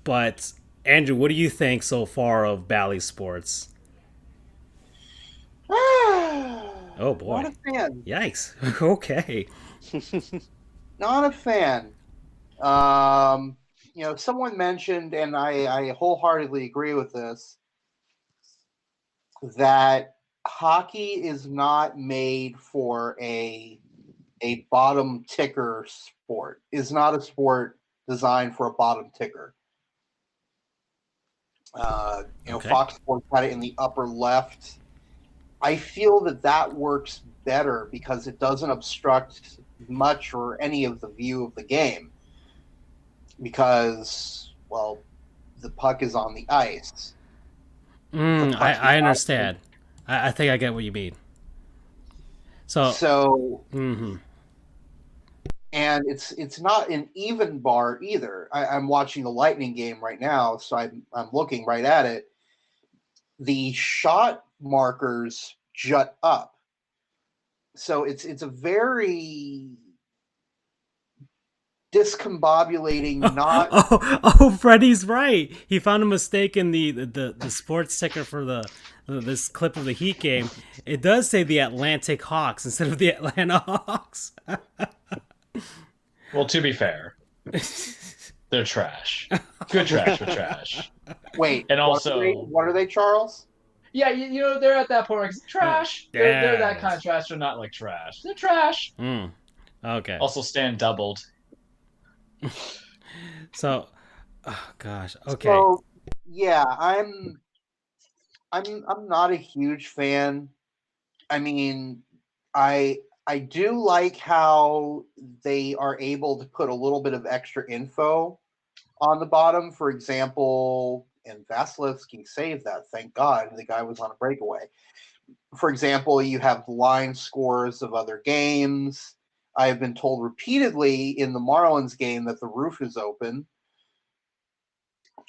But Andrew, what do you think so far of Bally Sports? Oh boy!
Not a fan.
Yikes! Okay.
Not a fan. Someone mentioned, and I wholeheartedly agree with this, that hockey is not made for a bottom ticker sport. Is not a sport designed for a bottom ticker. Okay. Fox Sports had it in the upper left. I feel that works better because it doesn't obstruct much or any of the view of the game. Because, well, the puck is on the ice.
I understand. I think I get what you mean. So
and it's not an even bar either. I'm watching the Lightning game right now, so I'm looking right at it. The shot markers jut up, so it's a very discombobulating.
Freddie's right. He found a mistake in the sports ticker for this clip of the Heat game. It does say the Atlantic Hawks instead of the Atlanta Hawks.
Well, to be fair, they're trash. Good trash for trash.
Wait,
and also,
what are they, Charles?
Yeah, they're at that point where it's trash. They're that kind of trash. They're not like trash. They're trash.
Okay.
Also, Stan doubled.
So, oh gosh. Okay.
So, yeah, I'm not a huge fan. I mean, I do like how they are able to put a little bit of extra info on the bottom. For example, and Vasilevsky saved that. Thank God. The guy was on a breakaway. For example, you have line scores of other games. I have been told repeatedly in the Marlins game that the roof is open,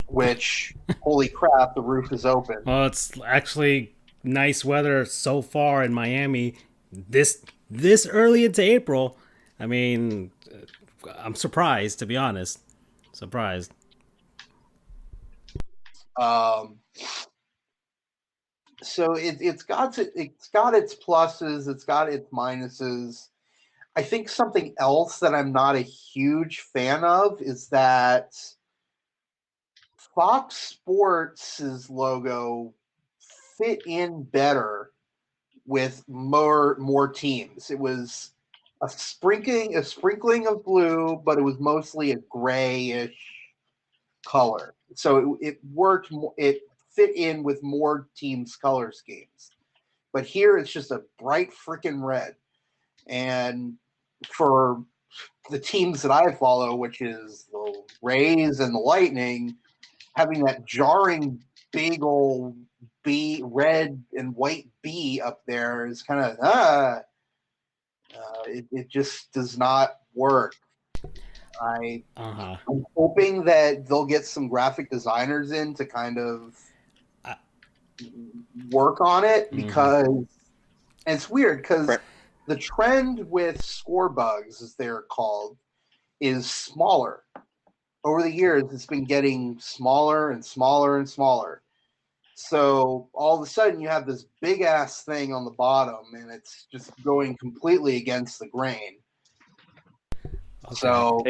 which, holy crap, the roof is open.
Well, it's actually nice weather so far in Miami this early into April. I mean, I'm surprised, to be honest. Surprised.
So it's got its pluses, it's got its minuses. I think something else that I'm not a huge fan of is that Fox Sports' logo fit in better with more teams. It was a sprinkling of blue, but it was mostly a grayish color. So it worked. It fit in with more teams' color schemes. But here it's just a bright freaking red. And for the teams that I follow, which is the Rays and the Lightning, having that jarring big old B, red and white B up there is kind of it just does not work. I'm hoping that they'll get some graphic designers in to kind of work on it, because and it's weird because the trend with score bugs, as they're called, is smaller. Over the years, it's been getting smaller and smaller and smaller. So all of a sudden, you have this big ass thing on the bottom, and it's just going completely against the grain. Okay. So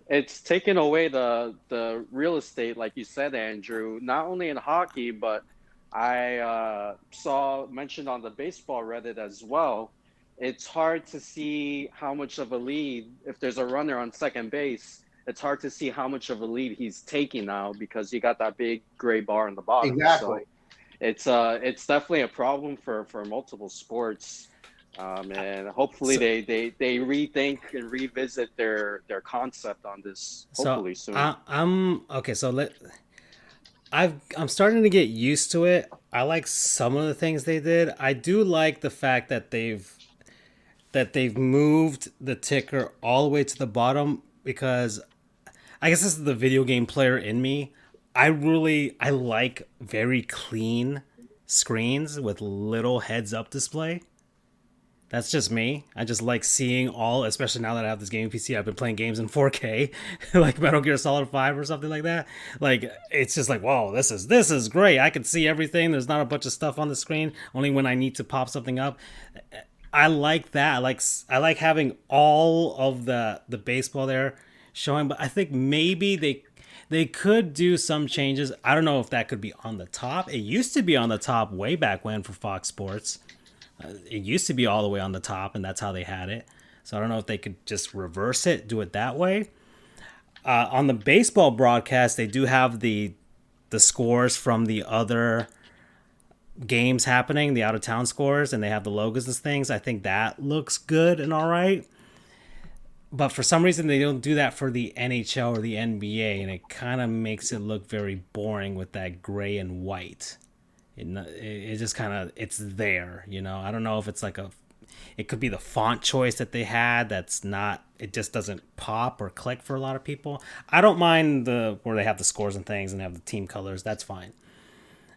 it's taken away the real estate, like you said, Andrew. Not only in hockey, but I saw mentioned on the baseball Reddit as well. It's hard to see how much of a lead, if there's a runner on second base, it's hard to see how much of a lead he's taking now because you got that big gray bar on the bottom.
Exactly.
So it's definitely a problem for multiple sports. And hopefully they rethink and revisit their concept on this hopefully soon.
I'm starting to get used to it. I like some of the things they did. I do like the fact that they've moved the ticker all the way to the bottom, because I guess this is the video game player in me. I like very clean screens with little heads up display. That's just me. I just like seeing all, especially now that I have this gaming PC. I've been playing games in 4K, like Metal Gear Solid 5 or something like that. Like, it's just like, whoa, this is great. I can see everything. There's not a bunch of stuff on the screen, only when I need to pop something up. I like that. I like having all of the baseball there showing, but I think maybe they could do some changes. I don't know if that could be on the top. It used to be on the top way back when for Fox Sports. It used to be all the way on the top, and that's how they had it. So I don't know if they could just reverse it, do it that way. On the baseball broadcast, they do have the scores from the other games happening, the out-of-town scores, and they have the logos and things. I think that looks good and all right. But for some reason, they don't do that for the NHL or the NBA, and it kind of makes it look very boring with that gray and white. It just kind of, it's there, you know. I don't know if it's like it could be the font choice that they had that's not, it just doesn't pop or click for a lot of people. I don't mind where they have the scores and things and have the team colors. That's fine.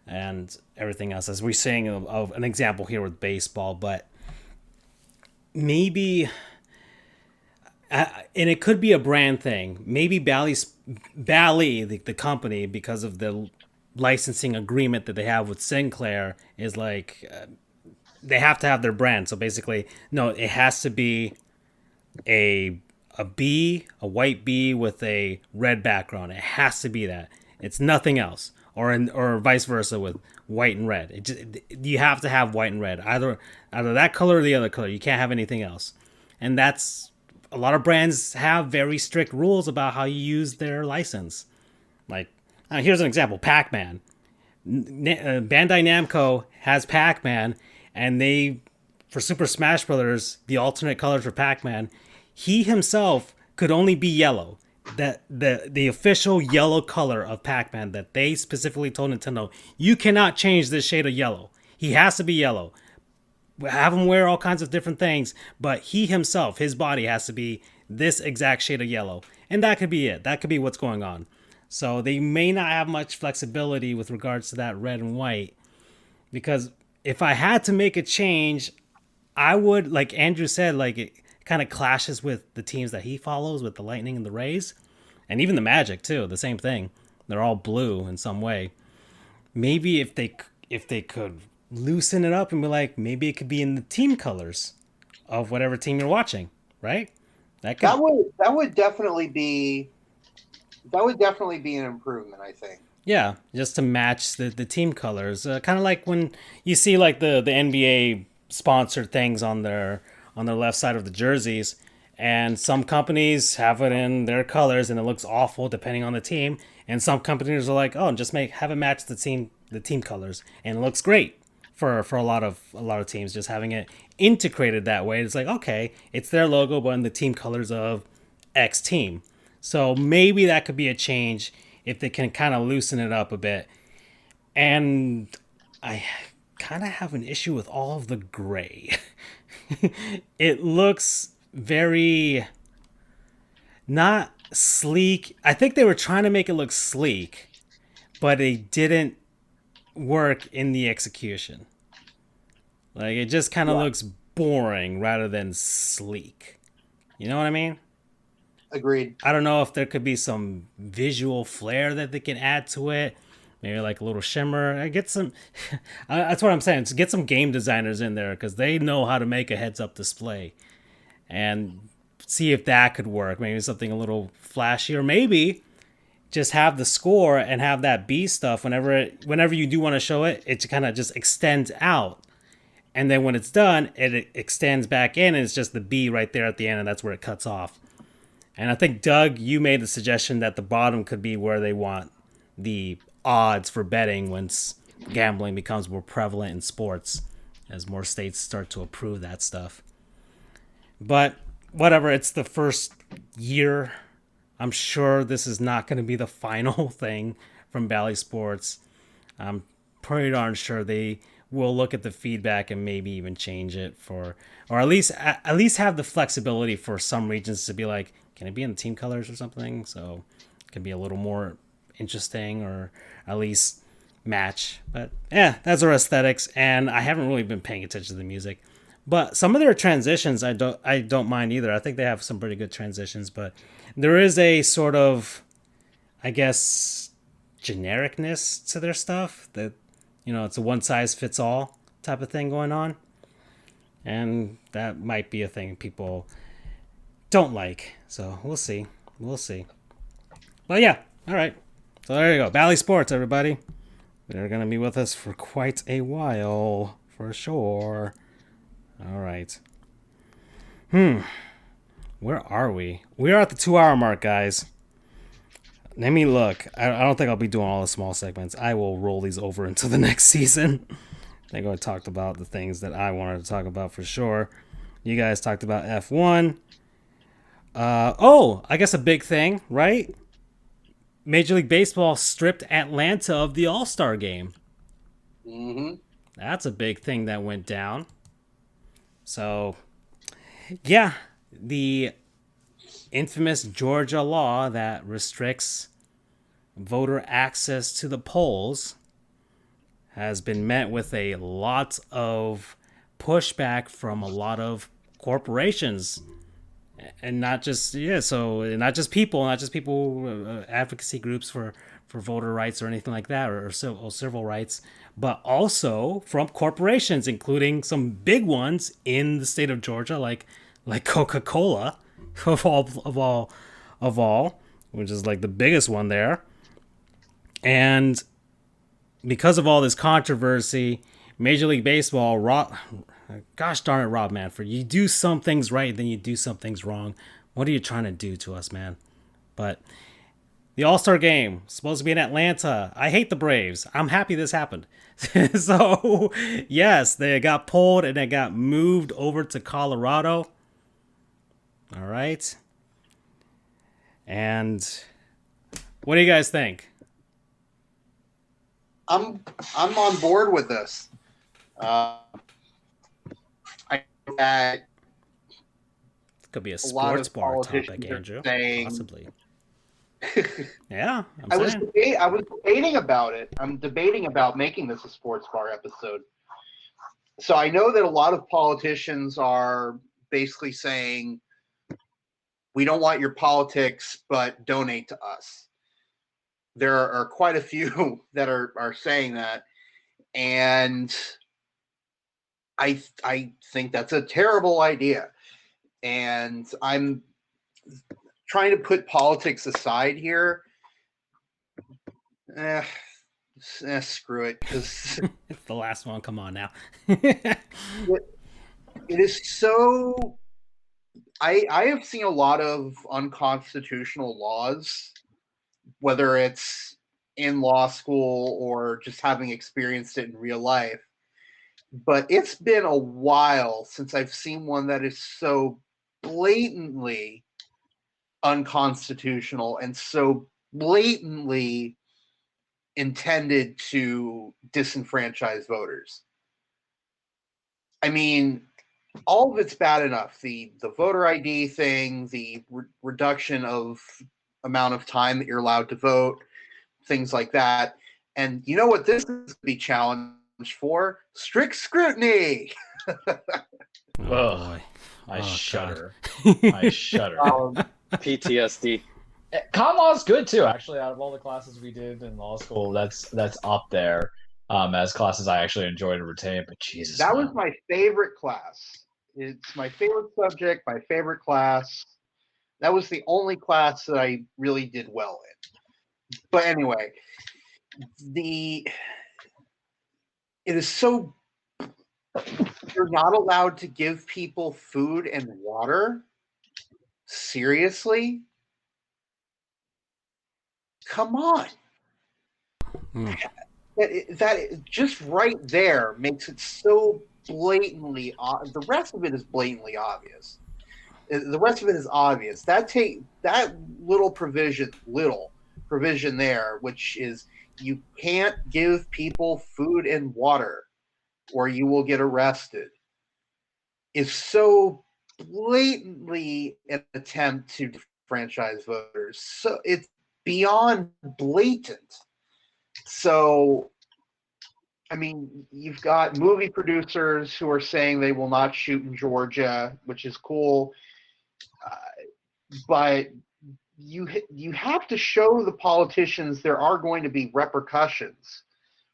And everything else, as we're saying of an example here with baseball, but maybe, and it could be a brand thing. Maybe Bally, the company, because of the licensing agreement that they have with Sinclair, is like they have to have their brand. So basically, no, it has to be a white B with a red background. It has to be that. It's nothing else, or vice versa with white and red. You have to have white and red, either that color or the other color. You can't have anything else, and that's a lot of brands have very strict rules about how you use their license. Like, here's an example: Pac-Man. Bandai Namco has Pac-Man, and they, for Super Smash Brothers, the alternate colors for Pac-Man, he himself could only be yellow. That the official yellow color of Pac-Man that they specifically told Nintendo, you cannot change this shade of yellow. He has to be yellow. Have him wear all kinds of different things, but he himself, his body has to be this exact shade of yellow. And that could be it. That could be what's going on. So they may not have much flexibility with regards to that red and white. Because if I had to make a change, I would, like Andrew said, like it kind of clashes with the teams that he follows, with the Lightning and the Rays. And even the Magic, too. The same thing. They're all blue in some way. Maybe if they could loosen it up and be like, maybe it could be in the team colors of whatever team you're watching, right?
That would definitely be an improvement, I think.
Yeah, just to match the team colors, kind of like when you see like the NBA sponsored things on their left side of the jerseys, And some companies have it in their colors and it looks awful depending on the team. And some companies are like, oh, just have it match the team colors, and it looks great for a lot of teams. Just having it integrated that way, it's like, okay, it's their logo but in the team colors of X team. So maybe that could be a change if they can kind of loosen it up a bit. And I kind of have an issue with all of the gray. It looks very not sleek. I think they were trying to make it look sleek, but it didn't work in the execution. Like, it just kind of looks boring rather than sleek. You know what I mean?
Agreed.
I don't know if there could be some visual flair that they can add to it. Maybe like a little shimmer. I get some. That's what I'm saying. Get some game designers in there because they know how to make a heads-up display, and see if that could work. Maybe something a little flashy, or maybe just have the score and have that B stuff whenever you do want to show it. It kind of just extends out, and then when it's done, it extends back in, and it's just the B right there at the end, and that's where it cuts off. And I think, Doug, you made the suggestion that the bottom could be where they want the odds for betting once gambling becomes more prevalent in sports, as more states start to approve that stuff. But whatever, it's the first year. I'm sure this is not going to be the final thing from Bally Sports. I'm pretty darn sure they will look at the feedback and maybe even change it or at least have the flexibility for some regions to be like, can it be in the team colors or something? So it can be a little more interesting, or at least match. But yeah, that's our aesthetics, and I haven't really been paying attention to the music. But some of their transitions I don't mind either. I think they have some pretty good transitions, but there is a sort of, I guess, genericness to their stuff that, it's a one size fits all type of thing going on. And that might be a thing people don't like. So we'll see. But yeah, all right. So there you go. Bally Sports, everybody. They're going to be with us for quite a while, for sure. All right. Where are we? We are at the 2-hour mark, guys. Let me look. I don't think I'll be doing all the small segments. I will roll these over into the next season. I think I talked about the things that I wanted to talk about for sure. You guys talked about F1. I guess a big thing, right? Major League Baseball stripped Atlanta of the All-Star Game.
Mm-hmm.
That's a big thing that went down. So, yeah, the infamous Georgia law that restricts voter access to the polls has been met with a lot of pushback from a lot of corporations. And not just people, advocacy groups for voter rights or anything like that, or civil rights, but also from corporations, including some big ones in the state of Georgia, like Coca-Cola, of all, which is like the biggest one there. And because of all this controversy, Major League Baseball, gosh darn it, Rob Manfred, you do some things right, then you do some things wrong. What are you trying to do to us, man? But the All-Star Game, supposed to be in Atlanta. I hate the Braves. I'm happy this happened. So, yes, they got pulled and it got moved over to Colorado. All right. And what do you guys think?
I'm on board with this. I know that
it could be a sports bar topic, Andrew. Possibly. Yeah,
I was debating about it. I'm debating about making this a sports bar episode. So I know that a lot of politicians are basically saying, we don't want your politics, but donate to us. There are quite a few that are saying that. And I think that's a terrible idea. And I'm trying to put politics aside here. Screw it. Because
it's the last one. Come on now.
It is so I have seen a lot of unconstitutional laws, whether it's in law school or just having experienced it in real life. But it's been a while since I've seen one that is so blatantly unconstitutional and so blatantly intended to disenfranchise voters. I mean, all of it's bad enough. The voter ID thing, the reduction of amount of time that you're allowed to vote, things like that. And you know what this is going to be challenged for? Strict scrutiny.
Boy. I shudder. I shudder.
PTSD.
Con law is good too. Actually, out of all the classes we did in law school, that's up there as classes I actually enjoyed and retained. But Jesus,
that was my favorite class. It's my favorite subject, my favorite class. That was the only class that I really did well in. But anyway, it is so you're not allowed to give people food and water. Seriously? Come on. That just right there makes it so blatantly the rest of it is blatantly obvious. The rest of it is obvious. That little provision there, which is you can't give people food and water or you will get arrested, is so blatantly an attempt to franchise voters. So it's beyond blatant. So, I mean, you've got movie producers who are saying they will not shoot in Georgia, which is cool. But you have to show the politicians there are going to be repercussions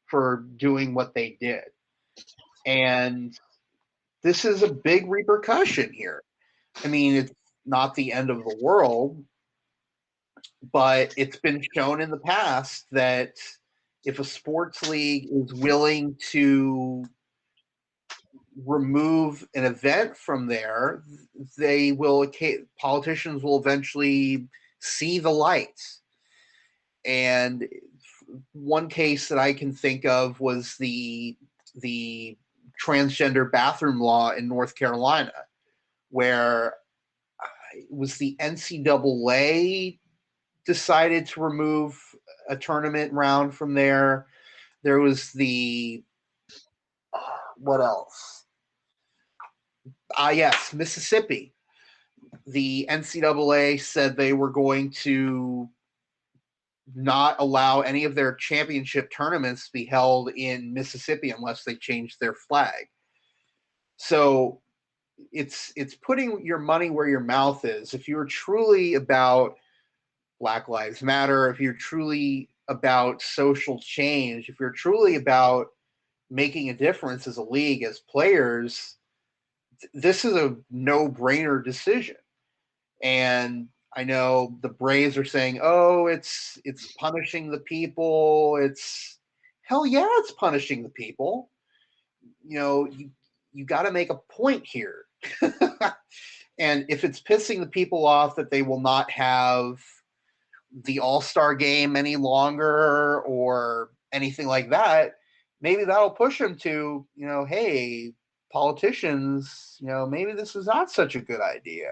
for doing what they did. And this is a big repercussion here. I mean, it's not the end of the world, but it's been shown in the past that if a sports league is willing to remove an event from there, politicians will eventually see the light. And one case that I can think of was the transgender bathroom law in North Carolina, where it was the NCAA decided to remove a tournament round from there. There was what else? Yes, Mississippi. The NCAA said they were going to not allow any of their championship tournaments to be held in Mississippi unless they changed their flag. So it's putting your money where your mouth is. If you're truly about Black Lives Matter, if you're truly about social change, if you're truly about making a difference as a league, as players, this is a no-brainer decision. And I know the Braves are saying, oh, it's punishing the people. Hell yeah, it's punishing the people. You know, you got to make a point here. And if it's pissing the people off that they will not have the All-Star Game any longer or anything like that, maybe that'll push them to, hey, politicians, maybe this is not such a good idea.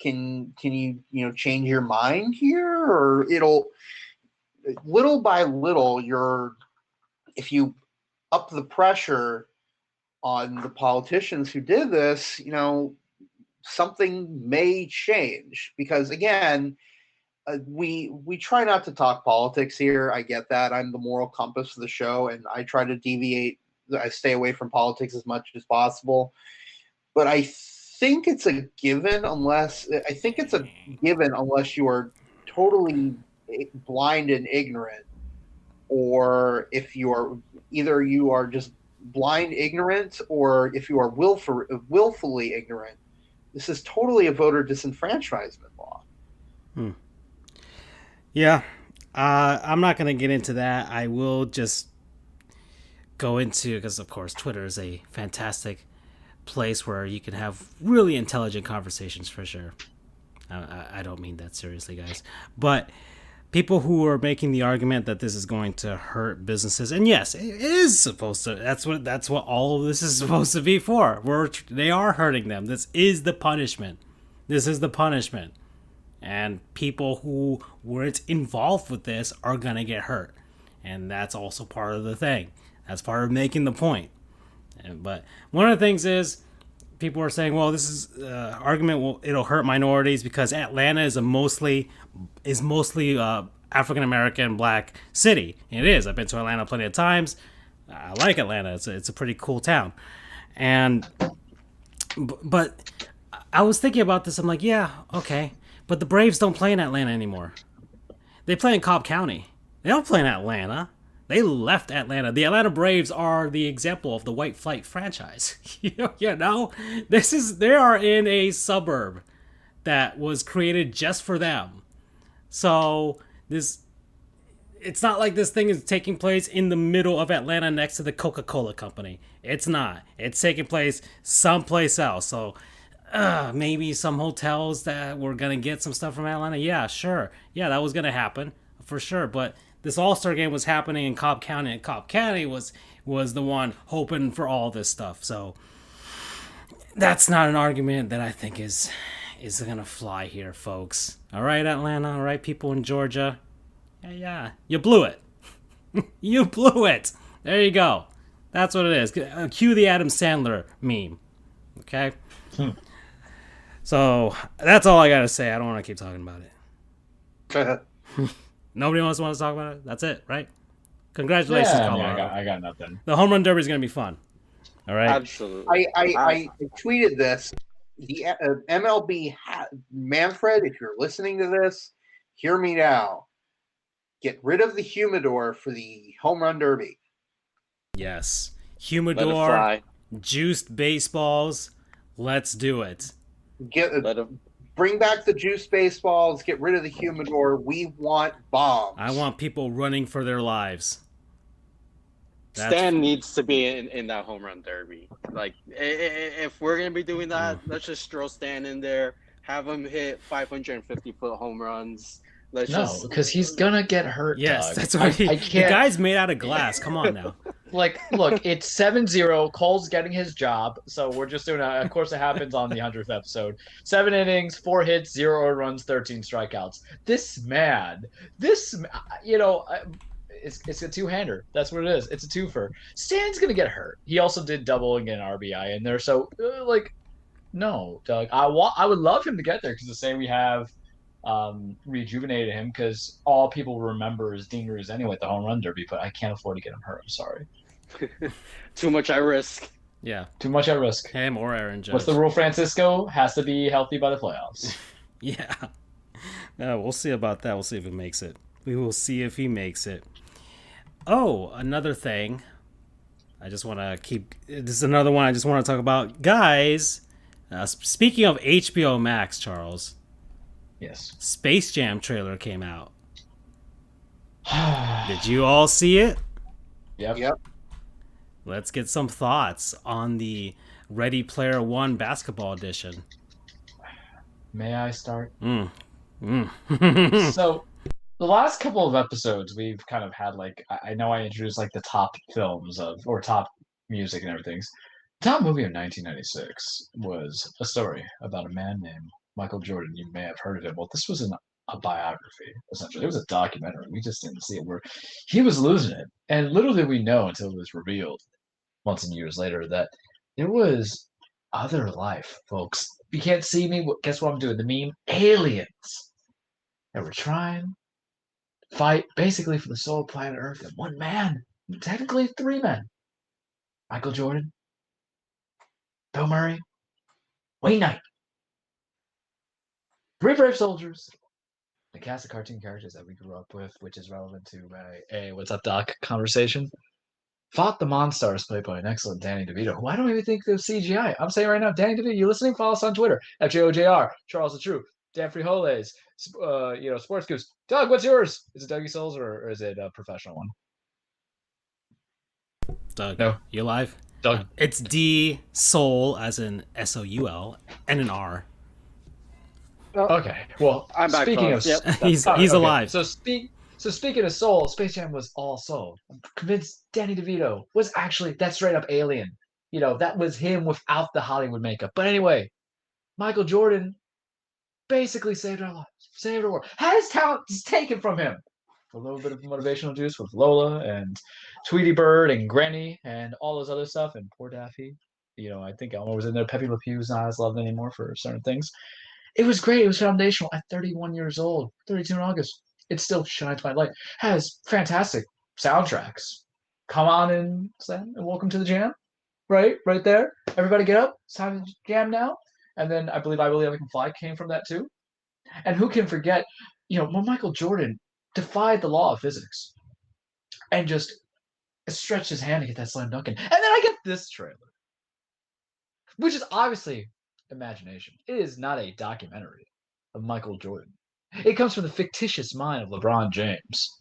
Can you change your mind here? Or it'll little by little, if you up the pressure on the politicians who did this, something may change. Because again, we try not to talk politics here. I get that. I'm the moral compass of the show, and I try to deviate. I stay away from politics as much as possible. But I think it's a given unless you are totally blind and ignorant, or if you are either you are just blind ignorant, or if you are willfully ignorant. This is totally a voter disenfranchisement law.
Yeah, I'm not going to get into that. I will just go into, because of course Twitter is a fantastic place where you can have really intelligent conversations for sure. I don't mean that seriously, guys. But people who are making the argument that this is going to hurt businesses, and yes, it is supposed to. That's what all of this is supposed to be for. They are hurting them. This is the punishment. This is the punishment. And people who weren't involved with this are gonna get hurt, and that's also part of the thing. That's part of making the point. But one of the things is, people are saying, well, this is argument. It'll hurt minorities because Atlanta is mostly African American black city. And it is. I've been to Atlanta plenty of times. I like Atlanta. It's a pretty cool town. But I was thinking about this. I'm like, yeah, okay. But the Braves don't play in Atlanta anymore. They play in Cobb County. They don't play in Atlanta. They left Atlanta. The Atlanta Braves are the example of the white flight franchise. You know, they are in a suburb that was created just for them. So it's not like this thing is taking place in the middle of Atlanta next to the Coca-Cola company. It's not. It's taking place someplace else. So maybe some hotels that were gonna get some stuff from Atlanta. Yeah, sure. Yeah, that was gonna happen for sure. But this All-Star Game was happening in Cobb County, and Cobb County was the one hoping for all this stuff. So that's not an argument that I think is gonna fly here, folks. All right, Atlanta. All right, people in Georgia. Yeah, you blew it. You blew it. There you go. That's what it is. Cue the Adam Sandler meme. Okay. So that's all I gotta say. I don't want to keep talking about it. Nobody else wants to talk about it? That's it, right? Congratulations, Colorado.
I got nothing.
The home run derby is going to be fun. All right?
Absolutely. I tweeted this. The MLB, Manfred, if you're listening to this, hear me now. Get rid of the humidor for the home run derby.
Yes. Humidor, juiced baseballs. Let's do it.
Bring back the juice baseballs. Get rid of the humidor. We want bombs.
I want people running for their lives.
Stan needs to be in that home run derby. Like, if we're going to be doing that, let's just throw Stan in there. Have him hit 550-foot home runs.
Because he's going to get hurt,
Yes,
Doug.
that's what the guy's made out of glass. Come on now.
Look, it's 7-0. Cole's getting his job, so we're just doing of course it happens on the 100th episode. 7 innings, 4 hits, 0 runs, 13 strikeouts. This man, it's a two-hander. That's what it is. It's a twofer. Stan's going to get hurt. He also did double and get an RBI in there, so, no, Doug. I would love him to get there because the same we have rejuvenated him because all people remember is Dean Ruiz anyway at the home run derby, but I can't afford to get him hurt. I'm sorry.
Too much at risk.
Yeah.
Too much at risk.
Him or Aaron Judge.
What's the rule, Francisco? Has to be healthy by the playoffs.
Yeah. No, we'll see about that. We'll see if he makes it. We will see if he makes it. Oh, another thing. This is another one I just want to talk about. Guys, speaking of HBO Max, Charles.
Yes.
Space Jam trailer came out. Did you all see it?
Yep.
Let's get some thoughts on the Ready Player One basketball edition.
May I start? So, the last couple of episodes, we've kind of had I know I introduced the top films or top music and everything. The top movie of 1996 was a story about a man named Michael Jordan. You may have heard of him. Well, this was a biography, essentially. It was a documentary. We just didn't see it, where he was losing it. And little did we know until it was revealed months and years later that there was other life, folks. You can't see me. Guess what I'm doing? The meme? Aliens. And we're trying to fight basically for the soul of planet Earth. And one man, technically 3 men. Michael Jordan, Bill Murray, Wayne Knight. 3 brave soldiers. The cast of cartoon characters that we grew up with, which is relevant to a "What's Up, Doc" conversation, fought the Monstars, played by an excellent Danny DeVito, who I don't even think was CGI. I'm saying right now, Danny DeVito, you listening? Follow us on Twitter at JOJR, Charles the True, Dan Frijoles, Sports Goofs. Doug, what's yours? Is it Dougie Souls or is it a professional one?
Doug,
no,
you live?
Doug.
It's D Soul as in SOUL and an R.
Okay. Well,
I'm back,
speaking of,
folks. Yep.
He's
okay.
alive.
So speaking of soul, Space Jam was all soul. I'm convinced Danny DeVito was actually that straight up alien. You know, that was him without the Hollywood makeup. But anyway, Michael Jordan basically saved our lives, saved our world. Had his talent taken from him. A little bit of motivational juice with Lola and Tweety Bird and Granny and all those other stuff, and poor Daffy. You know, I think Elmo was in there. Pepe Le Pew's not as loved anymore for certain things. It was great. It was foundational. At 31 years old, 32 in August, it still shines my light. Has fantastic soundtracks. Come on in, Slam, and welcome to the jam. Right there. Everybody get up. It's time to jam now. And then I Believe I Can Fly came from that too. And who can forget, you know, when Michael Jordan defied the law of physics and just stretched his hand to get that slam dunk in. And then I get this trailer, which is obviously imagination. It is not a documentary of Michael Jordan. It comes from the fictitious mind of LeBron James,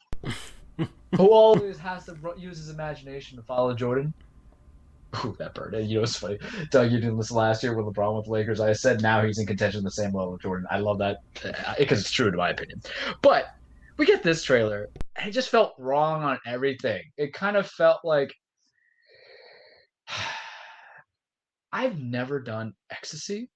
who always has to use his imagination to follow Jordan. Ooh, that bird. And you know, it's funny. Doug, you didn't listen last year when LeBron went to Lakers. I said now he's in contention the same level with Jordan. I love that because it's true in my opinion. But we get this trailer, and it just felt wrong on everything. It kind of felt like I've never done ecstasy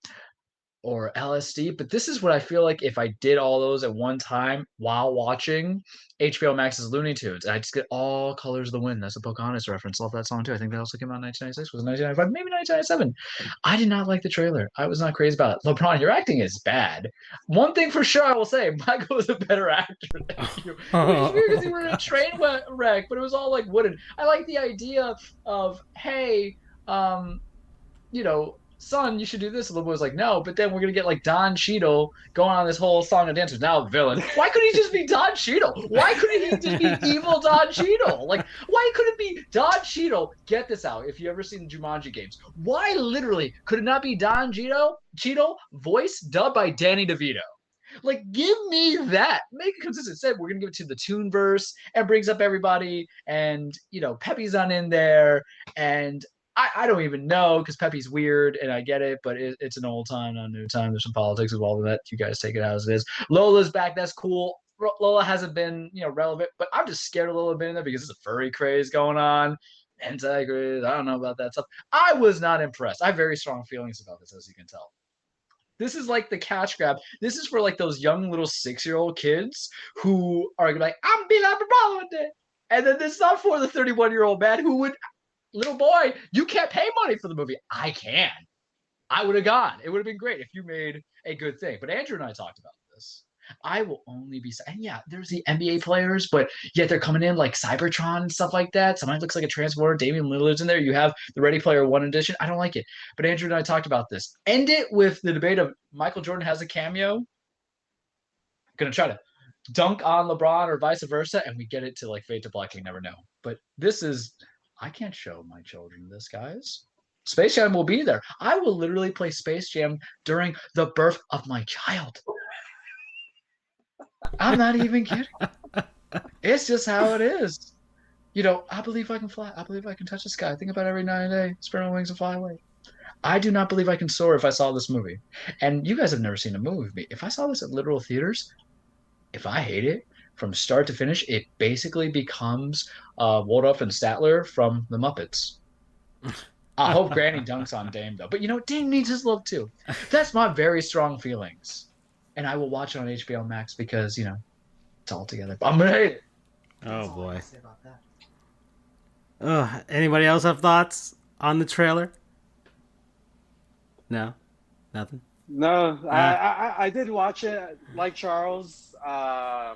or LSD, but this is what I feel like if I did all those at one time while watching HBO Max's Looney Tunes. I just get all colors of the wind. That's a Pocahontas reference. Love that song too. I think that also came out in 1996. Was it 1995? Maybe 1997. I did not like the trailer. I was not crazy about it. LeBron, your acting is bad. One thing for sure I will say, Michael was a better actor than you. It was weird because he were in a train wreck, but it was all like wooden. I like the idea of, hey, you know, son, you should do this. A little boy was like, no, but then we're going to get like Don Cheadle going on this whole song and dance with now a villain. Why couldn't he just be Don Cheadle? Why couldn't he just be evil Don Cheadle? Like, why couldn't it be Don Cheadle? Get this out. If you ever seen the Jumanji games, why literally could it not be Don Cheadle voice dubbed by Danny DeVito? Like, give me that. Make it consistent. Said we're going to give it to the Toon verse and brings up everybody. And, you know, Pepe's on in there. And I don't even know because Pepe's weird and I get it, but it's an old time, not a new time. There's some politics involved in that. You guys take it as it is. Lola's back. That's cool. Lola hasn't been, you know, relevant, but I'm just scared a little bit in there because there's a furry craze going on. Anti-craze. I don't know about that stuff. I was not impressed. I have very strong feelings about this, as you can tell. This is like the cash grab. This is for like those young little 6-year-old kids who are like, I'm gonna be like LeBron one day. And then this is not for the 31-year-old man who would, little boy, you can't pay money for the movie. I can. I would have gone. It would have been great if you made a good thing. But Andrew and I talked about this. I will only be, and yeah, there's the NBA players, but yet they're coming in like Cybertron and stuff like that. Sometimes looks like a transporter. Damian Lillard's in there. You have the Ready Player One edition. I don't like it. But Andrew and I talked about this. End it with the debate of Michael Jordan has a cameo. Gonna try to dunk on LeBron or vice versa, and we get it to like fade to black. You never know. But this is, I can't show my children this, guys. Space Jam will be there. I will literally play Space Jam during the birth of my child. I'm not even kidding. It's just how it is. You know, I believe I can fly. I believe I can touch the sky. I think about every night and day. Spread my wings and fly away. I do not believe I can soar if I saw this movie. And you guys have never seen a movie with me. If I saw this at literal theaters, if I hate it, from start to finish, it basically becomes Waldorf and Statler from the Muppets. I hope Granny dunks on Dame, though. But, you know, Dame needs his love, too. That's my very strong feelings. And I will watch it on HBO Max because, you know, it's all together. I'm going to hate it.
Oh, boy. Anybody else have thoughts on the trailer? No? Nothing?
No, I did watch it like Charles. I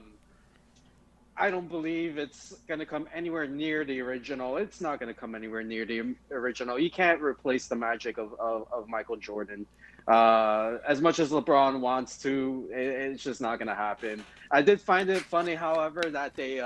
don't believe it's going to come anywhere near the original. It's not going to come anywhere near the original. You can't replace the magic of Michael Jordan. As much as LeBron wants to, it's just not going to happen. I did find it funny, however, that they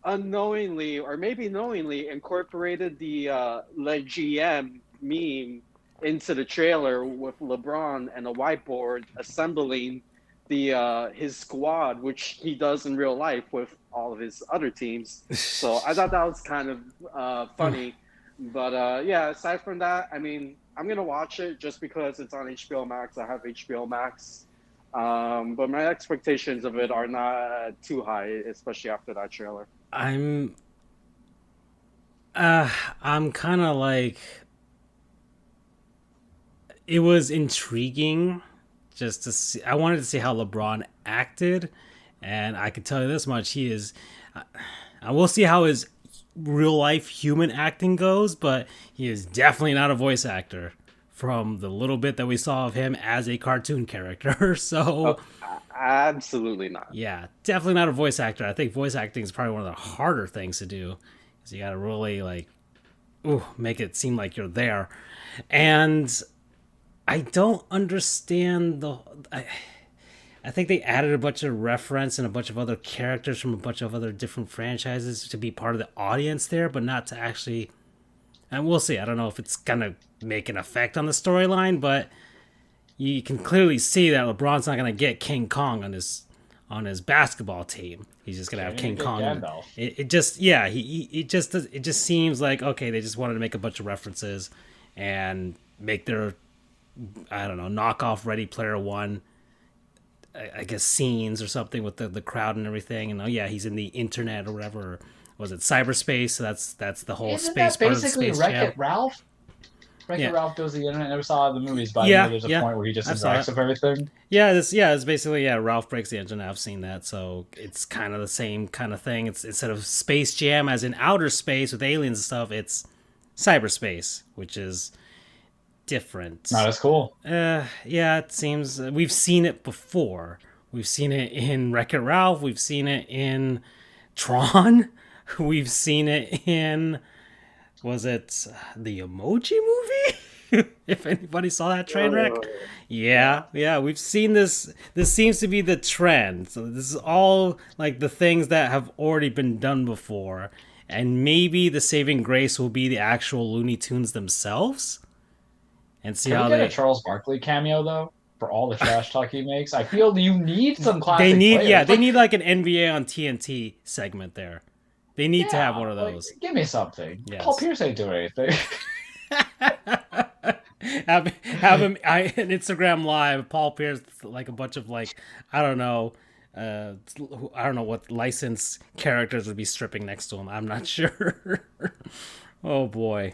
unknowingly or maybe knowingly incorporated the Le GM meme into the trailer with LeBron and a whiteboard assembling his squad, which he does in real life with all of his other teams. So I thought that was kind of funny.
But yeah, aside from that, I mean, I'm gonna watch it just because it's on HBO Max. I have HBO Max, but my expectations of it are not too high, especially after that trailer.
I'm kind of like, it was intriguing just to see. I wanted to see how LeBron acted, and I can tell you this much: he is. I will see how his real life human acting goes, but he is definitely not a voice actor from the little bit that we saw of him as a cartoon character. So
absolutely not.
Yeah, definitely not a voice actor. I think voice acting is probably one of the harder things to do, because you got to really make it seem like you're there. And I don't understand I think they added a bunch of reference and a bunch of other characters from a bunch of other different franchises to be part of the audience there, but not to actually. And we'll see. I don't know if it's gonna make an effect on the storyline, but you can clearly see that LeBron's not gonna get King Kong on his basketball team. He's just gonna have King Kong. It just seems like, okay, they just wanted to make a bunch of references and make their, I don't know, knockoff Ready Player One, I guess, scenes or something with the crowd and everything. And he's in the internet or whatever. Or was it cyberspace? So that's the whole
Isn't
space
that
part of
basically
Space
Wreck-It
Jam.
Ralph? Wreck-It Ralph goes to the internet. I never saw the movies, but I know there's a point where he just interacts with everything.
It's basically Ralph breaks the internet. I've seen that, so it's kind of the same kind of thing. It's instead of Space Jam as in outer space with aliens and stuff, it's cyberspace, which is different.
Not as cool.
It seems we've seen it before. We've seen it in Wreck-It Ralph. We've seen it in Tron. We've seen it in, was it the Emoji Movie? If anybody saw that train wreck. Yeah, we've seen this. This seems to be the trend. So this is all like the things that have already been done before. And maybe the saving grace will be the actual Looney Tunes themselves. And see how
they get a Charles Barkley cameo though, for all the trash talk he makes. I feel you need some classic players.
They need like an NBA on TNT segment there. They need to have one of those.
Give me something. Yes. Paul Pierce ain't doing anything.
have him an Instagram live, Paul Pierce, like a bunch of I don't know what licensed characters would be stripping next to him. I'm not sure. Oh boy.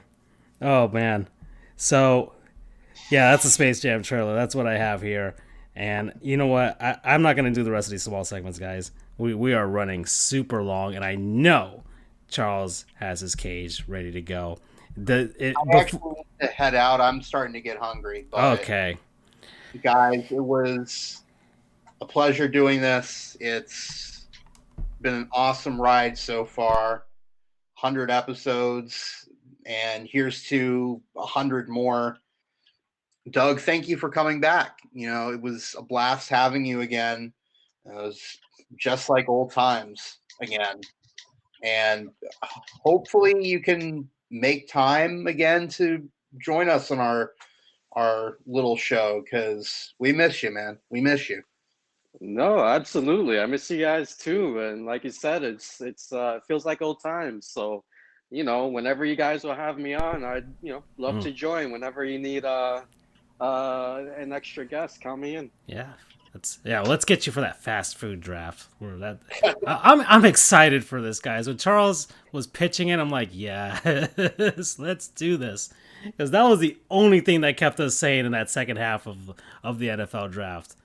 Oh man. So yeah, that's a Space Jam trailer. That's what I have here. And you know what? I'm not going to do the rest of these small segments, guys. We are running super long, and I know Charles has his cage ready to go.
I actually need to head out. I'm starting to get hungry. But
okay.
Guys, it was a pleasure doing this. It's been an awesome ride so far. 100 episodes, and here's to 100 more. Doug, thank you for coming back. It was a blast having you again. It was just like old times again. And hopefully you can make time again to join us on our little show, because we miss you, man. We miss you.
No, absolutely. I miss you guys too. And like you said, it feels like old times. So, whenever you guys will have me on, I'd love to join. Whenever you need an extra guest, count me in.
Let's get you for that fast food draft. I'm excited for this, guys. When Charles was pitching it, I'm like, let's do this, because that was the only thing that kept us sane in that second half of the NFL draft.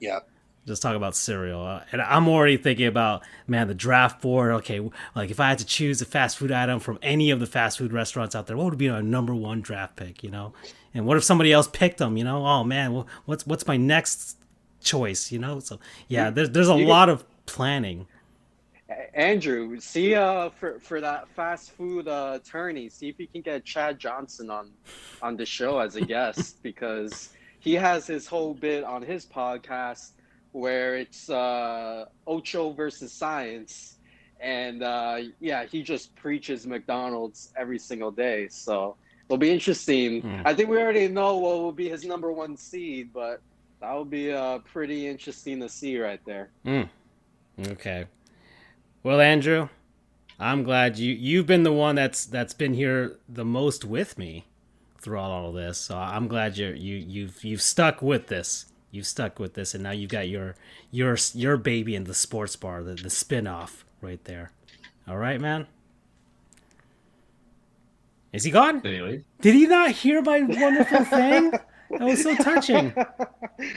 Yeah.
Just talk about cereal, and I'm already thinking about, man, the draft board. Okay, like if I had to choose a fast food item from any of the fast food restaurants out there, what would be our number one draft pick? And what if somebody else picked them? Oh man, what's my next choice? So there's a lot of planning.
Andrew, see for that fast food attorney, see if you can get Chad Johnson on the show as a guest, because he has his whole bit on his podcast where it's Ocho versus Science, and he just preaches McDonald's every single day. So it'll be interesting. I think we already know what will be his number one seed, but that would be pretty interesting to see right there.
Okay. Well, Andrew, I'm glad you've been the one that's been here the most with me throughout all of this. So I'm glad you've stuck with this. You've stuck with this, and now you've got your baby in the sports bar, the spin-off right there. All right, man. Is he gone?
Did
he not hear my wonderful thing? That was so touching.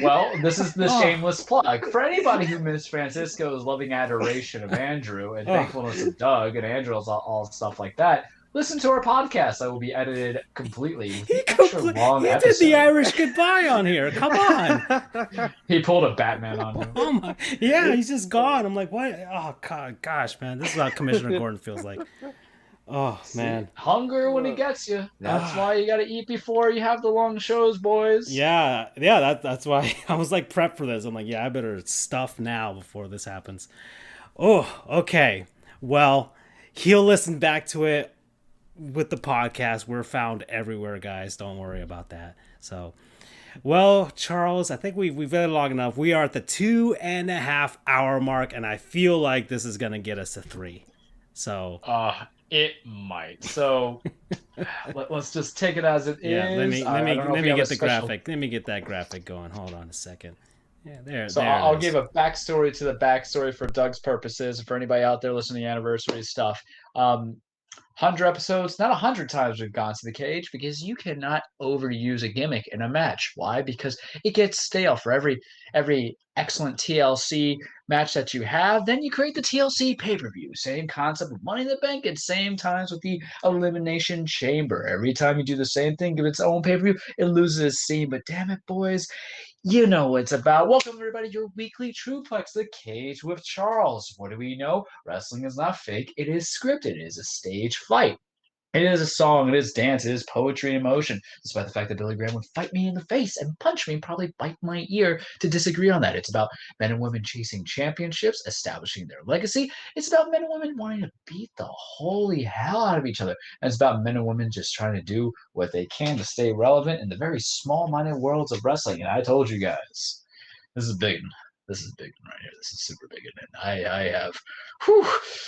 Well, this is the shameless plug. For anybody who missed Francisco's loving adoration of Andrew and thankfulness of Doug and Andrew's all stuff like that, listen to our podcast that will be edited completely. He did
the Irish goodbye on here. Come on.
He pulled a Batman on him.
Oh my! Yeah, he's just gone. I'm like, what? Oh gosh, man, this is how Commissioner Gordon feels like. Oh man,
hunger when it gets you. That's why you got to eat before you have the long shows, boys.
Yeah. That's why I was like prepped for this. I'm like, yeah, I better stuff now before this happens. Oh, okay. Well, he'll listen back to it with the podcast. We're found everywhere, guys. Don't worry about that. So, well, Charles, I think we've been long enough. We are at the 2.5 hour mark, and I feel like this is gonna get us to 3. So.
It might. So let's just take it as it is.
Let me get the graphic. Let me get that graphic going. Hold on a second. Yeah, there.
So I'll give a backstory to the backstory for Doug's purposes, and for anybody out there listening to the anniversary stuff. 100 episodes, not 100 times we've gone to the cage, because you cannot overuse a gimmick in a match. Why? Because it gets stale. For every excellent TLC match that you have, then you create the TLC pay-per-view. Same concept with Money in the Bank, and same times with the Elimination Chamber. Every time you do the same thing, give its own pay-per-view, it loses its steam. But damn it, boys, you know what it's about. Welcome, everybody, your weekly Trueplex, The Cage with Charles. What do we know? Wrestling is not fake. It is scripted. It is a stage fight. It is a song, it is dance, it is poetry and emotion, despite the fact that Billy Graham would fight me in the face and punch me and probably bite my ear to disagree on that. It's about men and women chasing championships, establishing their legacy. It's about men and women wanting to beat the holy hell out of each other. And it's about men and women just trying to do what they can to stay relevant in the very small-minded worlds of wrestling. And I told you guys, this is big. This is big right here. This is super big. And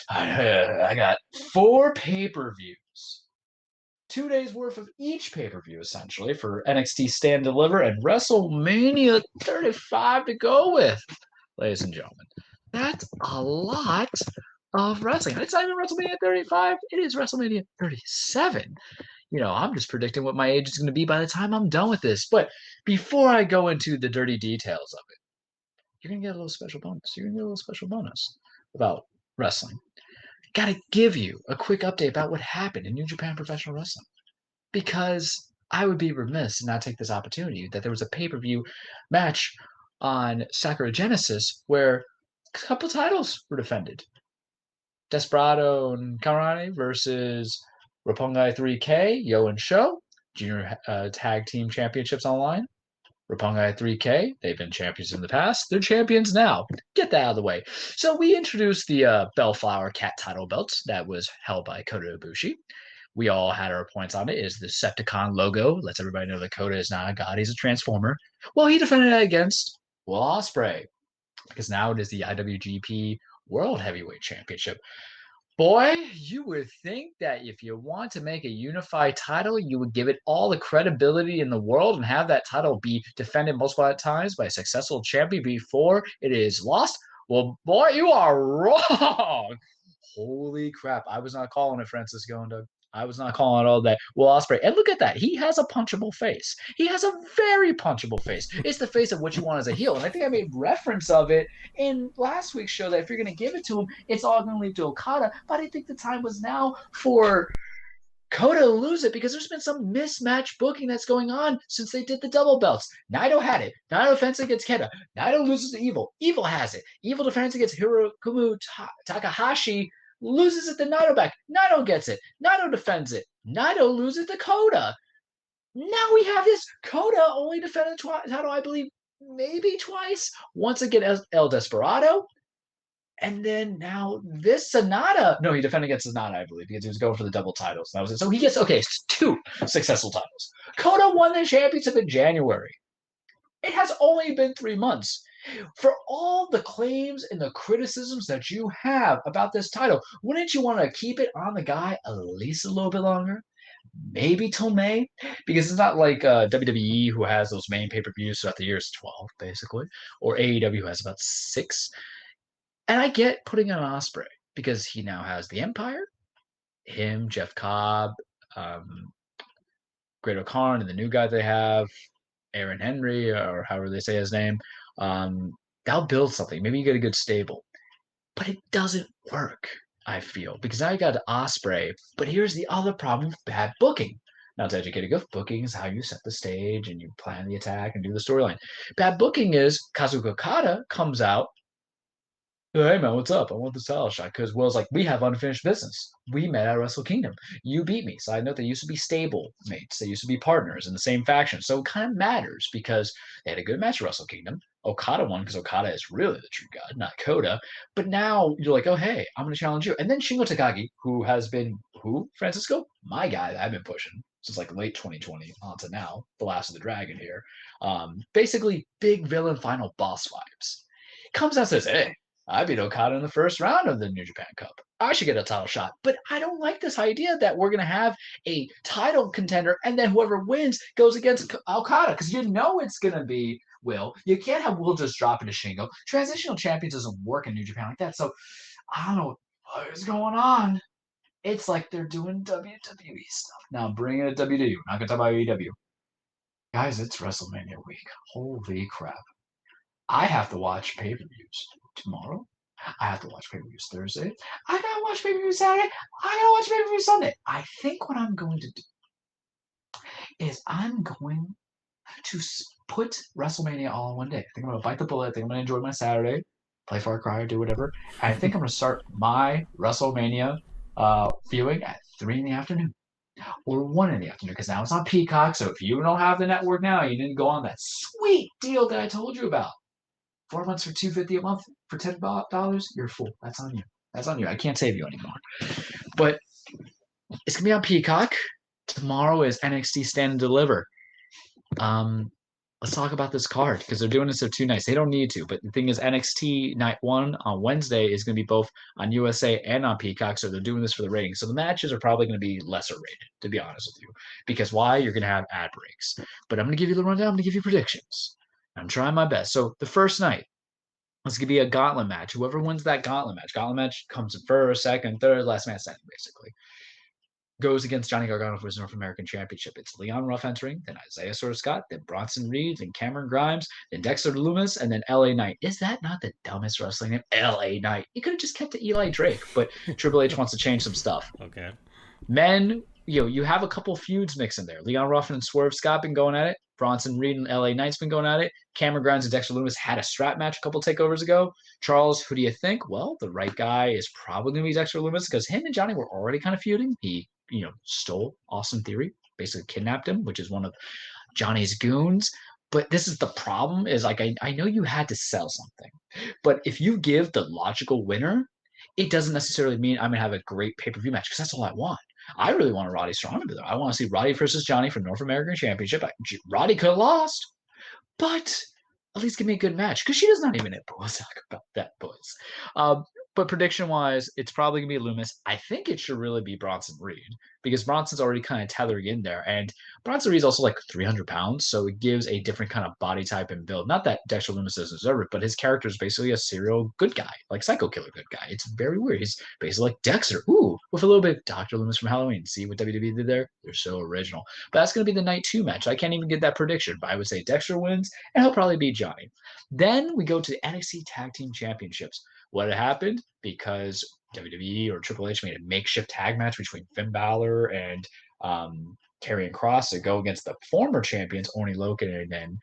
I got 4 pay-per-views. 2 days worth of each pay-per-view, essentially, for NXT Stand Deliver and WrestleMania 35 to go with, ladies and gentlemen. That's a lot of wrestling. It's not even WrestleMania 35. It is WrestleMania 37. You know, I'm just predicting what my age is going to be by the time I'm done with this. But before I go into the dirty details of it, you're going to get a little special bonus. You're going to get a little special bonus about wrestling. Got to give you a quick update about what happened in New Japan Professional Wrestling, because I would be remiss and not take this opportunity that there was a pay-per-view match on Sakura Genesis where a couple titles were defended. Desperado and Kamarani versus Roppongi 3K, Yo and Sho, Junior Tag Team Championships online. Roppongi 3K, they've been champions in the past. They're champions now. Get that out of the way. So we introduced the Bellflower Cat title belt that was held by Kota Ibushi. We all had our points on it. It is the Decepticon logo. Lets everybody know that Kota is not a god. He's a transformer. Well, he defended it against Will Ospreay, because now it is the IWGP World Heavyweight Championship. Boy, you would think that if you want to make a unified title, you would give it all the credibility in the world and have that title be defended multiple times by a successful champion before it is lost. Well, boy, you are wrong. Holy crap. I was not calling it, Francisco and Doug. I was not calling it all that. Will Ospreay. And look at that. He has a punchable face. He has a very punchable face. It's the face of what you want as a heel. And I think I made reference of it in last week's show that if you're going to give it to him, it's all going to lead to Okada. But I think the time was now for Kota to lose it, because there's been some mismatch booking that's going on since they did the double belts. Naito had it. Naito defends against Kenta. Naito loses to Evil. Evil has it. Evil defends against Hirokumu Takahashi. Loses it to Naito back. Naito gets it. Naito defends it. Naito loses to Kota. Now we have this. Kota only defended the title, I believe, maybe twice. Once against El Desperado. And then now this Sonata. No, he defended against Sonata, I believe, because he was going for the double titles. That was it. So he gets, 2 successful titles. Kota won the championship in January. It has only been 3 months. For all the claims and the criticisms that you have about this title, wouldn't you want to keep it on the guy at least a little bit longer? Maybe till May, because it's not like WWE, who has those main pay-per-views throughout the years, 12 basically, or AEW has about 6. And I get putting on Ospreay because he now has the Empire, him, Jeff Cobb, Great O'Khan, and the new guy they have, Aaron Henry, or however they say his name. That'll build something. Maybe you get a good stable. But it doesn't work, I feel, because I got Ospreay. But here's the other problem with bad booking. Now, to educate a Goof, booking is how you set the stage and you plan the attack and do the storyline. Bad booking is Kazuchika Okada comes out. Hey, man, what's up? I want this title shot. Because Will's like, we have unfinished business. We met at Wrestle Kingdom. You beat me. Side note, they used to be stable mates. They used to be partners in the same faction. So it kind of matters because they had a good match at Wrestle Kingdom. Okada won because Okada is really the true god, not Kota. But now you're like, oh, hey, I'm going to challenge you. And then Shingo Takagi, who has been, Francisco? My guy that I've been pushing since like late 2020 on to now, the Last of the Dragon here. Basically, big villain final boss vibes. Comes out and says, hey, I beat Okada in the first round of the New Japan Cup. I should get a title shot. But I don't like this idea that we're going to have a title contender and then whoever wins goes against Okada because you know it's going to be Will. You can't have Will just drop into Shingo. Transitional champions doesn't work in New Japan like that. So I don't know what is going on. It's like they're doing WWE stuff. Now bring it to WWE. We're not going to talk about AEW. Guys, it's WrestleMania week. Holy crap. I have to watch pay-per-views tomorrow. I have to watch pay-per-views Thursday. I gotta watch pay-per-views Saturday. I gotta watch pay-per-views Sunday. I think what I'm going to do is I'm going to put WrestleMania all in one day. I think I'm gonna bite the bullet. I think I'm gonna enjoy my Saturday, play Far Cry, or do whatever. And I think I'm gonna start my WrestleMania viewing at 3 in the afternoon. Or 1 in the afternoon, because now it's on Peacock. So if you don't have the network now, you didn't go on that sweet deal that I told you about. 4 months for $250 a month for $10, you're a fool. That's on you. That's on you. I can't save you anymore. But it's gonna be on Peacock. Tomorrow is NXT Stand and Deliver. Let's talk about this card because they're doing this for 2 nights. They don't need to, but the thing is, NXT Night 1 on Wednesday is going to be both on USA and on Peacock, so they're doing this for the ratings. So the matches are probably going to be lesser rated, to be honest with you. Because why? You're going to have ad breaks. But I'm going to give you the rundown. I'm going to give you predictions. I'm trying my best. So the first night, it's going to be a gauntlet match. Whoever wins that gauntlet match comes in first, second, third, last man standing, basically. Goes against Johnny Gargano for his North American Championship. It's Leon Ruff entering, then Isaiah Scott, then Bronson Reed, then Cameron Grimes, then Dexter Lumis, and then LA Knight. Is that not the dumbest wrestling name? LA Knight. You could have just kept it Eli Drake, but Triple H wants to change some stuff.
Okay.
Men, you have a couple feuds mixed in there. Leon Ruff and Swerve Scott been going at it. Bronson Reed and LA Knight's been going at it. Cameron Grimes and Dexter Lumis had a strap match a couple takeovers ago. Charles, who do you think? Well, the right guy is probably going to be Dexter Lumis because him and Johnny were already kind of feuding. He stole Austin Theory, basically kidnapped him, which is one of Johnny's goons. But this is the problem is like, I know you had to sell something, but if you give the logical winner, it doesn't necessarily mean I'm going to have a great pay-per-view match because that's all I want. I really want a Roddy Strong to be there. I want to see Roddy versus Johnny for North American Championship. Roddy could have lost, but at least give me a good match because she does not even talk about that, boys. But prediction-wise, it's probably going to be Lumis. I think it should really be Bronson Reed because Bronson's already kind of tethering in there. And Bronson Reed's also like 300 pounds, so it gives a different kind of body type and build. Not that Dexter Lumis doesn't deserve it, but his character is basically a serial good guy, like psycho killer good guy. It's very weird. He's basically like Dexter, with a little bit of Dr. Lumis from Halloween. See what WWE did there? They're so original. But that's going to be the night 2 match. I can't even get that prediction, but I would say Dexter wins, and he'll probably beat Johnny. Then we go to the NXT Tag Team Championships. What had happened because WWE or Triple H made a makeshift tag match between Finn Balor and Karrion Kross to go against the former champions, Orny Logan and then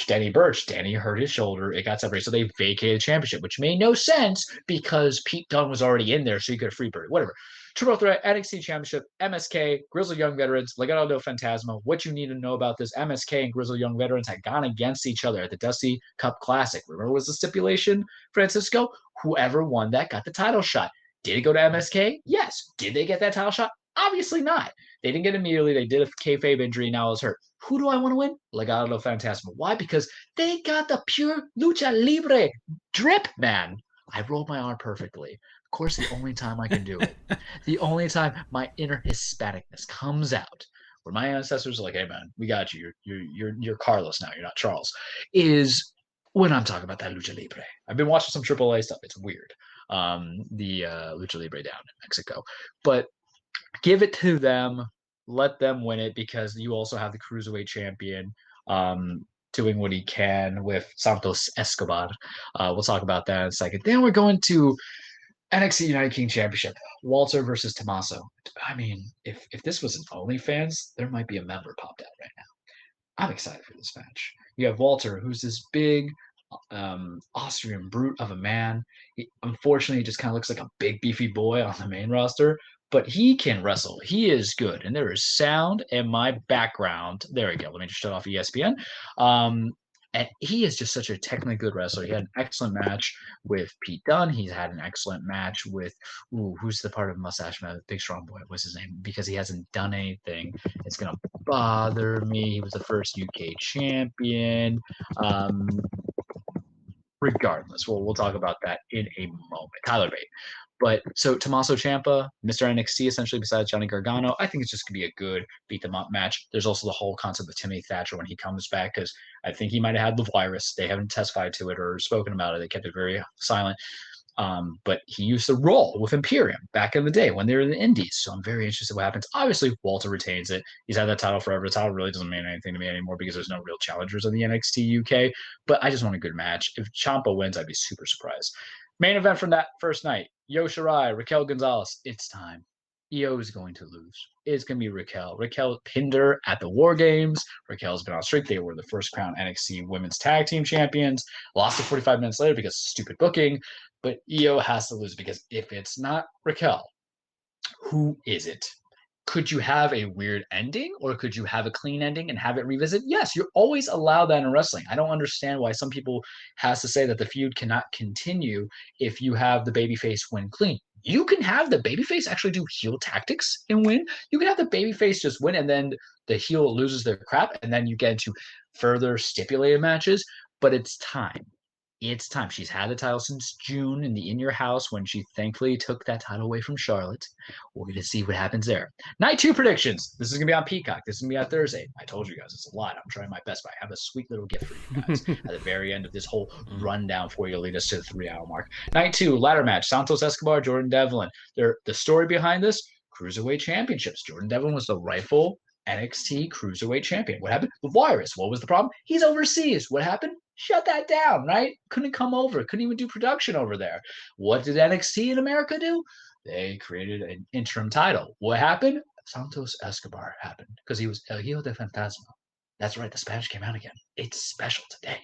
Danny Burch. Danny hurt his shoulder. It got separated. So they vacated the championship, which made no sense because Pete Dunne was already in there, so you could have free bird, whatever. Triple Threat, NXT Championship, MSK, Grizzled Young Veterans, Legado del Fantasma. What you need to know about this, MSK and Grizzled Young Veterans had gone against each other at the Dusty Cup Classic. Remember what was the stipulation, Francisco? Whoever won that got the title shot. Did it go to MSK? Yes. Did they get that title shot? Obviously not. They didn't get immediately. They did a kayfabe injury. Now it's hurt. Who do I want to win? Legado del Fantasma. Why? Because they got the pure lucha libre drip, man. I rolled my R perfectly. Of course, the only time I can do it, the only time my inner Hispanicness comes out, where my ancestors are like, "Hey, man, we got you. You're Carlos now. You're not Charles." Is when I'm talking about that lucha libre. I've been watching some AAA stuff. It's weird. The lucha libre down in Mexico, but give it to them. Let them win it because you also have the cruiserweight champion doing what he can with Santos Escobar. We'll talk about that in a second. Then we're going to NXT United King Championship. Walter versus Tommaso. I mean, if this was an OnlyFans, there might be a member popped out right now. I'm excited for this match. You have Walter, who's this big Austrian brute of a man. He, unfortunately, just kind of looks like a big beefy boy on the main roster. But he can wrestle. He is good. And there is sound in my background. There we go. Let me just shut off ESPN. And he is just such a technically good wrestler. He had an excellent match with Pete Dunne. He's had an excellent match with, who's the part of Mustache Man? Big Strong Boy. What's his name? Because he hasn't done anything. It's going to bother me. He was the first UK champion. Regardless, we'll talk about that in a moment. Tyler Bate. But so Tommaso Ciampa, Mr. NXT, essentially besides Johnny Gargano, I think it's just going to be a good beat-them-up match. There's also the whole concept of Timothy Thatcher when he comes back, because I think he might have had the virus. They haven't testified to it or spoken about it. They kept it very silent. But he used to roll with Imperium back in the day when they were in the Indies. So I'm very interested in what happens. Obviously, Walter retains it. He's had that title forever. The title really doesn't mean anything to me anymore because there's no real challengers in the NXT UK. But I just want a good match. If Ciampa wins, I'd be super surprised. Main event from that first night. Io Shirai, Raquel Gonzalez. It's time. Io is going to lose. It's going to be Raquel. Raquel pinned her at the War Games. Raquel's been on streak. They were the first crown NXT Women's Tag Team Champions. Lost it 45 minutes later because of stupid booking. But Io has to lose because if it's not Raquel, who is it? Could you have a weird ending or could you have a clean ending and have it revisit? Yes, you're always allowed that in wrestling. I don't understand why some people has to say that the feud cannot continue if you have the babyface win clean. You can have the babyface actually do heel tactics and win. You can have the babyface just win and then the heel loses their crap and then you get into further stipulated matches. But it's time. It's time. She's had the title since June in the In Your House when she thankfully took that title away from Charlotte. We're going to see what happens there. Night 2 predictions. This is going to be on Peacock. This is going to be on Thursday. I told you guys it's a lot. I'm trying my best, but I have a sweet little gift for you guys at the very end of this whole rundown for you to lead us to the 3-hour mark. Night 2, ladder match. Santos Escobar, Jordan Devlin. The story behind this, Cruiserweight Championships. Jordan Devlin was the rightful NXT Cruiserweight Champion. What happened? The virus. What was the problem? He's overseas. What happened? Shut that down, right? Couldn't come over. Couldn't even do production over there. What did NXT in America do? They created an interim title. What happened? Santos Escobar happened because he was El Hijo de Fantasma. That's right. The Spanish came out again. It's special today.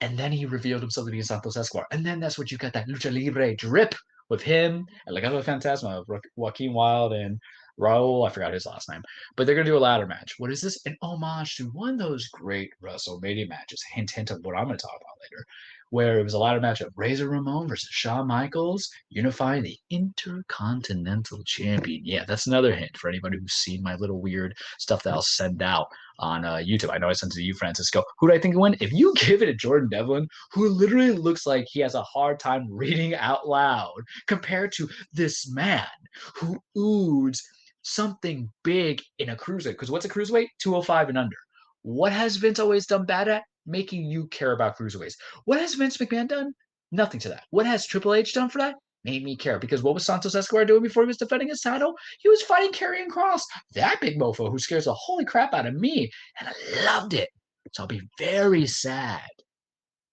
And then he revealed himself to be Santos Escobar. And then that's what you got, that lucha libre drip with him and Legado del Fantasma of Joaquin Wilde and Raul, I forgot his last name, but they're going to do a ladder match. What is this? An homage to one of those great WrestleMania matches, hint of what I'm going to talk about later, where it was a ladder match of Razor Ramon versus Shawn Michaels, unifying the Intercontinental Champion. Yeah, that's another hint for anybody who's seen my little weird stuff that I'll send out on YouTube. I know I sent it to you, Francisco. Who do I think will win? If you give it to Jordan Devlin, who literally looks like he has a hard time reading out loud compared to this man who oozes something big in a cruiserweight. Because what's a cruiserweight? 205 and under. What has Vince always done bad at? Making you care about cruiserweights. What has Vince McMahon done? Nothing to that. What has Triple H done for that? Made me care. Because what was Santos Escobar doing before he was defending his title? He was fighting Karrion Kross, that big mofo who scares the holy crap out of me. And I loved it. So I'll be very sad,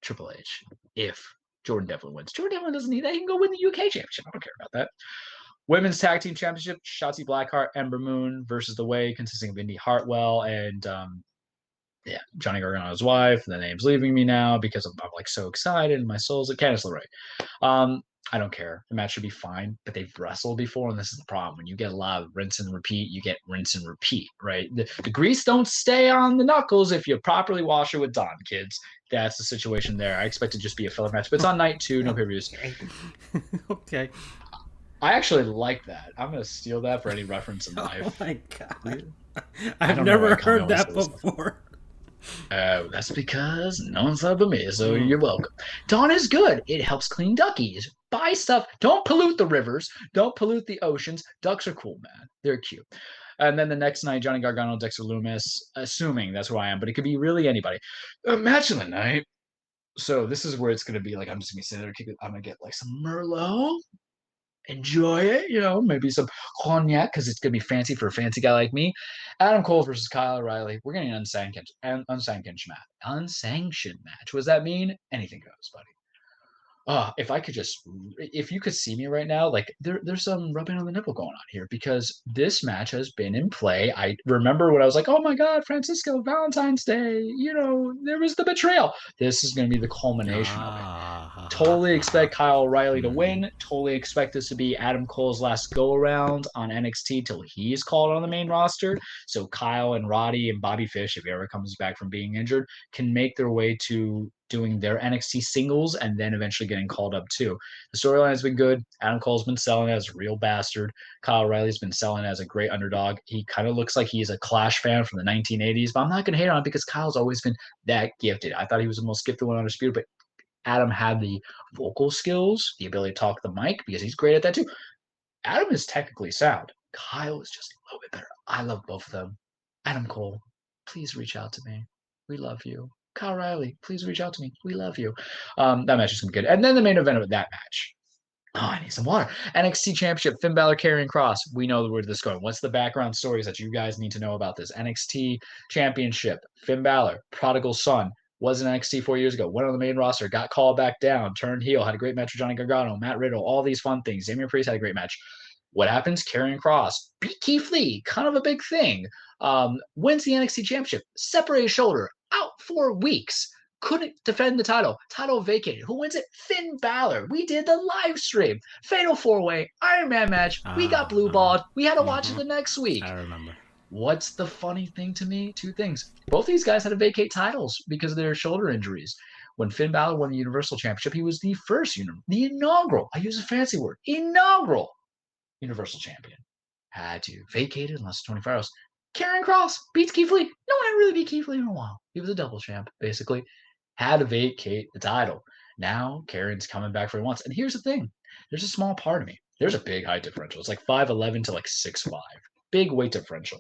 Triple H, if Jordan Devlin wins. Jordan Devlin doesn't need that. He can go win the UK championship. I don't care about that. Women's Tag Team Championship, Shotzi Blackheart, Ember Moon versus The Way, consisting of Indy Hartwell and Johnny Gargano's wife. The name's leaving me now because I'm like so excited and my soul's at Candice LeRae. I don't care. The match should be fine, but they've wrestled before, and this is the problem. When you get a lot of rinse and repeat, you get rinse and repeat, right? The grease don't stay on the knuckles if you properly wash it with Dawn, kids. That's the situation there. I expect it to just be a filler match, but it's on night 2, no pay-per-views.
Okay.
I actually like that. I'm gonna steal that for any reference in life.
Oh my god! I've never heard that before.
That's because no one said but me, so you're welcome. Dawn is good. It helps clean duckies. Buy stuff. Don't pollute the rivers. Don't pollute the oceans. Ducks are cool, man. They're cute. And then the next night, Johnny Gargano, Dexter Loomis, assuming that's who I am, but it could be really anybody. Match of the night. So this is where it's going to be like, I'm just going to sit there, I'm going to get like some Merlot, enjoy it, maybe some cognac because it's going to be fancy for a fancy guy like me. Adam Cole versus Kyle O'Reilly. We're getting an unsanctioned match. Unsanctioned match. What does that mean? Anything goes, buddy. If you could see me right now, like there's some rubbing on the nipple going on here because this match has been in play. I remember when I was like, oh my God, Francisco, Valentine's Day, there was the betrayal. This is going to be the culmination of it. Totally expect Kyle O'Reilly to win. Totally expect this to be Adam Cole's last go around on NXT till he's called on the main roster. So Kyle and Roddy and Bobby Fish, if he ever comes back from being injured, can make their way to doing their NXT singles and then eventually getting called up too. The storyline has been good. Adam Cole's been selling as a real bastard. Kyle O'Reilly's been selling as a great underdog. He kind of looks like he's a Clash fan from the 1980s, but I'm not going to hate on it because Kyle's always been that gifted. I thought he was the most gifted one on Undisputed, but Adam had the vocal skills, the ability to talk the mic because he's great at that too. Adam is technically sound. Kyle is just a little bit better. I love both of them. Adam Cole, please reach out to me. We love you. Kyle O'Reilly, please reach out to me. We love you. That match is going to be good. And then the main event of that match. Oh, I need some water. NXT Championship, Finn Balor, Karrion Kross. We know where this is going. What's the background stories that you guys need to know about this? NXT Championship, Finn Balor, prodigal son, was in NXT 4 years ago, went on the main roster, got called back down, turned heel, had a great match with Johnny Gargano, Matt Riddle, all these fun things. Damian Priest had a great match. What happens? Karrion Kross beat Keith Lee, kind of a big thing. Wins the NXT Championship, separated shoulder, out 4 weeks, couldn't defend the title vacated. Who wins it? Finn Balor. We did the live stream, fatal 4-way Iron Man match. We got blue balled. We had to watch it the next week.
I remember.
What's the funny thing to me? 2 things. Both these guys had to vacate titles because of their shoulder injuries. When Finn Balor won the Universal Championship, he was the first, the inaugural, I use a fancy word, inaugural Universal Champion. Had to vacate it in less than 24 hours. Karrion Kross beats Keith Lee. No one had really beat Keith Lee in a while. He was a double champ, basically. Had to vacate the title. Now, Karrion's coming back for what he wants. And here's the thing. There's a small part of me. There's a big height differential. It's like 5'11 to like 6'5. Big weight differential.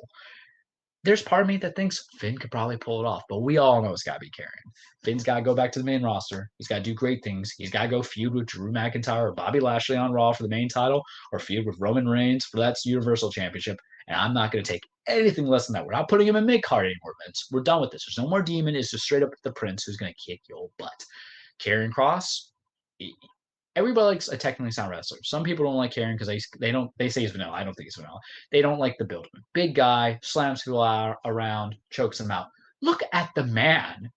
There's part of me that thinks Finn could probably pull it off, but we all know it's got to be Karrion. Finn's got to go back to the main roster. He's got to do great things. He's got to go feud with Drew McIntyre or Bobby Lashley on Raw for the main title or feud with Roman Reigns for that Universal Championship. And I'm not going to take anything less than that. We're not putting him in mid-card anymore, Vince. We're done with this. There's no more demon. It's just straight up the prince who's going to kick your butt. Karrion Kross, everybody likes a technically sound wrestler. Some people don't like Karrion because they say he's vanilla. I don't think he's vanilla. They don't like the build. Big guy, slams people around, chokes them out. Look at the man.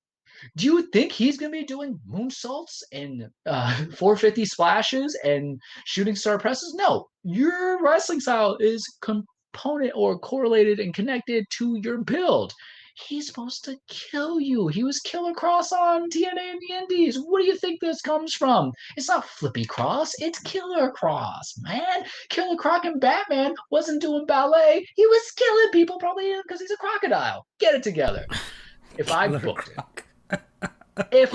Do you think he's going to be doing moonsaults and 450 splashes and shooting star presses? No. Your wrestling style is component or correlated and connected to your build. He's supposed to kill you. He was Killer Kross on TNA in the Indies. What do you think this comes from? It's not Flippy Kross. It's Killer Kross, man. Killer Croc and Batman wasn't doing ballet. He was killing people probably because he's a crocodile. Get it together. If I booked it,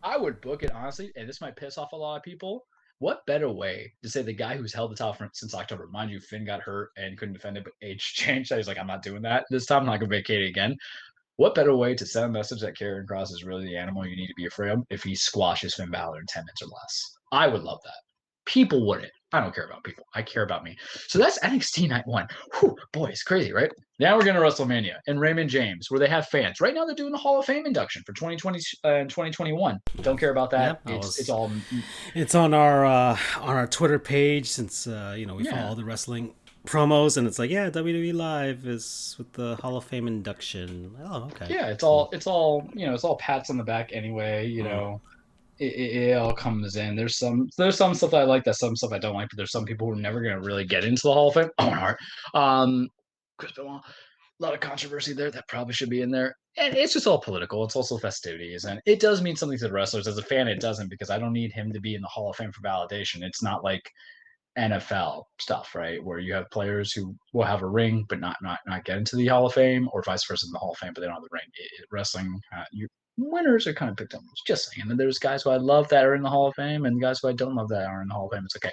I would book it, honestly, and this might piss off a lot of people. What better way to say the guy who's held the title since October? Mind you, Finn got hurt and couldn't defend it, but age changed. He's like, I'm not doing that this time. I'm not going to vacate it again. What better way to send a message that Karrion Kross is really the animal you need to be afraid of if he squashes Finn Balor in 10 minutes or less? I would love that. People wouldn't. I don't care about people. I care about me. So that's NXT Night 1. Whew, boy, it's crazy, right? Now we're going to WrestleMania and Raymond James, where they have fans. Right now they're doing the Hall of Fame induction for 2020 and 2021. Don't care about that. Yep,
it's on our Twitter page since we follow all the wrestling promos, and it's like, WWE Live is with the Hall of Fame induction. Oh, okay.
Yeah, it's all pats on the back anyway, It all comes in. There's some stuff I like, some stuff I don't like, but there's some people who are never going to really get into the Hall of Fame. Owen Hart, Chris Benoit, a lot of controversy there that probably should be in there. And it's just all political. It's also festivities. And it does mean something to the wrestlers. As a fan, it doesn't, because I don't need him to be in the Hall of Fame for validation. It's not like NFL stuff, right? Where you have players who will have a ring but not get into the Hall of Fame, or vice versa in the Hall of Fame, but they don't have the ring. Wrestling, winners are kind of picked on. Just saying. And there's guys who I love that are in the Hall of Fame, and guys who I don't love that are in the Hall of Fame. It's okay.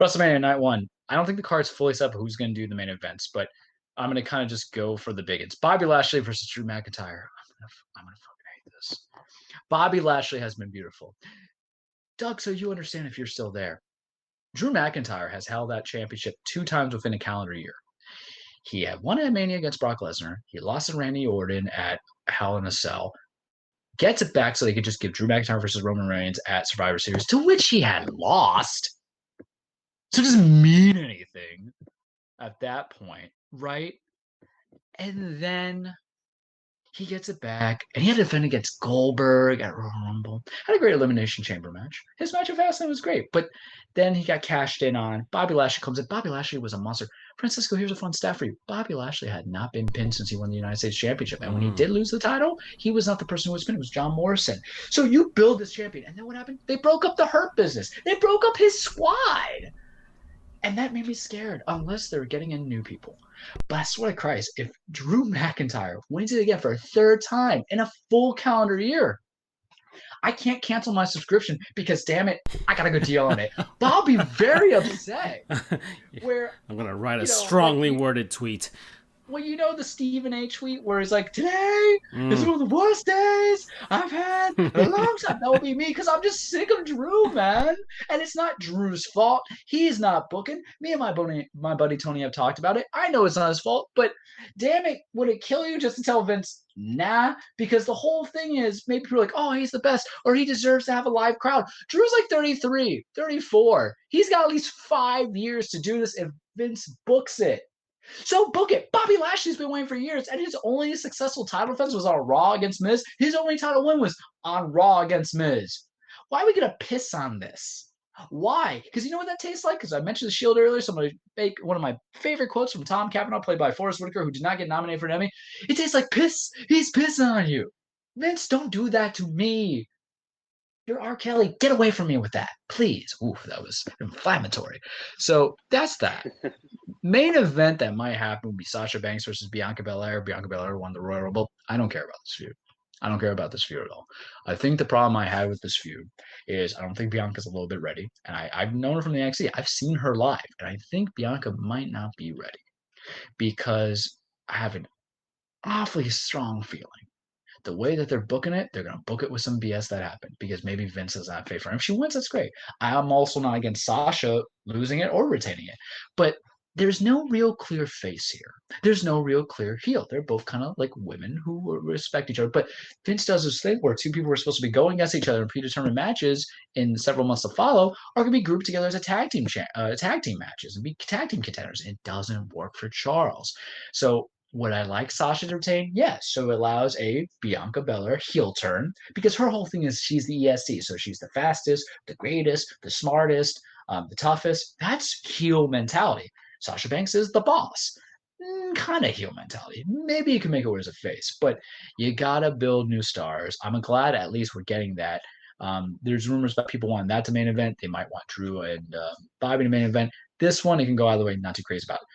WrestleMania Night 1. I don't think the card's fully set for who's going to do the main events, but I'm going to kind of just go for the big ones. Bobby Lashley versus Drew McIntyre. I'm gonna fucking hate this. Bobby Lashley has been beautiful. Doug, so you understand if you're still there. Drew McIntyre has held that championship 2 times within a calendar year. He had won at Mania against Brock Lesnar. He lost to Randy Orton at Hell in a Cell. Gets it back so they could just give Drew McIntyre versus Roman Reigns at Survivor Series, to which he had lost. So it doesn't mean anything at that point, right? And then he gets it back, and he had to defend against Goldberg at Royal Rumble. Had a great Elimination Chamber match. His match at Fastlane was great, but then he got cashed in on. Bobby Lashley comes in. Bobby Lashley was a monster. Francisco, here's a fun stat for you. Bobby Lashley had not been pinned since he won the United States Championship, and when he did lose the title, he was not the person who was pinned. It was John Morrison. So you build this champion, and then what happened? They broke up the Hurt Business. They broke up his squad. And that made me scared, unless they're getting in new people. But I swear to Christ, if Drew McIntyre wins it again for a 3rd time in a full calendar year, I can't cancel my subscription because, damn it, I got a good deal on it. But I'll be very upset. Where
I'm going to write a strongly worded tweet.
Well, you know the Stephen A. tweet where he's like, today is one of the worst days I've had in a long time. That would be me because I'm just sick of Drew, man. And it's not Drew's fault. He's not booking. Me and my buddy Tony have talked about it. I know it's not his fault, but damn it, would it kill you just to tell Vince, nah? Because the whole thing is maybe people are like, oh, he's the best, or he deserves to have a live crowd. Drew's like 33, 34. He's got at least 5 years to do this if Vince books it. So book it. Bobby Lashley's been waiting for years, and his only successful title defense was on Raw against Miz. His only title win was on Raw against Miz. Why are we going to piss on this? Why? Because you know what that tastes like? Because I mentioned the Shield earlier. So I'm going to make one of my favorite quotes from Tom Cavanaugh, played by Forrest Whitaker, who did not get nominated for an Emmy. It tastes like piss. He's pissing on you. Vince, don't do that to me. You're R. Kelly. Get away from me with that, please. Ooh, that was inflammatory. So that's that. Main event that might happen would be Sasha Banks versus Bianca Belair. Bianca Belair won the Royal Rumble. I don't care about this feud. I don't care about this feud at all. I think the problem I had with this feud is I don't think Bianca's a little bit ready. And I've known her from the NXT. I've seen her live. And I think Bianca might not be ready because I have an awfully strong feeling. The way that they're booking it, they're going to book it with some BS that happened because maybe Vince does not favor her. If she wins, that's great. I'm also not against Sasha losing it or retaining it. But there's no real clear face here. There's no real clear heel. They're both kind of like women who respect each other. But Vince does this thing where 2 people who are supposed to be going against each other in predetermined matches in several months to follow are going to be grouped together as tag team matches and be tag team contenders. It doesn't work for Charles. So would I like Sasha to retain? Yes. So it allows a Bianca Belair heel turn because her whole thing is she's the EST. So she's the fastest, the greatest, the smartest, the toughest. That's heel mentality. Sasha Banks is the boss. Kind of heel mentality. Maybe you can make it as a face, but you got to build new stars. I'm glad at least we're getting that. There's rumors about people wanting that to main event. They might want Drew and Bobby to main event. This one, it can go out of the way. Not too crazy about it.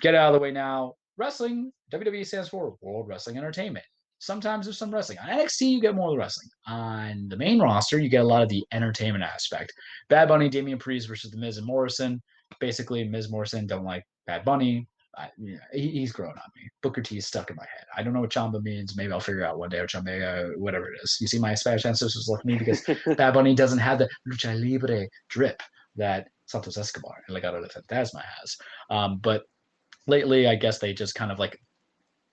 Get it out of the way now. Wrestling, WWE stands for World Wrestling Entertainment. Sometimes there's some wrestling. On NXT, you get more of the wrestling. On the main roster, you get a lot of the entertainment aspect. Bad Bunny, Damian Priest versus The Miz and Morrison. Basically, Miz Morrison don't like Bad Bunny. He's grown on me. Booker T is stuck in my head. I don't know what Chamba means. Maybe I'll figure out one day, or Chamba, whatever it is. You see, my Spanish ancestors left me because Bad Bunny doesn't have the lucha libre drip that Santos Escobar and Legado de Fantasma has. But lately, I guess they just kind of like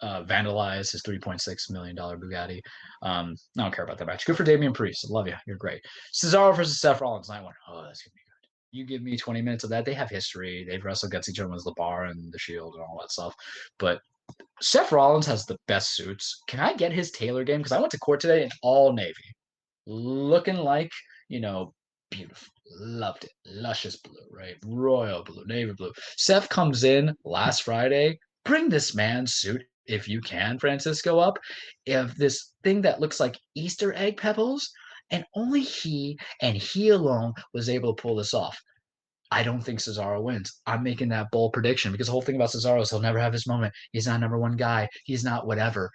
vandalized his $3.6 million Bugatti. I don't care about that match. Good for Damian Priest. I love you. You're great. Cesaro versus Seth Rollins. Night 1. Oh, that's going to be good. You give me 20 minutes of that. They have history. They've wrestled against each other with LeBar and the Shield and all that stuff. But Seth Rollins has the best suits. Can I get his tailor game? Because I went to court today in all navy. Looking like, beautiful. Loved it. Luscious blue, right? Royal blue, navy blue. Seth comes in last Friday. Bring this man's suit, if you can, Francisco, up. If this thing that looks like Easter egg pebbles, and only he and he alone was able to pull this off. I don't think Cesaro wins. I'm making that bold prediction because the whole thing about Cesaro is he'll never have his moment. He's not number one guy. He's not whatever.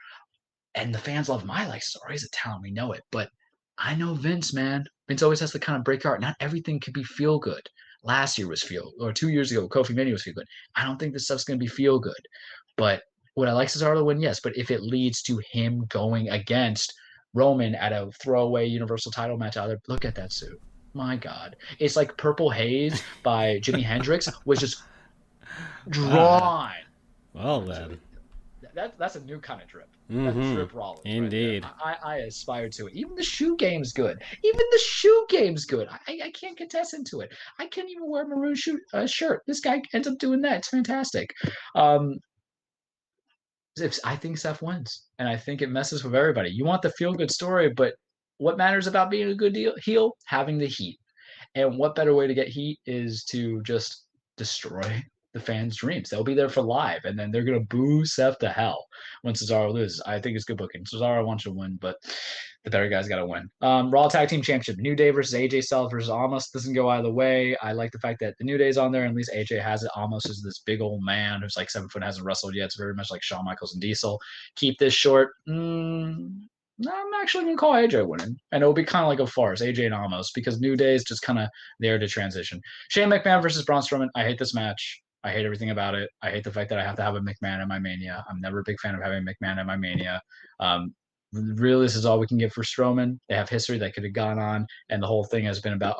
And the fans love him. I like Cesaro. He's a talent. We know it. But I know Vince, man. Vince always has to kind of break your heart. Not everything could be feel good. Last year was feel, or 2 years ago, Kofi Mania was feel good. I don't think this stuff's going to be feel good. But would I like Cesaro to win? Yes. But if it leads to him going against Roman at a throwaway Universal title match out there, look at that suit. My God. It's like Purple Haze by Jimi Hendrix was just drawn.
Well, then.
That's a new kind of drip.
Mm-hmm.
That's drip Rollins.
Indeed.
Right, I aspire to it. Even the shoe game's good. I can't contest into it. I can't even wear a maroon shirt. This guy ends up doing that. It's fantastic. I think Seth wins, and I think it messes with everybody. You want the feel-good story, but what matters about being a good heel? Having the heat. And what better way to get heat is to just destroy the fans' dreams. They'll be there for live, and then they're going to boo Seth to hell when Cesaro loses. I think it's good booking. Cesaro wants to win, but the better guy's got to win. Raw Tag Team Championship. New Day versus AJ Styles versus Amos. Doesn't go either way. I like the fact that the New Day's on there, and at least AJ has it. Amos is this big old man who's like 7 foot, hasn't wrestled yet. It's very much like Shawn Michaels and Diesel. Keep this short. I'm actually going to call AJ winning. And it'll be kind of like a farce, AJ and Amos, because New Day is just kind of there to transition. Shane McMahon versus Braun Strowman. I hate this match. I hate everything about it. I hate the fact that I have to have a McMahon in my Mania. I'm never a big fan of having McMahon in my Mania. Really, this is all we can get for Strowman. They have history that could have gone on, and the whole thing has been about,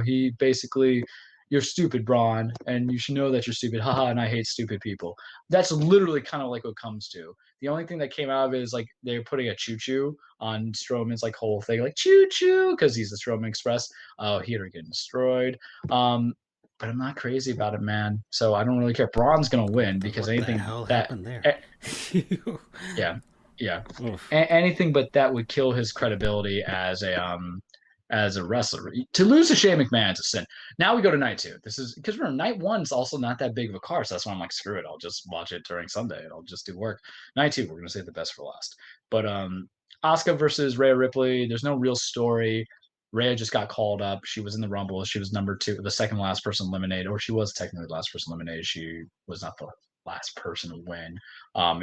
he basically, you're stupid, Braun, and you should know that you're stupid. Haha, and I hate stupid people. That's literally kind of like what it comes to. The only thing that came out of it is like they're putting a choo-choo on Strowman's like whole thing, like choo-choo, because he's the Strowman Express. Oh, he'd are getting destroyed. But I'm not crazy about it, man. So I don't really care. Braun's gonna win because anything that happened there. Yeah. Anything but that would kill his credibility as a wrestler. To lose to Shane McMahon is a sin. Now we go to night 2. This is because night 1's also not that big of a card, so that's why I'm like, screw it. I'll just watch it during Sunday and I'll just do work. Night 2, we're gonna save the best for last. But Asuka versus Rhea Ripley. There's no real story. Rhea just got called up. She was in the Rumble. She was number 2, the second last person eliminated, or she was technically the last person eliminated. She was not the last person to win.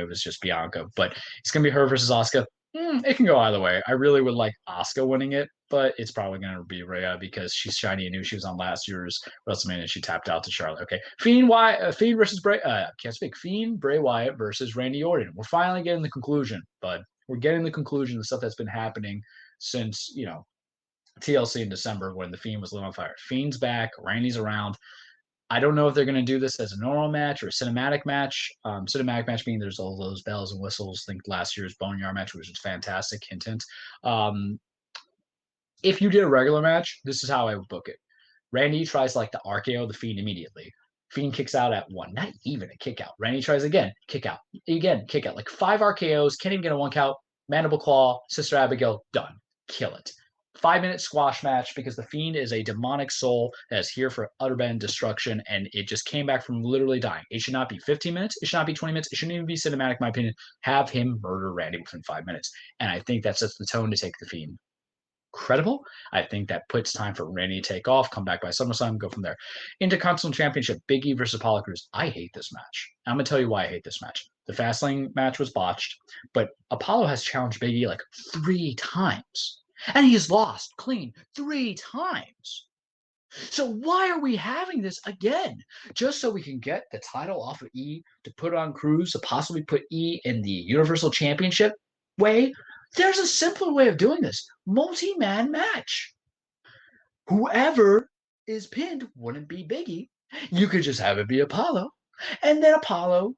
It was just Bianca. But it's going to be her versus Asuka. It can go either way. I really would like Asuka winning it, but it's probably going to be Rhea because she's shiny and new. She was on last year's WrestleMania. She tapped out to Charlotte. Okay. Fiend versus Bray. Can't speak. Fiend, Bray Wyatt versus Randy Orton. We're finally getting the conclusion, bud. We're getting the conclusion of the stuff that's been happening since, TLC in December when the Fiend was lit on fire. Fiend's back. Randy's around. I don't know if they're going to do this as a normal match or a cinematic match. Cinematic match being there's all those bells and whistles. I think last year's Boneyard match, which was fantastic. Hint, hint. If you did a regular match, this is how I would book it. Randy tries like the RKO the Fiend immediately. Fiend kicks out at 1. Not even a kick out. Randy tries again. Kick out. Again, kick out. Like 5 RKOs. Can't even get a 1 count. Mandible Claw. Sister Abigail. Done. Kill it. 5-minute squash match because the Fiend is a demonic soul that is here for utter bend destruction, and it just came back from literally dying. It should not be 15 minutes. It should not be 20 minutes. It shouldn't even be cinematic, in my opinion. Have him murder Randy within 5 minutes. And I think that sets the tone to take the Fiend credible. I think that puts time for Randy to take off, come back by SummerSlam, go from there. Intercontinental Championship, Big E versus Apollo Crews. I hate this match. I'm going to tell you why I hate this match. The Fastlane match was botched, but Apollo has challenged Big E like 3 times. And he's lost clean 3 times. So why are we having this again? Just so we can get the title off of E to put on Cruz to possibly put E in the Universal Championship way? There's a simpler way of doing this. Multi-man match. Whoever is pinned wouldn't be Big E. You could just have it be Apollo. And then Apollo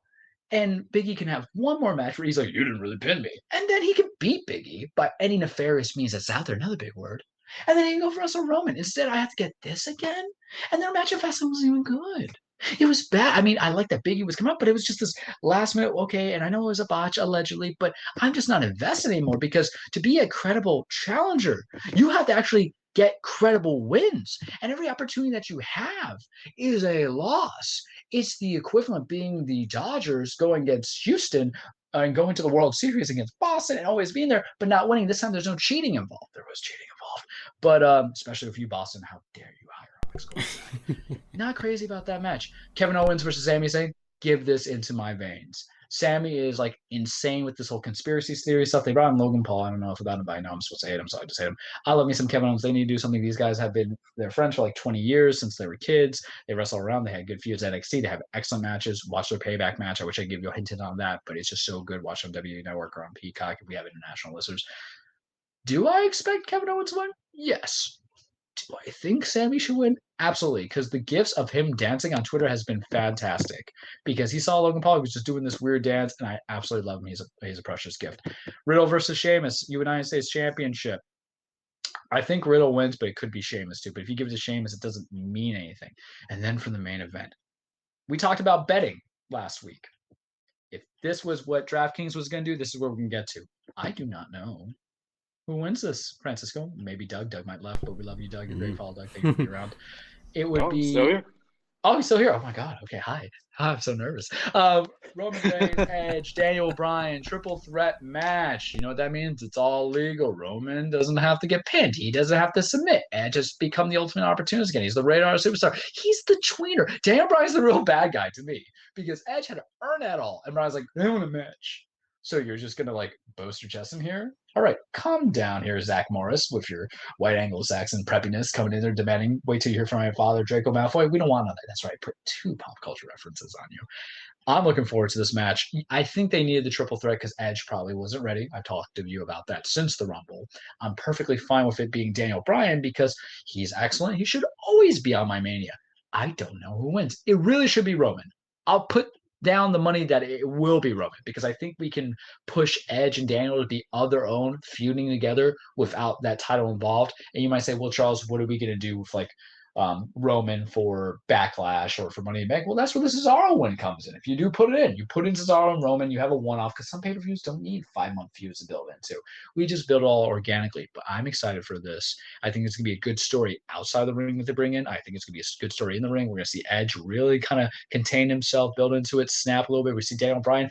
and Big E can have one more match where he's like, you didn't really pin me. And then he can beat Big E by any nefarious means that's out there, another big word. And then he can go for Wrestle Roman. Instead, I have to get this again? And their match at Fastlane wasn't even good. It was bad. I mean, I like that Big E was coming up, but it was just this last minute, okay, and I know it was a botch, allegedly, but I'm just not invested anymore because to be a credible challenger, you have to actually get credible wins. And every opportunity that you have is a loss. It's the equivalent being the Dodgers going against Houston and going to the World Series against Boston and always being there, but not winning. This time there's no cheating involved. There was cheating involved. But especially if you, Boston, how dare you hire Alex Goldberg. Not crazy about that match. Kevin Owens versus Sami Zayn, give this into my veins. Sammy is like insane with this whole conspiracy theory stuff. They brought in Logan Paul. I don't know if about him, but I know I'm supposed to hate him, so I just hate him. I love me some Kevin Owens. They need to do something. These guys have been their friends for like 20 years since they were kids. They wrestle around. They had good feuds at NXT. They have excellent matches. Watch their payback match. I wish I'd give you a hint on that, but it's just so good. Watch on WWE Network or on Peacock if we have international listeners. Do I expect Kevin Owens to win? Yes. Do I think Sammy should win? Absolutely, because the gifs of him dancing on Twitter has been fantastic. Because he saw Logan Paul, he was just doing this weird dance, and I absolutely love him. He's a precious gift. Riddle versus Sheamus, United States Championship. I think Riddle wins, but it could be Sheamus too. But if you give it to Sheamus, it doesn't mean anything. And then for the main event, we talked about betting last week. If this was what DraftKings was going to do, this is where we can get to. I do not know. Who wins this, Francisco? Maybe Doug. Doug might left, but we love you, Doug. You're a great follow, Doug. Thank you for being around. It would be.
Still here?
Oh, he's still here. Oh my God. Okay, hi. I'm so nervous. Roman Reigns, Edge, Daniel Bryan, triple threat match. You know what that means? It's all legal. Roman doesn't have to get pinned. He doesn't have to submit. Edge has become the ultimate opportunist again. He's the radar superstar. He's the tweener. Daniel Bryan's the real bad guy to me because Edge had to earn that all. And Bryan's like, I want a match. So you're just going to like boast your chest in here? All right, calm down here, Zach Morris, with your white Anglo-Saxon preppiness coming in there demanding, wait till you hear from my father, Draco Malfoy. We don't want none of that. That's right, put 2 pop culture references on you. I'm looking forward to this match. I think they needed the triple threat because Edge probably wasn't ready. I talked to you about that since the Rumble. I'm perfectly fine with it being Daniel Bryan because he's excellent. He should always be on my Mania. I don't know who wins. It really should be Roman. I'll put down the money that it will be Roman because I think we can push Edge and Daniel to be on their own, feuding together without that title involved. And you might say, well, Charles, what are we going to do with like Roman for Backlash or for Money in the Bank? Well, that's where the Cesaro win comes in. If you do put it in, you put in Cesaro and Roman, you have a one-off because some pay-per-views don't need 5-month feuds to build into. We just build it all organically. But I'm excited for this. I think it's going to be a good story outside the ring that they bring in. I think it's going to be a good story in the ring. We're going to see Edge really kind of contain himself, build into it, snap a little bit. We see Daniel Bryan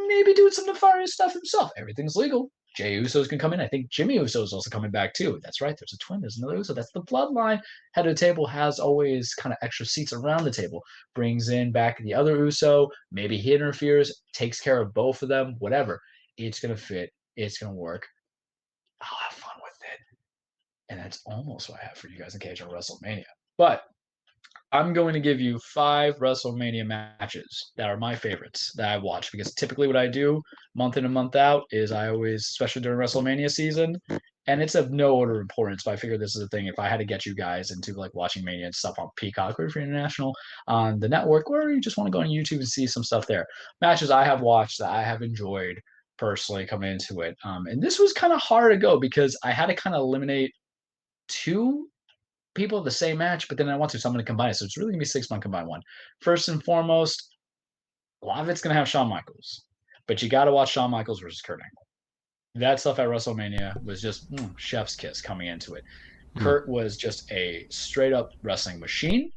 maybe doing some nefarious stuff himself. Everything's legal. Jey Uso's can come in. I think Jimmy Uso is also coming back too. That's right. There's a twin. There's another Uso. That's the bloodline. Head of the table has always kind of extra seats around the table. Brings in back the other Uso. Maybe he interferes, takes care of both of them, whatever. It's going to fit. It's going to work. I'll have fun with it. And that's almost what I have for you guys in case on WrestleMania. But I'm going to give you 5 WrestleMania matches that are my favorites that I watch because typically what I do month in and month out is I always, especially during WrestleMania season, and it's of no order of importance, but I figure this is the thing. If I had to get you guys into like watching Mania and stuff on Peacock or if you're international on the network or you just want to go on YouTube and see some stuff there. Matches I have watched that I have enjoyed personally coming into it. And this was kind of hard to go because I had to kind of eliminate 2 people of the same match, but then I want to, so I'm going to combine it. So it's really going to be 6-man combined one. First and foremost, a lot of it's going to have Shawn Michaels, but you got to watch Shawn Michaels versus Kurt Angle. That stuff at WrestleMania was just chef's kiss coming into it. Kurt was just a straight up wrestling machine.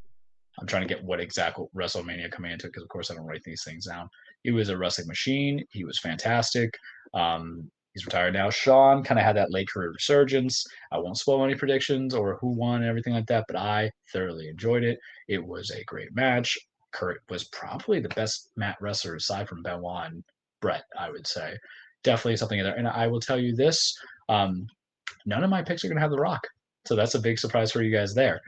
I'm trying to get what exact WrestleMania coming into it because, of course, I don't write these things down. He was a wrestling machine. He was fantastic. He's retired now. Shawn kind of had that late career resurgence. I won't spoil any predictions or who won and everything like that, but I thoroughly enjoyed it. It was a great match. Kurt was probably the best mat wrestler aside from Benoit and Brett, I would say. Definitely something in there. And I will tell you this, none of my picks are going to have The Rock. So that's a big surprise for you guys there.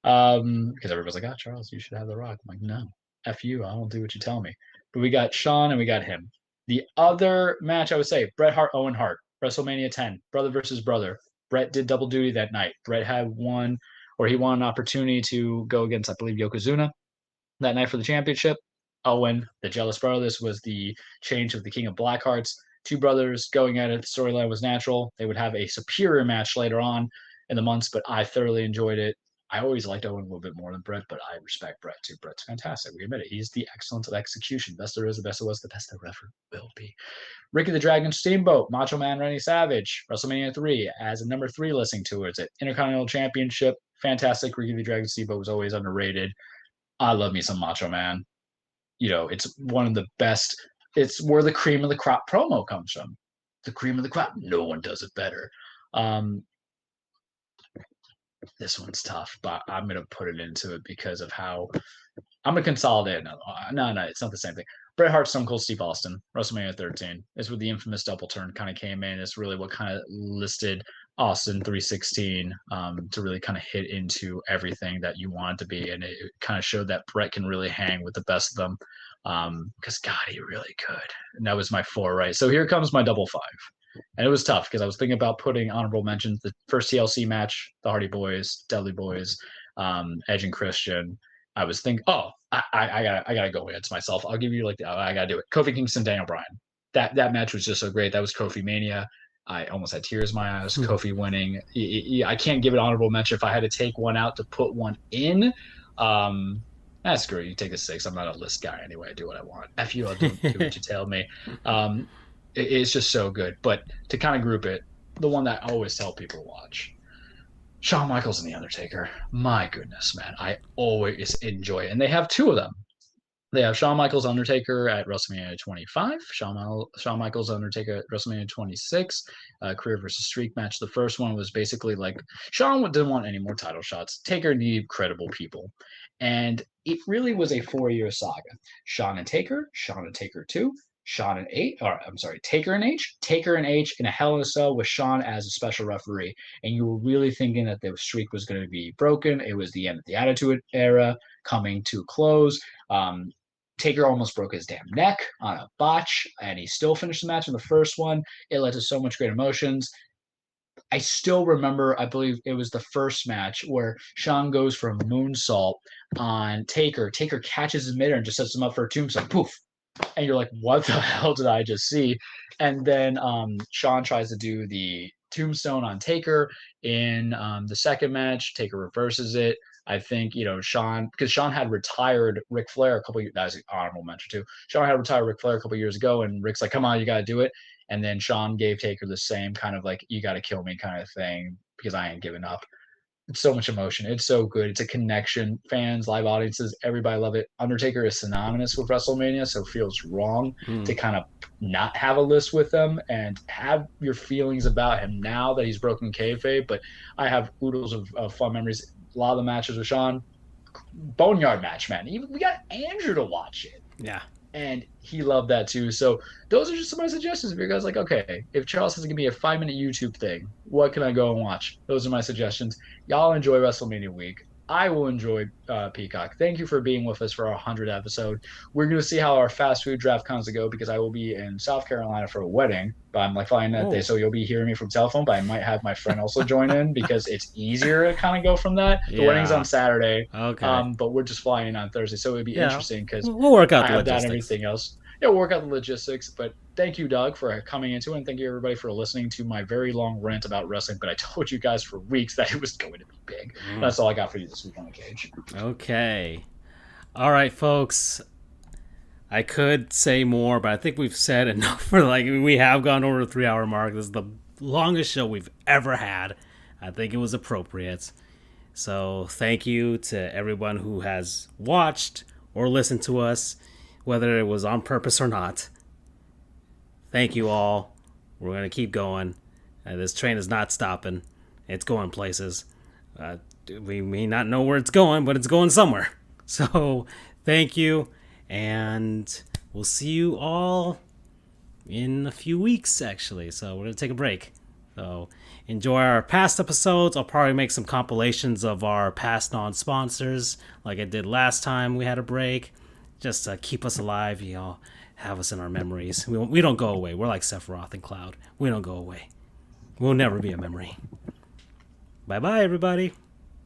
Because everybody's like, Charles, you should have The Rock. I'm like, no, F you. I don't do what you tell me. But we got Shawn and we got him. The other match, I would say, Bret Hart, Owen Hart, WrestleMania 10, brother versus brother. Bret did double duty that night. Bret had won an opportunity to go against, I believe, Yokozuna that night for the championship. Owen, the jealous brother, this was the change of the King of Blackhearts. 2 brothers going at it. The storyline was natural. They would have a superior match later on in the months, but I thoroughly enjoyed it. I always liked Owen a little bit more than Bret, but I respect Bret too. Bret's fantastic. We admit it. He's the excellence of execution. Best there is, the best there was, the best there ever will be. Ricky the Dragon Steamboat, Macho Man Randy Savage, WrestleMania 3 as a number 3 listing towards it. Intercontinental Championship, fantastic. Ricky the Dragon Steamboat was always underrated. I love me some Macho Man. You know, it's one of the best. It's where the cream of the crop promo comes from. The cream of the crop. No one does it better. this one's tough, but I'm gonna put it into it because of how I'm gonna consolidate. No, it's not the same thing. Bret Hart, Stone Cold Steve Austin, WrestleMania 13. It's where the infamous double turn kind of came in. It's really what kind of listed Austin 316 to really kind of hit into everything that you want it to be, and it kind of showed that Bret can really hang with the best of them. Because God, he really could. And that was my 4, right? So here comes my double 5. And it was tough because I was thinking about putting honorable mentions. The first TLC match, the Hardy Boys, Dudley Boys, Edge and Christian. I was thinking, I gotta go against myself. I'll give you I gotta do it. Kofi Kingston, Daniel Bryan. That match was just so great. That was Kofi Mania. I almost had tears in my eyes. Kofi winning. I can't give it honorable mention. If I had to take one out to put one in, that's great. You take a 6. I'm not a list guy anyway. I do what I want. F you, I'll do what you tell me. It's just so good. But to kind of group it, the one that I always tell people to watch, Shawn Michaels and The Undertaker. My goodness, man. I always enjoy it. And they have 2 of them. They have Shawn Michaels Undertaker at WrestleMania 25, Shawn Michaels Undertaker at WrestleMania 26, career versus streak match. The first one was basically like Shawn didn't want any more title shots. Taker needed credible people. And it really was a 4-year saga. Shawn and Taker 2, Taker and H in a Hell in a Cell with Shawn as a special referee. And you were really thinking that the streak was going to be broken. It was the end of the Attitude Era coming to close. Taker almost broke his damn neck on a botch, and he still finished the match in the first one. It led to so much great emotions. I still remember, I believe it was the first match where Shawn goes for a moonsault on Taker. Taker catches him midair and just sets him up for a tombstone. Poof. And you're like, what the hell did I just see? And then Shawn tries to do the tombstone on Taker in the second match. Taker reverses it. I think, Shawn, because Shawn had retired Ric Flair that's an honorable mention too. Shawn had retired Ric Flair a couple years ago, and Ric's like, come on, you got to do it. And then Shawn gave Taker the same kind of like, you got to kill me kind of thing because I ain't giving up. It's so much emotion. It's so good. It's a connection. Fans, live audiences, everybody love it. Undertaker is synonymous with WrestleMania, so it feels wrong to kind of not have a list with them and have your feelings about him now that he's broken kayfabe. But I have oodles of fun memories. A lot of the matches with Shawn, boneyard match, man. Even we got Andrew to watch it.
Yeah.
And he loved that too. So those are just some of my suggestions. If you guys like, okay, if Charles has to give me a 5-minute YouTube thing, what can I go and watch? Those are my suggestions. Y'all enjoy WrestleMania week. I will enjoy Peacock. Thank you for being with us for our 100th episode. We're going to see how our fast food draft comes to go because I will be in South Carolina for a wedding, but I'm flying that day. So you'll be hearing me from telephone, but I might have my friend also join in because it's easier to kind of go from that. The wedding's on Saturday.
Okay.
But we're just flying in on Thursday. So it'd be interesting because
we'll work out
I
the
have
logistics.
that and everything else. Yeah, we'll work out the logistics, but thank you, Doug, for coming into it, and thank you, everybody, for listening to my very long rant about wrestling, but I told you guys for weeks that it was going to be big. That's all I got for you this week on the cage.
Okay. All right, folks. I could say more, but I think we've said enough for we have gone over the 3-hour mark. This is the longest show we've ever had. I think it was appropriate. So thank you to everyone who has watched or listened to us, whether it was on purpose or not. Thank you all. We're going to keep going. This train is not stopping. It's going places. We may not know where it's going, but it's going somewhere. So thank you. And we'll see you all in a few weeks, actually. So we're going to take a break. So enjoy our past episodes. I'll probably make some compilations of our past non-sponsors like I did last time we had a break. Just to keep us alive, have us in our memories. We don't go away. We're like Sephiroth and Cloud. We don't go away. We'll never be a memory. Bye-bye, everybody.